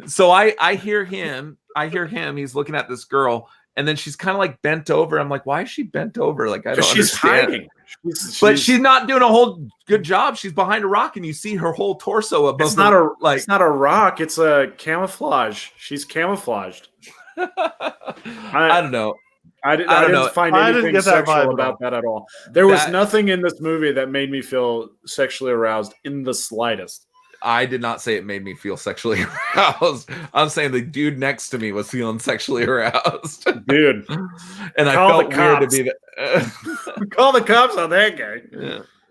So I hear him. He's looking at this girl, and then she's kind of like bent over. I'm like, why is she bent over? Like I don't understand. Hiding. But she's not doing a whole good job. She's behind a rock, and you see her whole torso above. It's not a rock. It's a camouflage. She's camouflaged. I don't know. I didn't find anything sexual about that at all. There was nothing in this movie that made me feel sexually aroused in the slightest. I did not say it made me feel sexually aroused. I'm saying the dude next to me was feeling sexually aroused. Dude. And I felt weird to be that. Call the cops on that guy.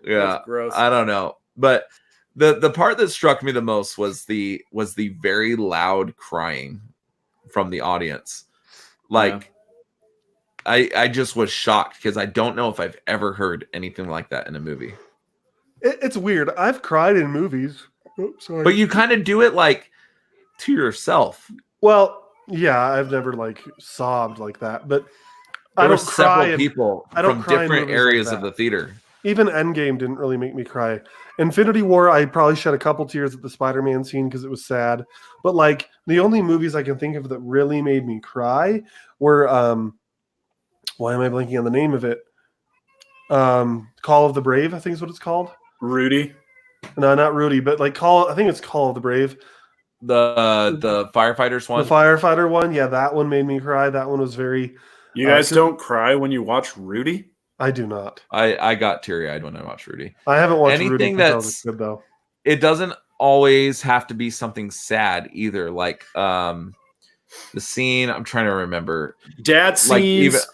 Yeah. That's gross. I don't know. But the part that struck me the most was the very loud crying from the audience. Like I just was shocked because I don't know if I've ever heard anything like that in a movie. It's weird. I've cried in movies. Oops, sorry. But you kind of do it like to yourself. Well, yeah, I've never like sobbed like that, but There were several people from different areas of the theater. Even Endgame didn't really make me cry. Infinity War, I probably shed a couple tears at the Spider-Man scene because it was sad. But like the only movies I can think of that really made me cry were why am I blanking on the name of it? Call of the Brave, I think is what it's called. Rudy. No, not Rudy, but like I think it's Call of the Brave. The firefighters one. The firefighter one, yeah, that one made me cry. That one was very. You guys don't cry when you watch Rudy? I do not. I got teary-eyed when I watched Rudy. I haven't watched anything Rudy that's good though. It doesn't always have to be something sad either. Like the scene, I'm trying to remember. Dad scenes.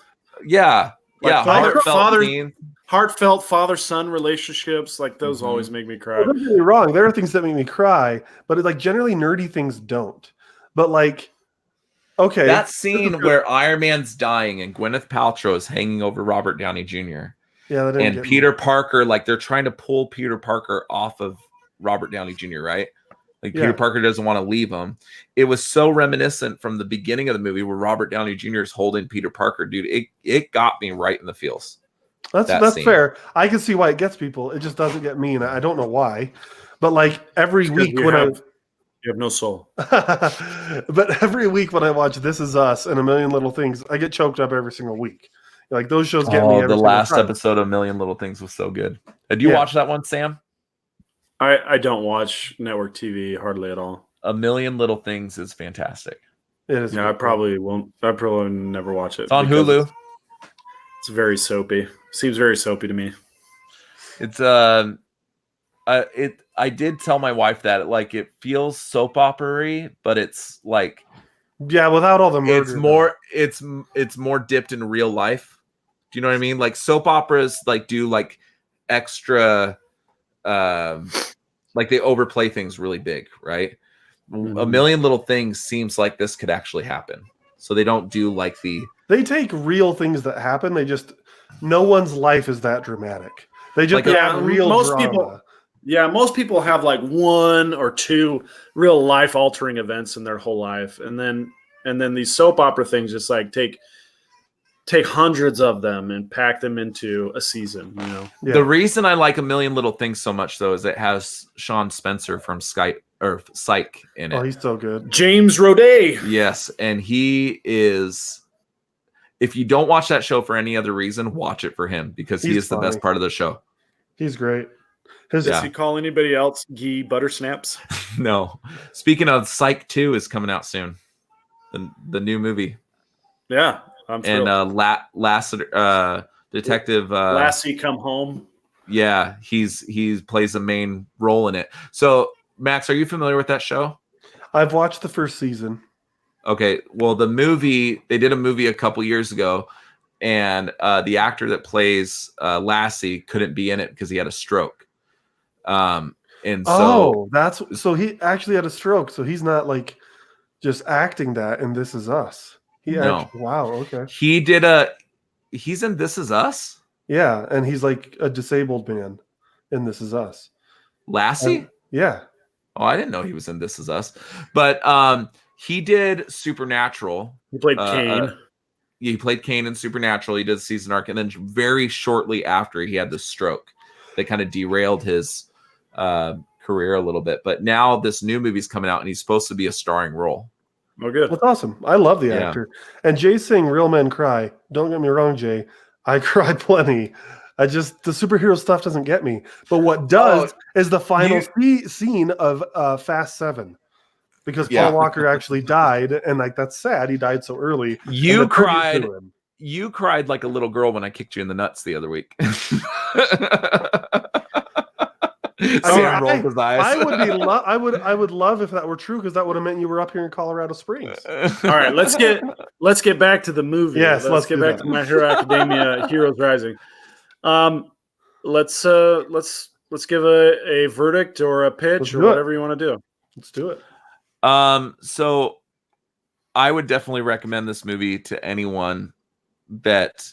Heartfelt father-son relationships, like those always make me cry. Well, don't get me wrong. There are things that make me cry, but like generally nerdy things don't. But like, okay, that scene where Iron Man's dying and Gwyneth Paltrow is hanging over Robert Downey Jr. Yeah, and Peter Parker, like they're trying to pull Peter Parker off of Robert Downey Jr. Right? Like Peter Parker doesn't want to leave him. It was so reminiscent from the beginning of the movie where Robert Downey Jr. is holding Peter Parker, dude. It got me right in the feels. That's fair. I can see why it gets people. It just doesn't get me, and I don't know why. But like every week you have no soul. But every week when I watch This Is Us and A Million Little Things, I get choked up every single week. Like those shows get me. Every the last time. episode of A Million Little Things was so good. Did you watch that one, Sam? I don't watch network TV hardly at all. A Million Little Things is fantastic. It is. Yeah, I probably won't. I probably never watch it. It's on Hulu. It's very soapy. Seems very soapy to me. It's I did tell my wife that like it feels soap opera-y, but it's like without all the murder. It's more dipped in real life. Do you know what I mean? Like soap operas like do like extra like they overplay things really big, right? Mm-hmm. A Million Little Things seems like this could actually happen. So they don't do like they take real things that happen. They just no one's life is that dramatic. They just real drama. Most people have like one or two real life altering events in their whole life, and then these soap opera things just like take hundreds of them and pack them into a season. You know, The reason I like A Million Little Things so much though is it has Sean Spencer from Psych in it. Oh, he's so good. James Roday. Yes, and he is. If you don't watch that show for any other reason, watch it for him because he is the best part of the show. He's great. Does he call anybody else Guy Buttersnaps? No. Speaking of, Psych 2 is coming out soon. The new movie. Yeah, I'm thrilled. And Detective Lassie Come Home. Yeah, he plays a main role in it. So, Max, are you familiar with that show? I've watched the first season. Okay, well, they did a movie a couple years ago, and the actor that plays Lassie couldn't be in it because he had a stroke. And so, so he actually had a stroke. So he's not like just acting that in This Is Us. Wow, okay. He's in This Is Us? Yeah, and he's like a disabled man in This Is Us. Lassie? Yeah. Oh, I didn't know he was in This Is Us. But he did Supernatural. He played Kane. He played Kane in Supernatural. He did a season arc. And then very shortly after, he had this stroke that kind of derailed his career a little bit. But now this new movie's coming out, and he's supposed to be a starring role. Oh, good. That's awesome. I love the actor. And Jay's saying real men cry. Don't get me wrong, Jay. I cry plenty. The superhero stuff doesn't get me. But what does is the final scene of Fast 7. Because Paul Walker actually died, and like that's sad. He died so early. You cried like a little girl when I kicked you in the nuts the other week. I would love if that were true, because that would have meant you were up here in Colorado Springs. All right, let's get back to the movie. Yes, let's get back to My Hero Academia: Heroes Rising. Let's give a verdict or a pitch or whatever you want to do. Let's do it. So I would definitely recommend this movie to anyone that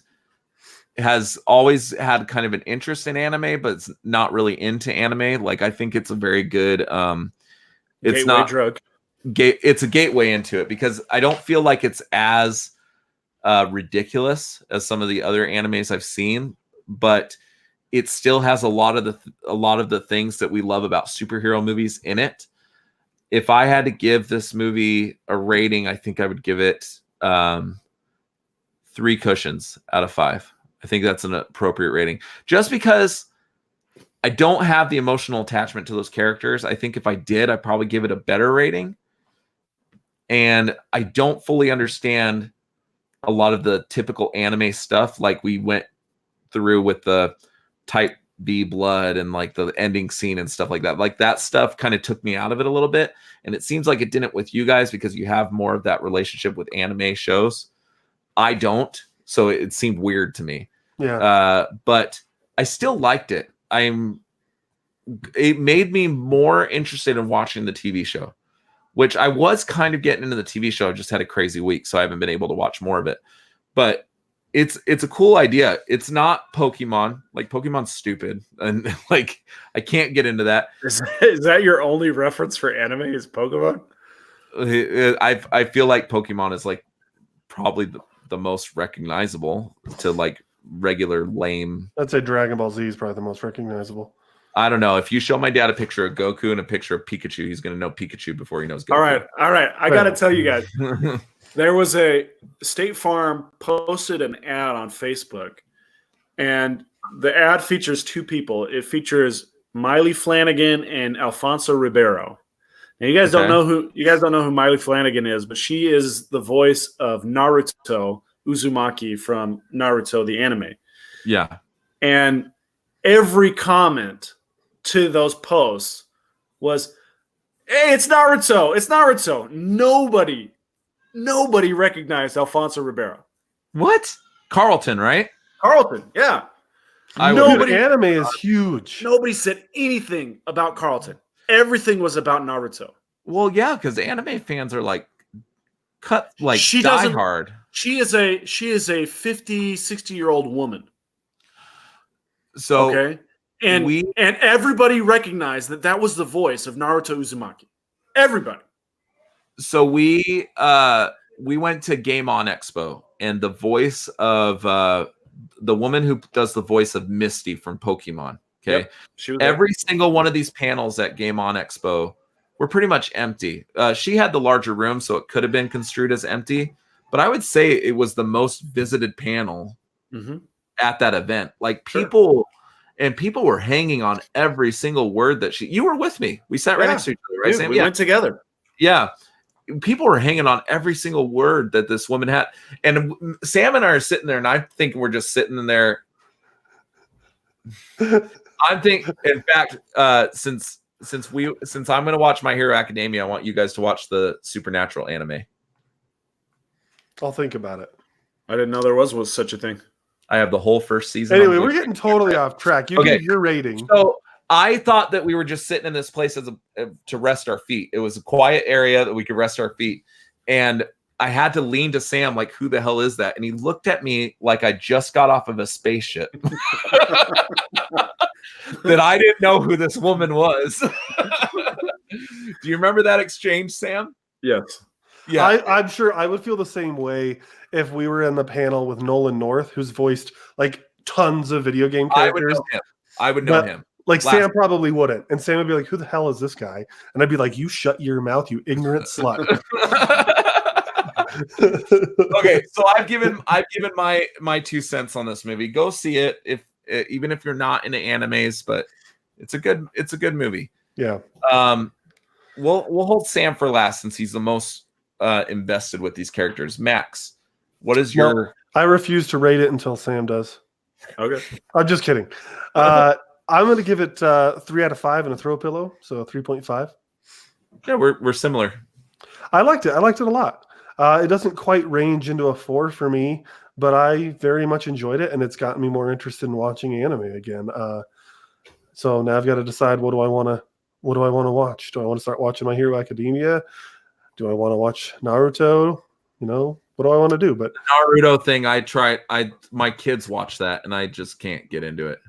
has always had kind of an interest in anime, but it's not really into anime. Like, I think it's a very good, it's a gateway into it, because I don't feel like it's as ridiculous as some of the other animes I've seen, but it still has a lot of the things that we love about superhero movies in it. If I had to give this movie a rating, I think I would give it 3 cushions out of 5. I think that's an appropriate rating, just because I don't have the emotional attachment to those characters. I think if I did, I'd probably give it a better rating. And I don't fully understand a lot of the typical anime stuff, like we went through with the type B blood and like the ending scene and stuff like that. Like, that stuff kind of took me out of it a little bit. And it seems like it didn't with you guys, because you have more of that relationship with anime shows. I don't. So it seemed weird to me. Yeah. But I still liked it. It made me more interested in watching the TV show, which I was kind of getting into the TV show. I just had a crazy week, so I haven't been able to watch more of it. But it's a cool idea. It's not Pokemon. Like, Pokemon's stupid, and like I can't get into that. Is that your only reference for anime? Is Pokemon? I feel like Pokemon is like probably the most recognizable to like regular lame. I'd say Dragon Ball Z is probably the most recognizable. I don't know. If you show my dad a picture of Goku and a picture of Pikachu, he's going to know Pikachu before he knows Goku. All right. I got to tell you guys. There was a State Farm posted an ad on Facebook, and the ad features 2 people. It features Miley Flanagan and Alfonso Ribeiro. And you guys don't know who Miley Flanagan is, but she is the voice of Naruto Uzumaki from Naruto the anime. Yeah. And every comment to those posts was, "Hey, it's Naruto. It's Naruto." Nobody recognized Alfonso Ribeiro. What? Carlton, right? Carlton, yeah. Anime is huge. Nobody said anything about Carlton. Everything was about Naruto. Well, yeah, because anime fans are like die hard. She is a 50, 60-year-old woman. So okay. And everybody recognized that was the voice of Naruto Uzumaki. Everybody. So we went to Game On Expo, and the voice of the woman who does the voice of Misty from Pokemon. Okay. Yep, she was every single one of these panels at Game On Expo were pretty much empty. She had the larger room, so it could have been construed as empty, but I would say it was the most visited panel at that event. Like, people and people were hanging on every single word that you were with me. We sat right next to each other, right, Dude, Sam? we went together. Yeah. People were hanging on every single word that this woman had. And Sam and I are sitting there, and I think we're just sitting in there. I think, in fact, since I'm going to watch My Hero Academia, I want you guys to watch the Supernatural anime. I'll think about it. I didn't know there was such a thing. I have the whole first season. Anyway, we're getting totally off track. You give your rating. So I thought that we were just sitting in this place to rest our feet. It was a quiet area that we could rest our feet. And I had to lean to Sam, like, who the hell is that? And he looked at me like I just got off of a spaceship. That I didn't know who this woman was. Do you remember that exchange, Sam? Yes. Yeah. I'm sure I would feel the same way if we were in the panel with Nolan North, who's voiced like tons of video game characters. I would know him. Like Sam probably wouldn't. And Sam would be like, who the hell is this guy? And I'd be like, you shut your mouth, you ignorant slut. Okay, so I've given my 2 cents on this movie. Go see it even if you're not into animes, but it's a good movie. Yeah. We'll hold Sam for last since he's the most invested with these characters. Max, what is your? Well, I refuse to rate it until Sam does. Okay. I'm just kidding. I'm going to give it 3 out of 5 and a throw pillow, so 3.5. Yeah, we're similar. I liked it. I liked it a lot. It doesn't quite range into a 4 for me, but I very much enjoyed it, and it's gotten me more interested in watching anime again. So now I've got to decide what do I want to watch? Do I want to start watching My Hero Academia? Do I want to watch Naruto? What do I want to do? But the Naruto thing, my kids watch that, and I just can't get into it.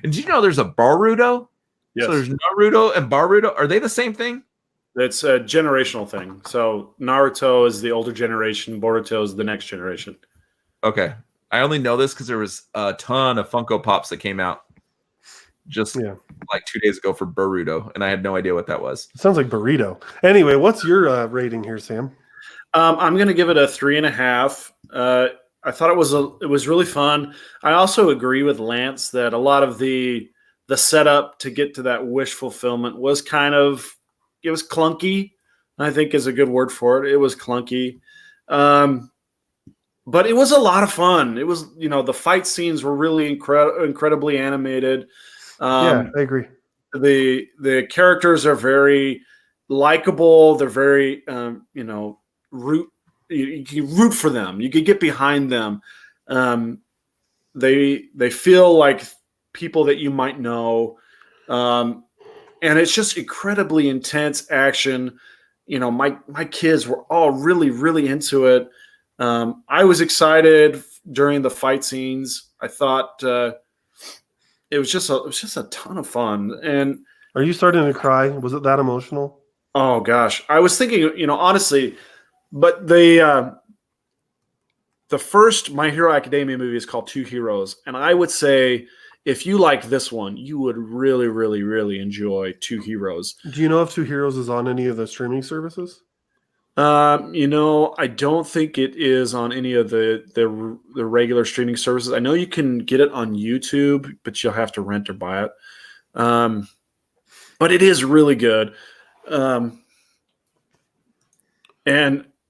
And do you know there's a Boruto? Yes. So there's Naruto and Boruto. Are they the same thing? It's a generational thing. So Naruto is the older generation. Boruto is the next generation. Okay. I only know this because there was a ton of Funko Pops that came out just like 2 days ago for Boruto, and I had no idea what that was. It sounds like burrito. Anyway, what's your rating here, Sam? I'm going to give it a 3.5. I thought it was really fun. I also agree with Lance that a lot of the setup to get to that wish fulfillment was it was clunky. I think is a good word for it. It was clunky. But it was a lot of fun. It was, the fight scenes were really incredibly animated. Yeah, I agree. The characters are very likable. They're very, you can root for them. You can get behind them. They feel like people that you might know. And it's just incredibly intense action. My kids were all really, really into it. I was excited during the fight scenes. I thought it was just a ton of fun. And are you starting to cry? Was it that emotional? Oh gosh, I was thinking, honestly, but the first My Hero Academia movie is called Two Heroes, and I would say if you like this one, you would really, really, really enjoy Two Heroes. Do you know if Two Heroes is on any of the streaming services? I don't think it is on any of the regular streaming services. I know you can get it on YouTube, but you'll have to rent or buy it. But it is really good. And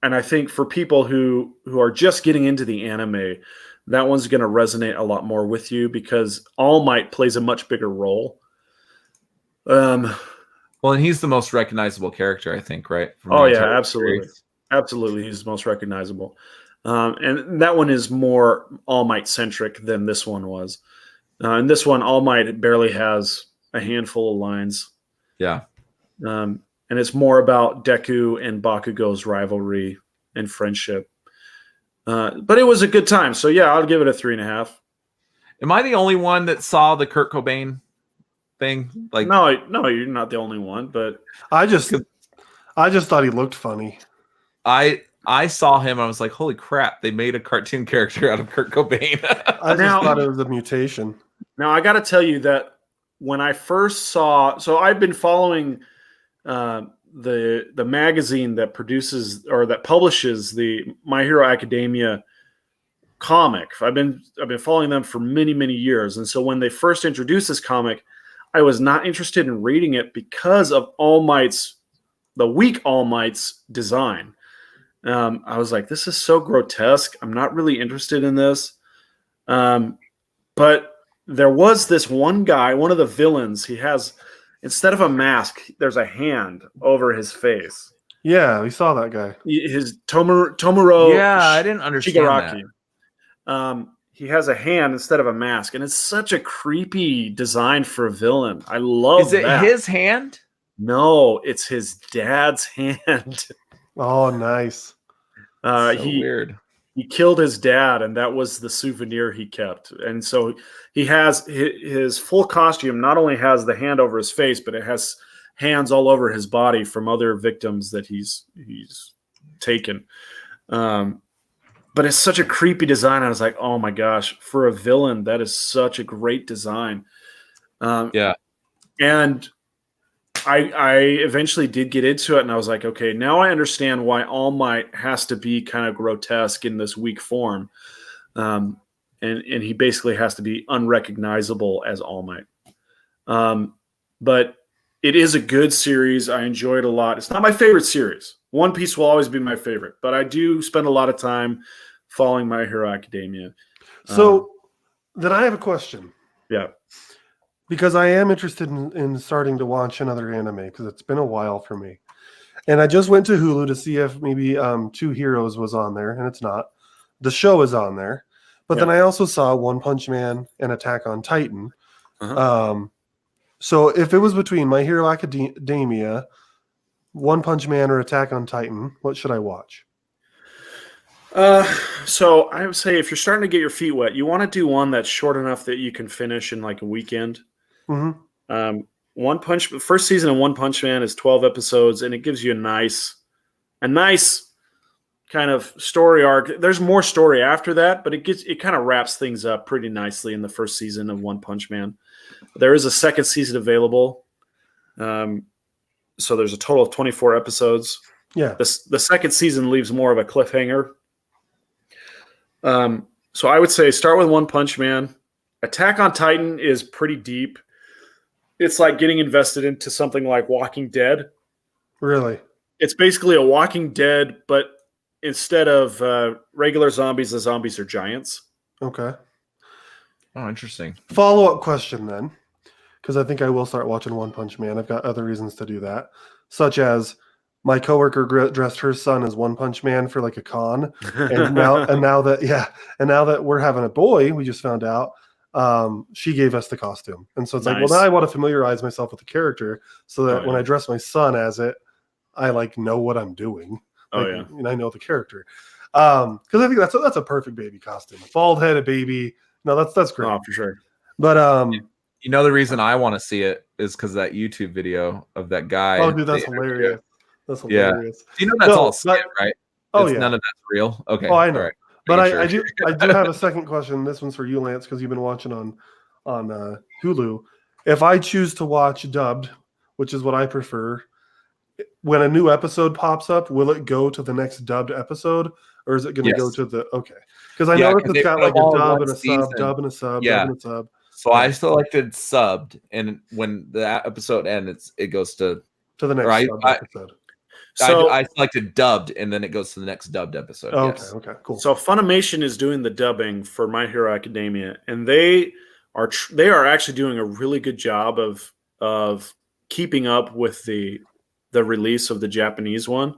I think for people who are just getting into the anime, that one's going to resonate a lot more with you because All Might plays a much bigger role. Well, and he's the most recognizable character, I think, right? Oh, yeah, absolutely. Series. Absolutely. He's the most recognizable. And that one is more All Might centric than this one was. And this one, All Might barely has a handful of lines. Yeah. And it's more about Deku and Bakugo's rivalry and friendship. But it was a good time. So, yeah, I'll give it a 3.5. Am I the only one that saw the Kurt Cobain thing? Like, no, you're not the only one. But I just thought he looked funny. I saw him. I was like, holy crap! They made a cartoon character out of Kurt Cobain. I just thought it was a mutation. Now I got to tell you that when I first saw, so I've been following the magazine that produces or that publishes the My Hero Academia comic. I've been following them for many, many years. And so when they first introduced this comic, I was not interested in reading it because of the weak All Might's design. I was like, this is so grotesque. I'm not really interested in this. But there was this one guy, one of the villains. He has, instead of a mask, there's a hand over his face. Yeah, we saw that guy. His Tomuro. Yeah, I didn't understand Shigaraki. He has a hand instead of a mask, and it's such a creepy design for a villain. I love. Is it his hand? No, it's his dad's hand. Oh, nice. Weird. He killed his dad, and that was the souvenir he kept. And so he has his full costume. Not only has the hand over his face, but it has hands all over his body from other victims that he's taken. But it's such a creepy design. I was like, oh my gosh, for a villain, that is such a great design. Yeah. And I eventually did get into it, and I was like, okay, now I understand why All Might has to be kind of grotesque in this weak form. And he basically has to be unrecognizable as All Might. But it is a good series. I enjoy it a lot. It's not my favorite series. One Piece will always be my favorite, but I do spend a lot of time following My Hero Academia. So then I have a question. Yeah. Because I am interested in starting to watch another anime because it's been a while for me. And I just went to Hulu to see if maybe Two Heroes was on there, and it's not. The show is on there. But then I also saw One Punch Man and Attack on Titan. Uh-huh. So if it was between My Hero Academia, One Punch Man, or Attack on Titan, what should I watch? So I would say if you're starting to get your feet wet, you want to do one that's short enough that you can finish in like a weekend. Mm-hmm. First season of One Punch Man is 12 episodes, and it gives you a nice kind of story arc. There's more story after that, but it kind of wraps things up pretty nicely in the first season of One Punch Man. There is a second season available. So there's a total of 24 episodes. Yeah. The second season leaves more of a cliffhanger. So I would say start with One Punch Man. Attack on Titan is pretty deep. It's like getting invested into something like Walking Dead. Really? It's basically a Walking Dead, but instead of regular zombies, the zombies are giants. Okay. Oh, interesting. Follow-up question then, because I think I will start watching One Punch Man. I've got other reasons to do that, such as my coworker dressed her son as One Punch Man for like a con, and now that we're having a boy, we just found out, she gave us the costume, and so it's like, well, now I want to familiarize myself with the character so that when I dress my son as it, I like know what I'm doing. And I know the character, because I think that's a perfect baby costume, bald headed baby. No, that's great. Oh, for sure. But you know, the reason I want to see it is because that YouTube video of that guy. Oh, dude, that's hilarious. That's hilarious. You know that's all skit, right? Oh, it's yeah. None of that's real. Okay. Oh, I know. Right. But I do have a second question. This one's for you, Lance, because you've been watching on Hulu. If I choose to watch dubbed, which is what I prefer, when a new episode pops up, will it go to the next dubbed episode, or is it going to go to the Because I know it's got like a dub and a sub, dub and a sub, dub and a sub. So I selected subbed, and when the episode ends, it goes to the next episode. So I selected dubbed, and then it goes to the next dubbed episode. Okay, cool. So Funimation is doing the dubbing for My Hero Academia, and they are actually doing a really good job of keeping up with the release of the Japanese one,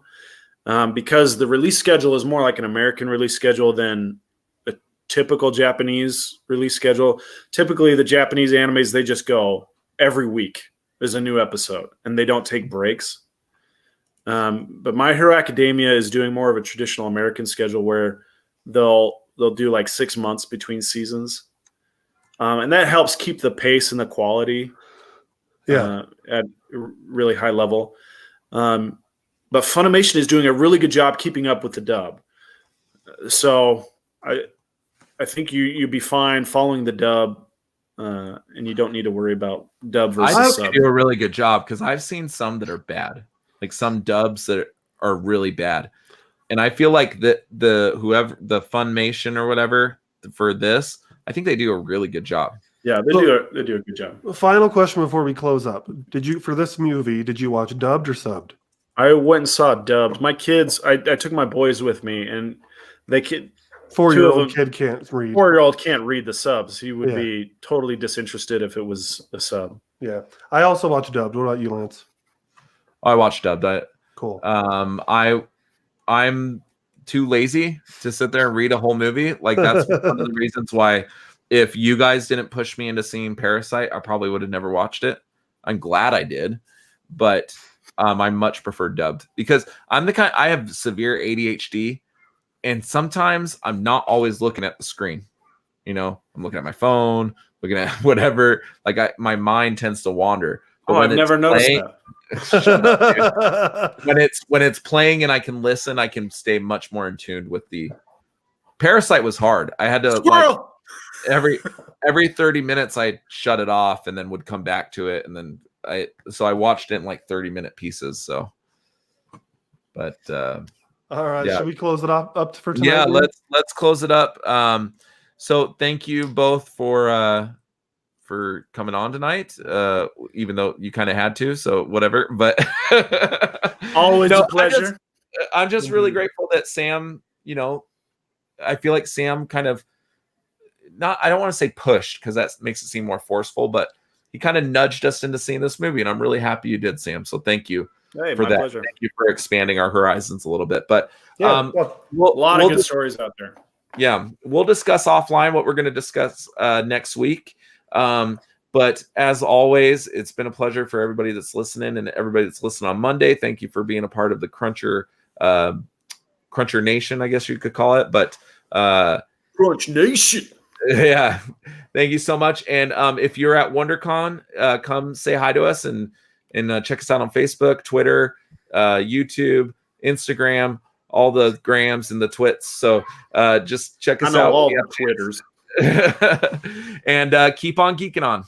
because the release schedule is more like an American release schedule than a typical Japanese release schedule. Typically, the Japanese animes, they just go every week. There's a new episode, and they don't take breaks. But My Hero Academia is doing more of a traditional American schedule where they'll do like 6 months between seasons, and that helps keep the pace and the quality at a really high level. But Funimation is doing a really good job keeping up with the dub. So I think you'd be fine following the dub, and you don't need to worry about dub versus sub. I do a really good job because I've seen some that are bad. Like some dubs that are really bad. And I feel like the whoever the Funimation or whatever for this, I think they do a really good job. Yeah, they do a good job. Final question before we close up. Did you watch dubbed or subbed? I went and saw dubbed. My kids, I took my boys with me, and they could. 4-year-old kid can't read. 4-year-old can't read the subs. He would be totally disinterested if it was a sub. Yeah, I also watched dubbed. What about you, Lance? I watched dubbed. Cool. I'm too lazy to sit there and read a whole movie. Like that's one of the reasons why if you guys didn't push me into seeing Parasite, I probably would have never watched it. I'm glad I did, but I much prefer dubbed because I'm the kind I have severe ADHD, and sometimes I'm not always looking at the screen. You know, I'm looking at my phone, looking at whatever. Like my mind tends to wander. But I've never noticed that. Shut up, dude. When it's playing and I can listen, I can stay much more in tune with the Parasite was hard. I had to like every 30 minutes I shut it off and then would come back to it, and then I watched it in like 30-minute pieces. So but all right, should we close it up for tonight? Yeah, let's close it up. So thank you both for coming on tonight, even though you kind of had to, so whatever, but always a pleasure. I'm just really grateful that Sam, you know, I feel like Sam kind of I don't want to say pushed because that makes it seem more forceful, but he kind of nudged us into seeing this movie, and I'm really happy you did, Sam. So thank you for that. Pleasure. Thank you for expanding our horizons a little bit. But a lot of good stories out there. Yeah, we'll discuss offline what we're going to discuss next week. But as always, it's been a pleasure for everybody that's listening and everybody that's listening on Monday. Thank you for being a part of the Cruncher Nation, I guess you could call it. But Crunch Nation. Yeah. Thank you so much. And if you're at WonderCon, come say hi to us and check us out on Facebook, Twitter, YouTube, Instagram, all the grams and the twits. So just check us out. All the Twitters. And keep on geeking on.